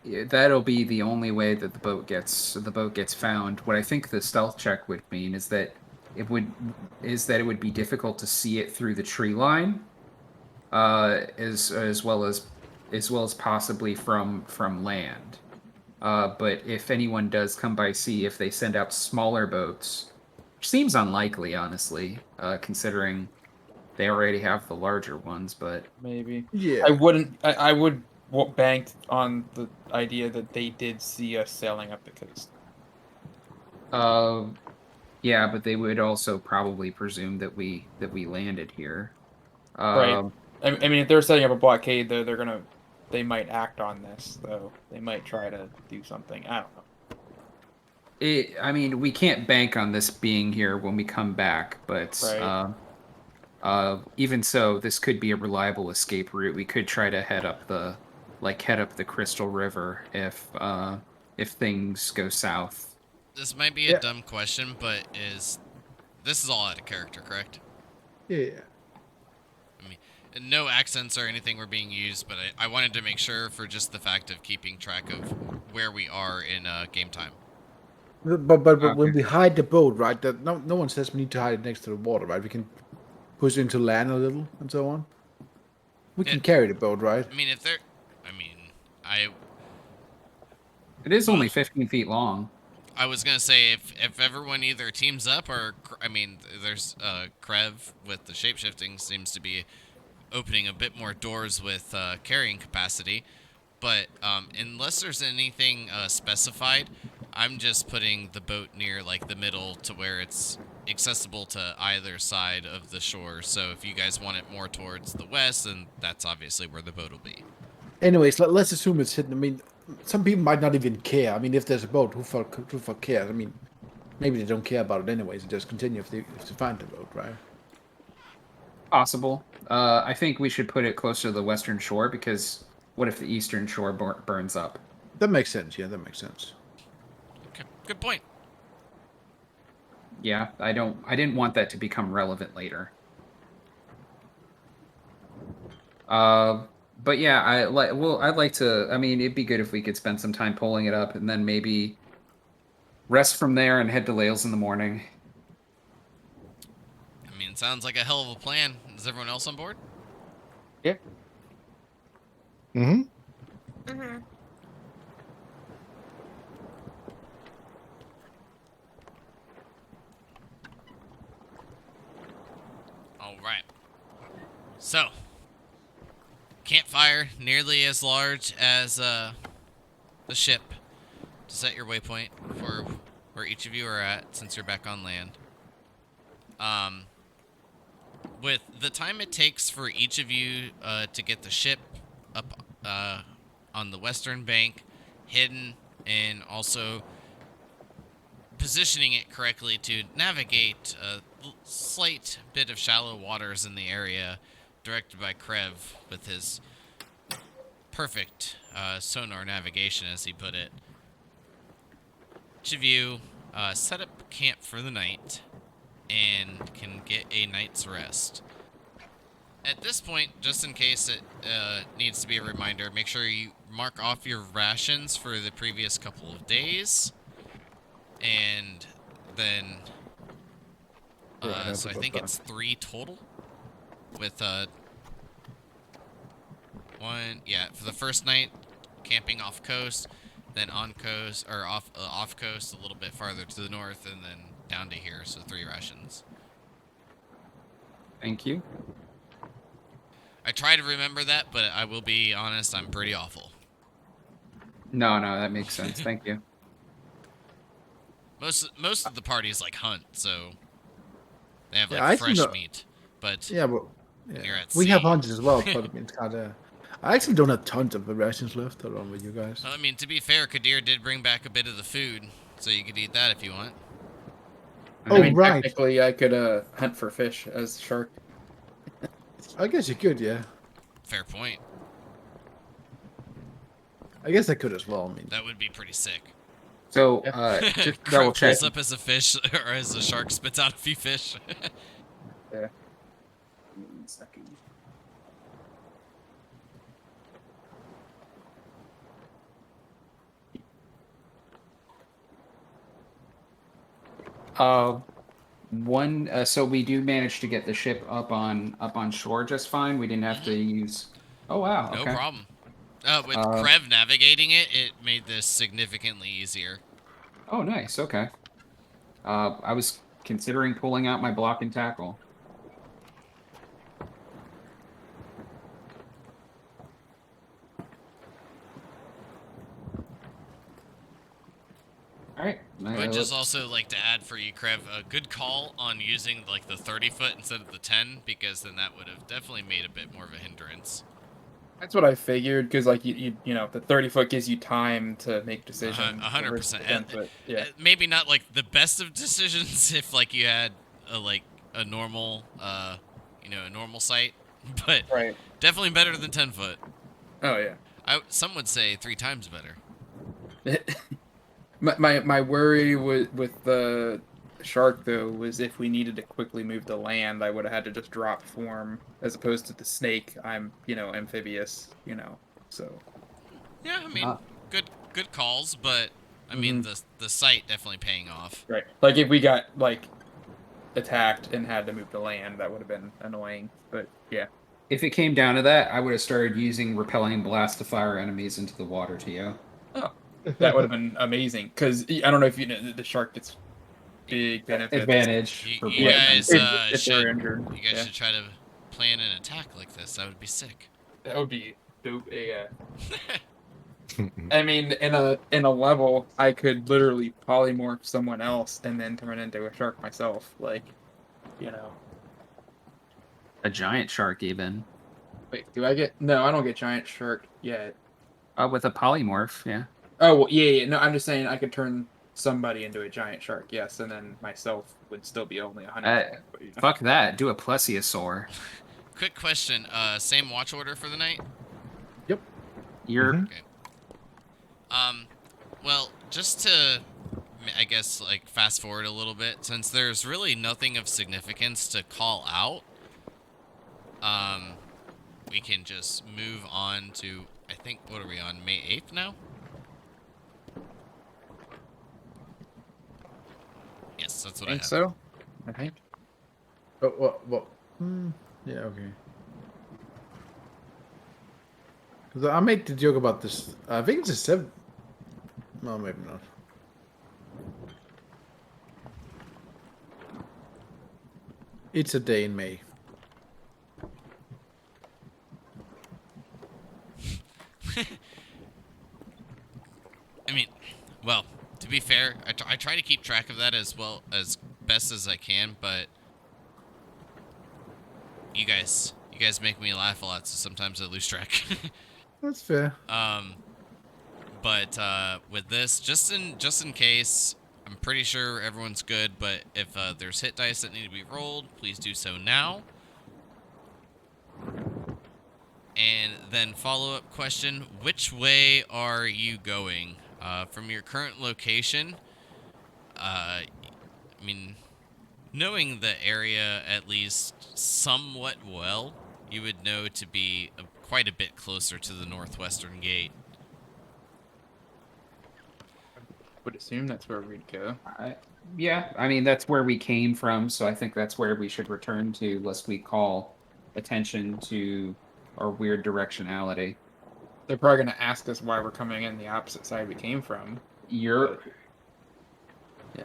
Yeah, that'll be the only way that the boat gets found. What I think the stealth check would mean is that it would be difficult to see it through the tree line, as well as possibly from land. But if anyone does come by sea, if they send out smaller boats, which seems unlikely, honestly, considering they already have the larger ones. But maybe Yeah. I wouldn't. I would bank on the idea that they did see us sailing up the coast. yeah, but they would also probably presume that we landed here. Right. I mean, if they're setting up a blockade, though, they might act on this, though. They might try to do something. I don't know. I mean, we can't bank on this being here when we come back, but Right. even so, this could be a reliable escape route. We could try to head up the Crystal River if things go south. This might be a dumb question, but this is all out of character, correct? Yeah. I mean, no accents or anything were being used, but I wanted to make sure for just the fact of keeping track of where we are in game time. But Okay. when we hide the boat, right? That no one says we need to hide it next to the water, right? We can push into land a little and so on. We can carry the boat, right? I mean, It is only 15 feet long. I was gonna say if everyone either teams up or there's Krev with the shapeshifting seems to be opening a bit more doors with carrying capacity, but unless there's anything specified, I'm just putting the boat near like the middle to where it's accessible to either side of the shore. So if you guys want it more towards the west, then that's obviously where the boat will be. Anyways, let's assume it's hidden. I mean, some people might not even care. I mean, if there's a boat, who fuck cares? I mean, maybe they don't care about it anyways and just continue if they find the boat, right? Possible. I think we should put it closer to the western shore, because what if the eastern shore burns up? That makes sense. Yeah, that makes sense. Okay, good point. Yeah, I didn't want that to become relevant later. But yeah, I'd like to. I mean, it'd be good if we could spend some time pulling it up, and then maybe rest from there and head to Lahles in the morning. I mean, sounds like a hell of a plan. Is everyone else on board? Yeah. Mm-hmm. Mm-hmm. All right. So, campfire nearly as large as the ship to set your waypoint for where each of you are at since you're back on land. With the time it takes for each of you to get the ship up on the western bank, hidden, and also positioning it correctly to navigate a slight bit of shallow waters in the area, directed by Krev with his perfect sonar navigation, as he put it. Each of you set up camp for the night and can get a night's rest. At this point, just in case it needs to be a reminder, make sure you mark off your rations for the previous couple of days. And then, so I think it's 3 total. With one, yeah, for the first night, camping off coast, then on coast or off coast a little bit farther to the north, and then down to here. So 3 rations. Thank you. I try to remember that, but I will be honest, I'm pretty awful. No, that makes sense. Thank you. Most of the parties like hunt, so they have Yeah, like I fresh think meat. But Yeah, but when you're at we have sea- hunters as well, but I mean, it's kind of. I actually don't have tons of rations left along with you guys. I mean, to be fair, Kadir did bring back a bit of the food, so you could eat that if you want. Oh, I mean, right. technically, I could hunt for fish as shark. I guess you could, yeah. Fair point. I guess I could as well. I mean, That would be pretty sick. So, just double Crab check. pulls up as a fish, or as a shark spits out a few fish. Yeah. 1 second. So we do manage to get the ship up on shore just fine. We didn't have to use. Oh wow. No Okay. problem. With Krev navigating it, it made this significantly easier. Oh nice. Okay. I was considering pulling out my block and tackle. All right. I would just also like to add for you, Krev, a good call on using like the 30-foot instead of the 10, because then that would have definitely made a bit more of a hindrance. That's what I figured, because like you know, the 30-foot gives you time to make decisions. 100%. Yeah. Maybe not like the best of decisions if like you had a normal a normal site, but Right. definitely better than 10-foot. Oh yeah. Some would say 3 times better. My worry with the shark though was if we needed to quickly move to land, I would have had to just drop form, as opposed to the snake. I'm amphibious, so. Yeah, I mean, good calls, but I mean the site definitely paying off. Right. Like if we got like attacked and had to move to land, that would have been annoying. But yeah. If it came down to that, I would have started using repelling blast to fire enemies into the water, Tio. Oh, that would have been amazing. Because I don't know if you know the shark gets big benefits. Advantage. for You blood. guys if they're should injured. you guys Yeah. should try to plan an attack like this. That would be sick. That would be dope. Yeah. I mean, in a level, I could literally polymorph someone else and then turn into a shark myself. Like, A giant shark, even. Wait, do I get? No, I don't get giant shark yet. With a polymorph, yeah. Oh, well, yeah. No, I'm just saying I could turn somebody into a giant shark. Yes, and then myself would still be only 100. Fuck that. Do a plesiosaur. Quick question. Same watch order for the night? Yep. You're. Okay. Well, just to, I guess, like, fast forward a little bit, since there's really nothing of significance to call out, we can just move on to, I think, what are we on, May 8th now? Yes, that's I what I think have. so. I think. What? Yeah, okay. 'Cause I made the joke about this. I think it's a 7. No, maybe not. It's a day in May. I mean, well, to be fair, I try to keep track of that as well as best as I can, but you guys make me laugh a lot, so sometimes I lose track. That's fair. But with this, just in case, I'm pretty sure everyone's good. But if there's hit dice that need to be rolled, please do so now. And then follow-up question: which way are you going from your current location? I mean, knowing the area at least somewhat well, you would know to be quite a bit closer to the northwestern gate. Would assume that's where we'd go. Yeah, I mean that's where we came from, so I think that's where we should return to, lest we call attention to our weird directionality. They're probably gonna ask us why we're coming in the opposite side we came from. You're Yeah.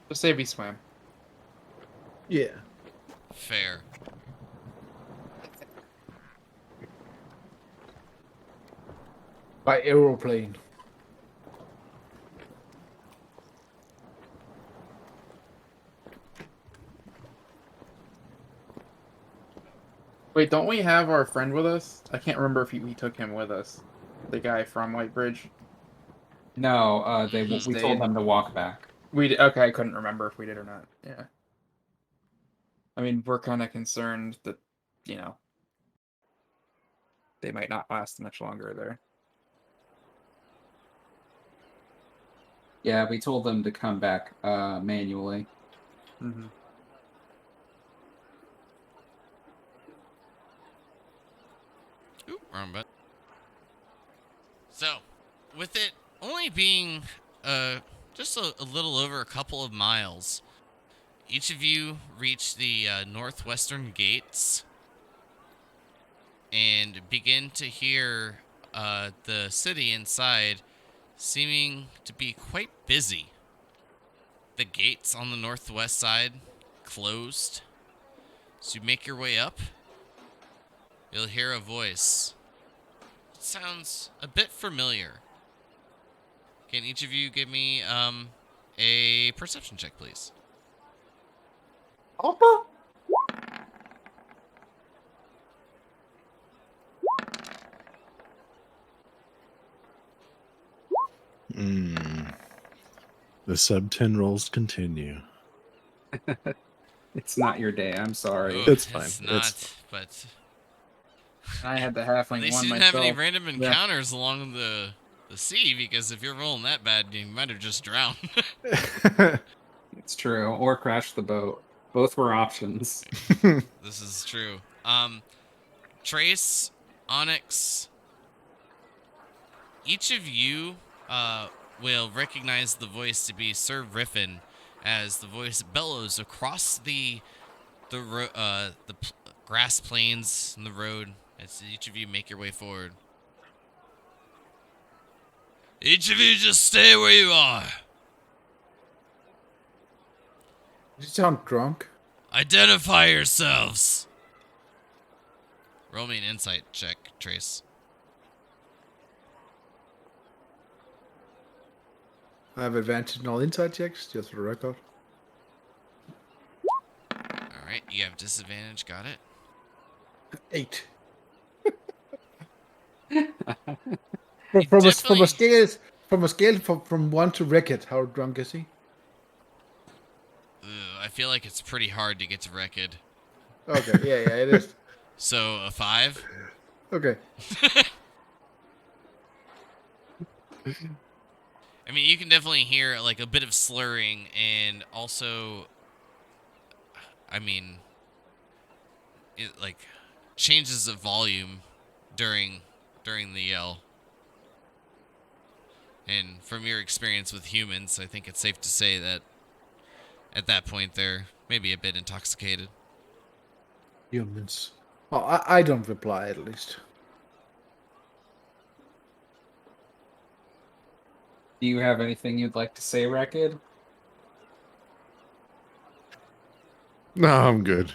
Just say we swam. Yeah. Fair. By aeroplane. Wait, don't we have our friend with us? I can't remember if we took him with us. The guy from Whitebridge. no, He we stayed. told them to walk back. Okay, I couldn't remember if we did or not. Yeah. I mean, we're kind of concerned that, you know, they might not last much longer there. Yeah, we told them to come back manually. Mm-hmm. Ooh, wrong button. So, with it only being just a little over a couple of miles, each of you reach the northwestern gates and begin to hear the city inside seeming to be quite busy. The gates on the northwest side closed. So you make your way up. You'll hear a voice. It sounds a bit familiar. Can each of you give me a perception check, please? Oppa? The sub 10 rolls continue. It's not your day. I'm sorry. Ooh, It's fine. It's It's not, fine. but I had the at halfling least one you didn't myself. have any random Yeah. encounters along the sea, because if you're rolling that bad, you might have just drowned. It's true. Or crash the boat. Both were options. This is true. Trace, Onyx, each of you will recognize the voice to be Sir Riffin, as the voice bellows across the grass plains and the road as each of you make your way forward. Each of you just stay where you are. You sound drunk. Identify yourselves. Roll me an insight check, Trace. I have advantage in all inside checks, just for the record. Alright, you have disadvantage, got it? 8. You From definitely- a scale from 1 to Wreck-It, how drunk is he? I feel like it's pretty hard to get to Wrecked. Okay, yeah, it is. So, a 5? Okay. I mean, you can definitely hear like a bit of slurring, and also, I mean, it like changes of volume during the yell. And from your experience with humans, I think it's safe to say that at that point they're maybe a bit intoxicated. Humans. Oh, I don't reply at least. Do you have anything you'd like to say, Rakid? No, I'm good.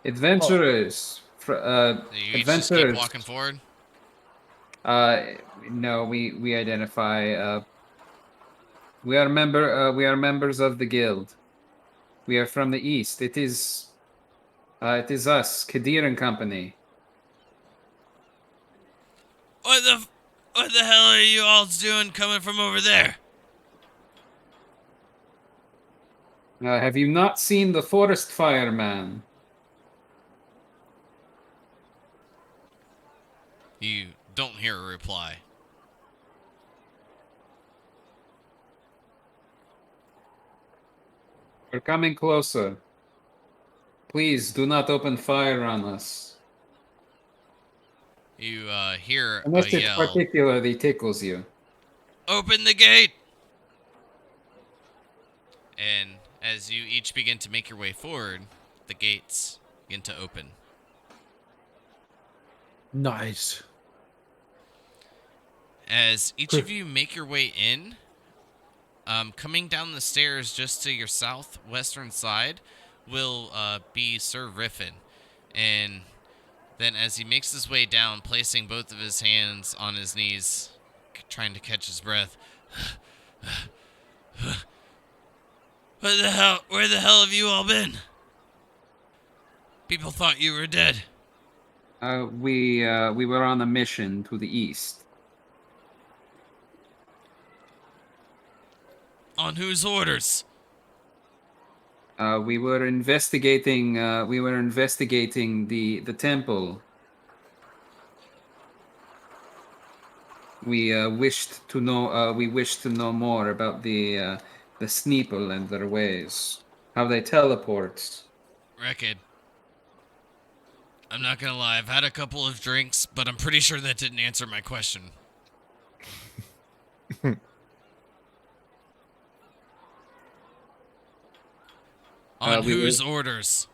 Adventurers. Do you each just keep Adventurers. walking forward? No, we identify. We are members of the guild. We are from the east. It is us, Kadir and Company. What the hell are you all doing coming from over there? Have you not seen the forest fireman? You don't hear a reply. We're coming closer. Please do not open fire on us. You hear a Unless it yell. particularly tickles you. Open the gate! And as you each begin to make your way forward, the gates begin to open. Nice. As each of you make your way in, coming down the stairs just to your southwestern side will be Sir Riffin. And then as he makes his way down, placing both of his hands on his knees, trying to catch his breath. What the hell? Where the hell have you all been? People thought you were dead. We were on a mission to the east. On whose orders? We were investigating. The temple. We wished to know. We wished to know more about the Sneeple and their ways, how they teleport. Rekid. I'm not gonna lie, I've had a couple of drinks, but I'm pretty sure that didn't answer my question. On whose orders?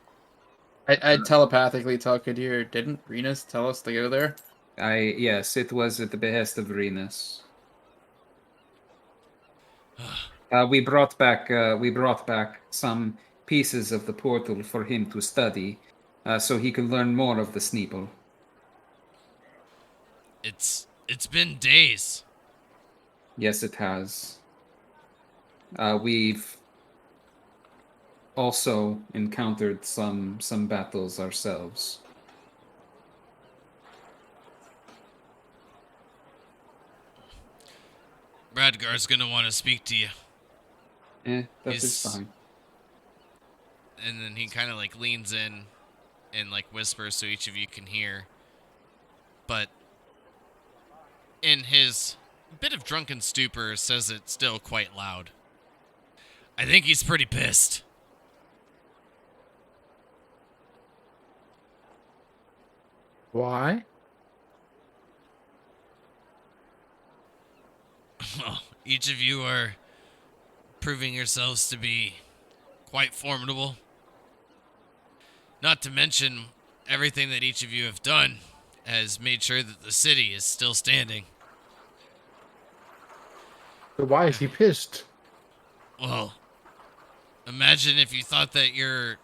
I telepathically tell Kadir, didn't Renus tell us to go there? Yes, it was at the behest of Renus. We brought back some pieces of the portal for him to study, so he could learn more of the Sneeple. It's been days. Yes, it has. We've also encountered some battles ourselves. Radgar's gonna want to speak to you. That is fine. And then he kind of like leans in and like whispers so each of you can hear. But in his bit of drunken stupor says it still quite loud. I think he's pretty pissed. Why? Well, each of you are proving yourselves to be quite formidable. Not to mention everything that each of you have done has made sure that the city is still standing. So why is he pissed? Well, imagine if you thought that your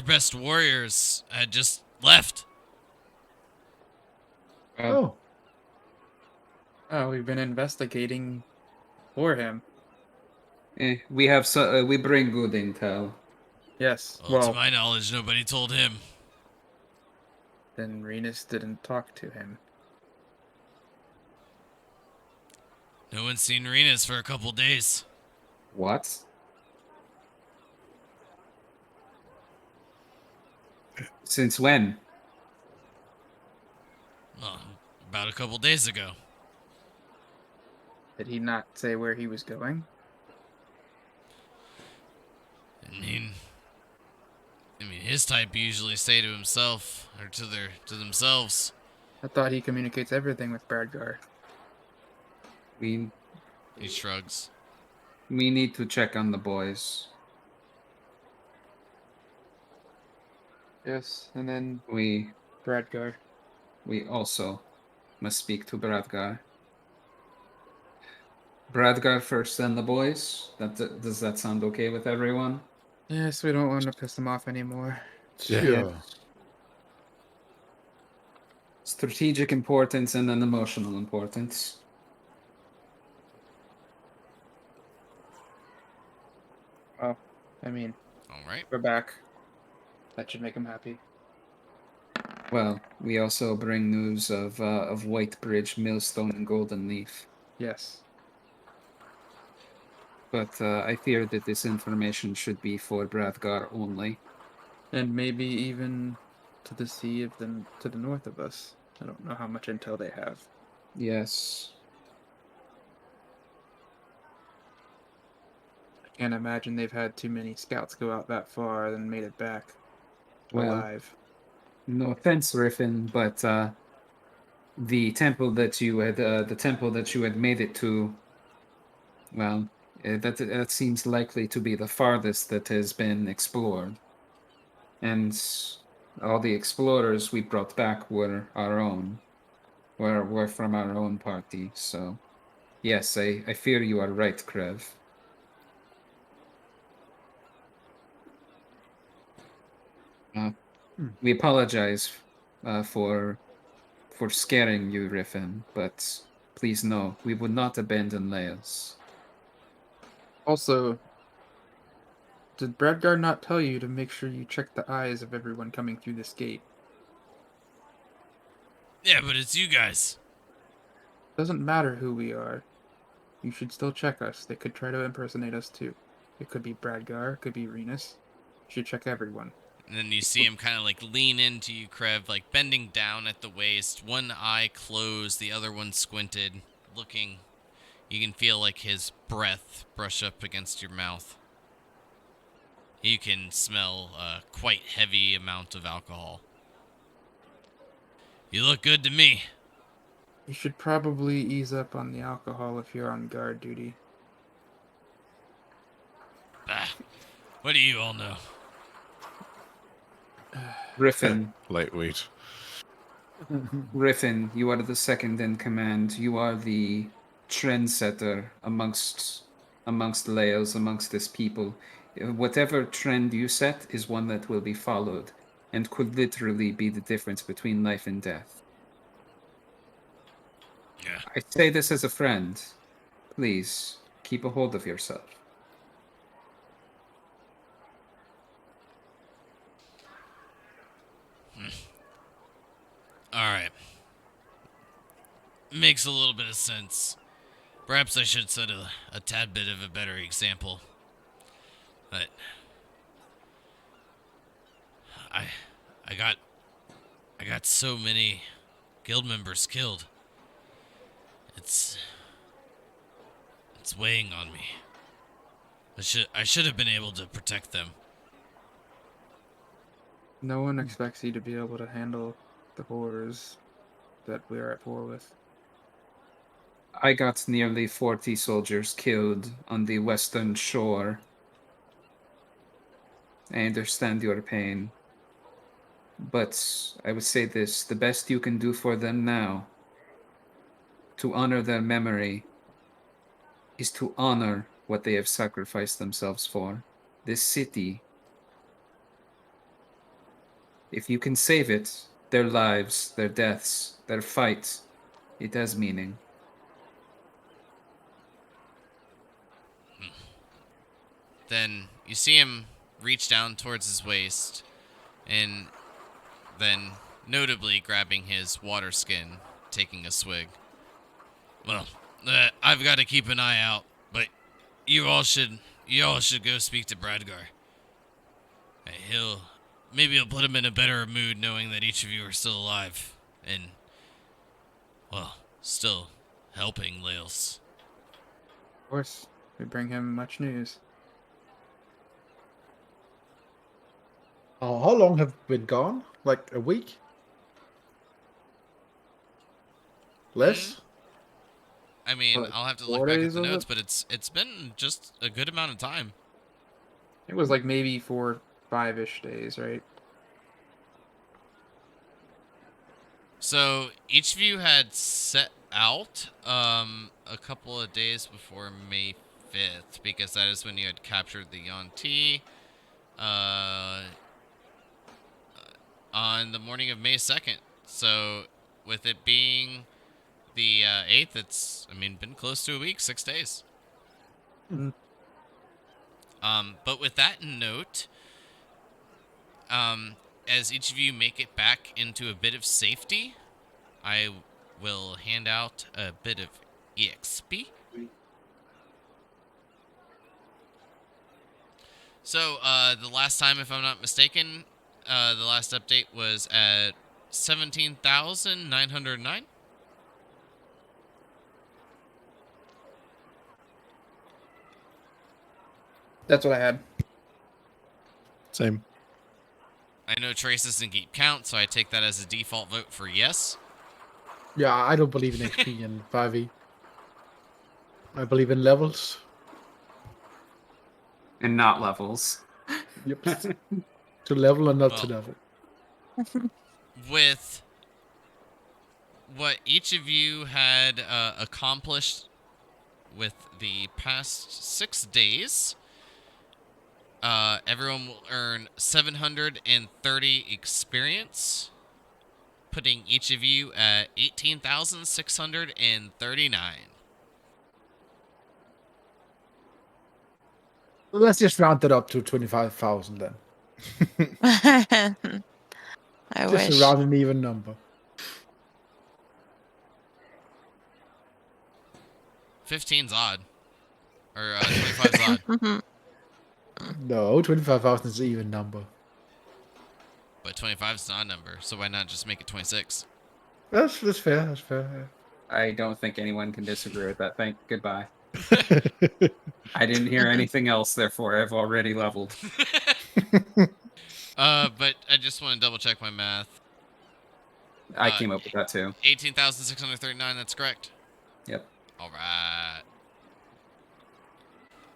best warriors had just left. Oh. Oh, we've been investigating for him. We have we bring good intel. Yes. Well, to Well, my knowledge, nobody told him. then Renus didn't talk to him. No one's seen Renus for a couple days. What? Since when? Well, about a couple days ago. Did he not say where he was going? I mean, his type usually say to himself or to themselves. I thought he communicates everything with Bradgar. We He shrugs. need to check on the boys. Yes, and then We Bradgar. also must speak to Bradgar. Bradgar first, then the boys. Does that sound okay with everyone? Yes, we don't want to piss him off anymore. Yeah. Strategic importance and then emotional importance. Well, I mean, All right. we're back. That should make him happy. Well, we also bring news of White Bridge, Millstone, and Golden Leaf. Yes. But I fear that this information should be for Bradgar only. And maybe even to the sea of them to the north of us. I don't know how much intel they have. Yes. I can't imagine they've had too many scouts go out that far and made it back Well, alive. no offense, Riffin, but the temple that you had made it to, well, that seems likely to be the farthest that has been explored. And all the explorers we brought back were our own. Were from our own party, so yes, I fear you are right, Krev. We apologize for scaring you, Riffin, but please know we would not abandon Lahles. Also, did Bradgar not tell you to make sure you check the eyes of everyone coming through this gate? Yeah, but it's you guys. Doesn't matter who we are. You should still check us. They could try to impersonate us too. It could be Bradgar, it could be Renus. You should check everyone. And then you see him kind of like lean into you, Krev, like bending down at the waist, one eye closed, the other one squinted, looking. You can feel like his breath brush up against your mouth. You can smell a quite heavy amount of alcohol. You look good to me. You should probably ease up on the alcohol if you're on guard duty. Bah, what do you all know? Riffin, Lightweight. Riffin, you are the second in command. You are the trendsetter amongst Lahles, amongst this people. Whatever trend you set is one that will be followed, and could literally be the difference between life and death. Yeah. I say this as a friend. Please, keep a hold of yourself. Alright. Makes a little bit of sense. Perhaps I should set a tad bit of a better example. But I got so many guild members killed. It's weighing on me. I should have been able to protect them. No one expects you to be able to handle the horrors that we're at war with. I got nearly 40 soldiers killed on the western shore. I understand your pain. But I would say this, the best you can do for them now, to honor their memory, is to honor what they have sacrificed themselves for. This city. If you can save it, their lives, their deaths, their fight, it has meaning. Then you see him reach down towards his waist, and then notably grabbing his water skin, taking a swig. Well, I've got to keep an eye out, but you all should go speak to Bradgar. Maybe he'll put him in a better mood knowing that each of you are still alive, and, well, still helping Lahles. Of course, we bring him much news. How long have we been gone? Like a week? Less? I mean, What, I'll have to 4 look back at days the was notes, it? but it's been just a good amount of time. It was like maybe 4, 5-ish days, right? So each of you had set out a couple of days before May 5th, because that is when you had captured the Yuan-Ti on the morning of May 2nd. So with it being the 8th, it's, I mean, been close to a week, 6 days. Mhm. But with that in note, as each of you make it back into a bit of safety, I will hand out a bit of EXP. So, the last time, if I'm not mistaken, the last update was at 17,909. That's what I had. Same. I know Trace doesn't keep count, so I take that as a default vote for yes. Yeah, I don't believe in XP in 5e. I believe in levels. And not levels. Yep. To level and not to Well, level. with what each of you had accomplished with the past 6 days, everyone will earn 730 experience, putting each of you at 18,639. Let's just round it up to 25,000 then. I Just wish. around an even number. 15's odd. Or 25's odd. No, 25,000 is an even number. But 25's an odd number, so why not just make it 26? That's fair. That's fair. Yeah. I don't think anyone can disagree with that. Goodbye. I didn't hear anything else, therefore I've already leveled. But I just want to double check my math. I came up with that too. 18,639, that's correct. Yep. Alright.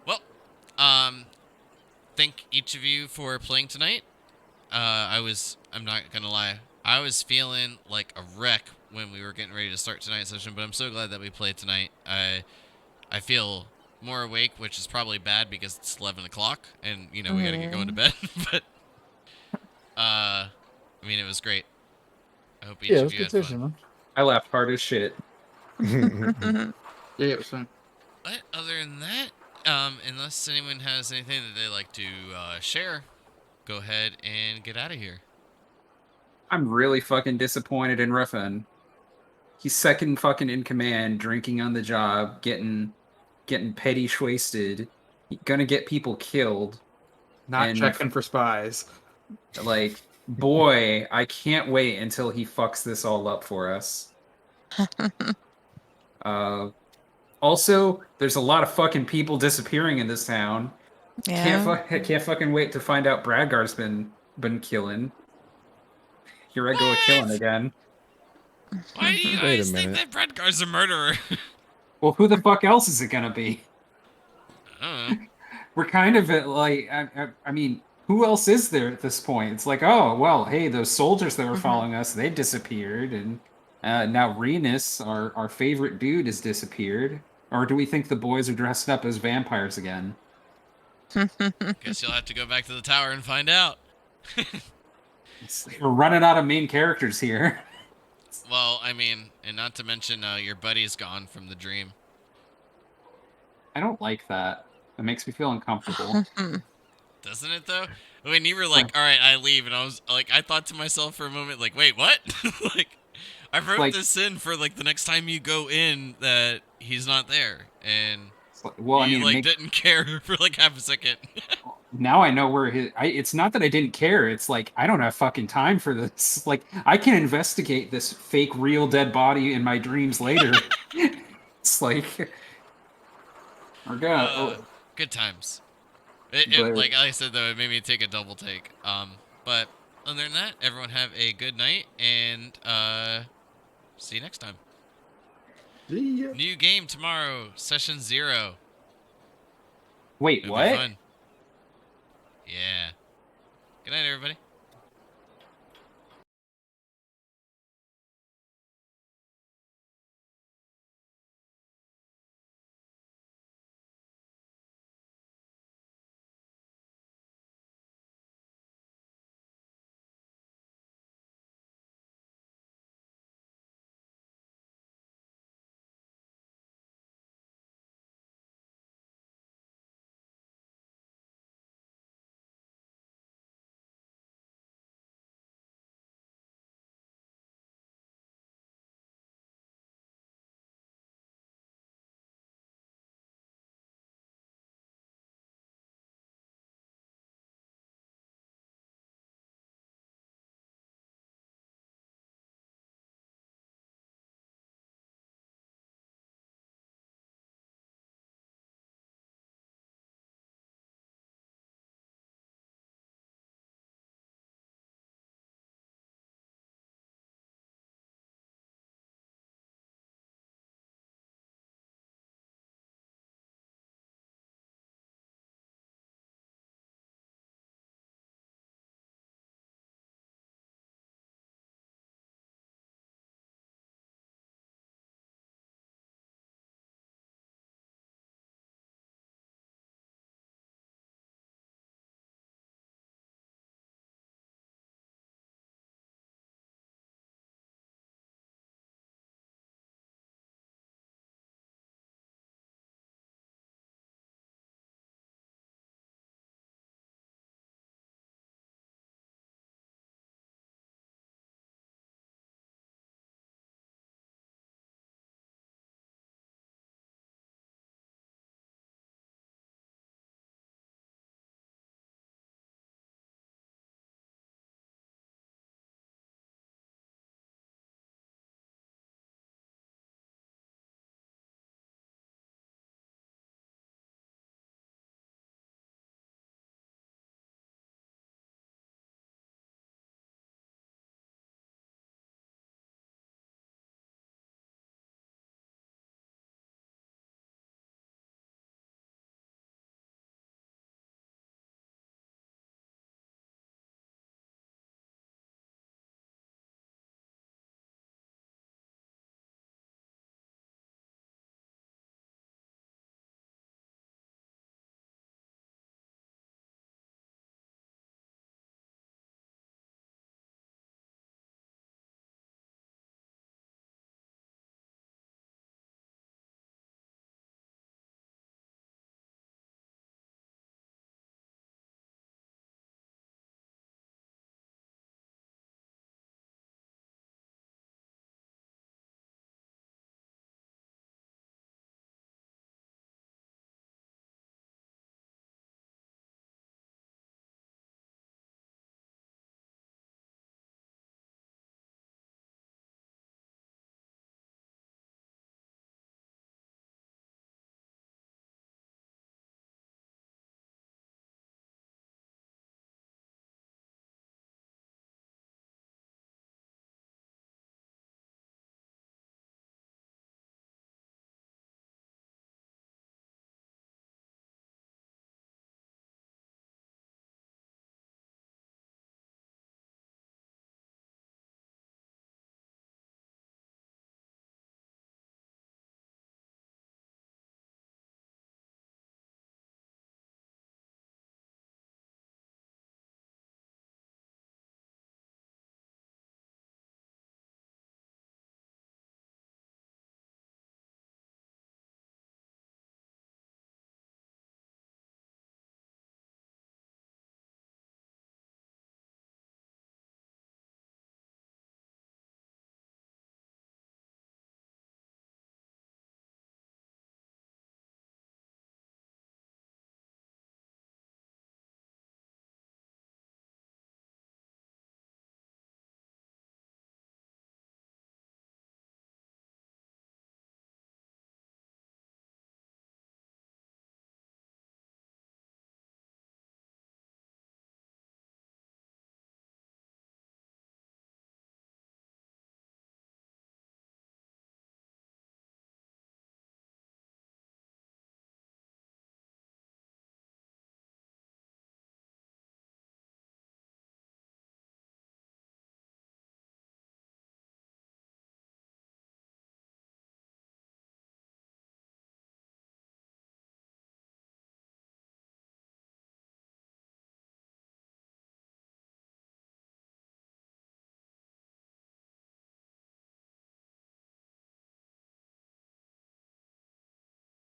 Well, thank each of you for playing tonight. I'm not gonna lie, I was feeling like a wreck when we were getting ready to start tonight's session, but I'm so glad that we played tonight. I feel more awake, which is probably bad because it's 11 o'clock and, you know, we gotta get going to bed. But, I mean, it was great. I hope each Yeah, it of was you good had session, fun. man. I laughed hard as shit. Yeah, it was fun. But other than that, unless anyone has anything that they'd like to share, go ahead and get out of here. I'm really fucking disappointed in Ruffin. He's second fucking in command, drinking on the job, getting petty wasted, gonna get people killed. Not And checking for spies. like, boy, I can't wait until he fucks this all up for us. Also, there's a lot of fucking people disappearing in this town. Yeah. Can't fucking wait to find out Bradgar's been killing. Here I go a killing again. Why do you Wait a guys think minute. that Bradgar's a murderer? Well, who the fuck else is it gonna be? I don't know. We're kind of at like, I mean, who else is there at this point? It's like, oh, well, hey, those soldiers that were following us, they disappeared, and now Renus, our favorite dude, has disappeared. Or do we think the boys are dressed up as vampires again? Guess you'll have to go back to the tower and find out. We're running out of main characters here. Well, I mean, and not to mention your buddy's gone from the dream. I don't like that. It makes me feel uncomfortable. Doesn't it, though? When you were like, all right, I leave, and I was like, I thought to myself for a moment, like, wait, what? Like, I wrote Like- this in for, like, the next time you go in that he's not there. And Well, I you, mean, like, didn't care for, like, half a second. now I know where it's not that I didn't care. It's like, I don't have fucking time for this. Like, I can investigate this fake real dead body in my dreams later. It's like, we're gonna. Good times. But- Like I said, though, it made me take a double take. But other than that, everyone have a good night, and see you next time. See ya. New game tomorrow, session 0. Wait, It'll what? be fun. Yeah. Good night, everybody.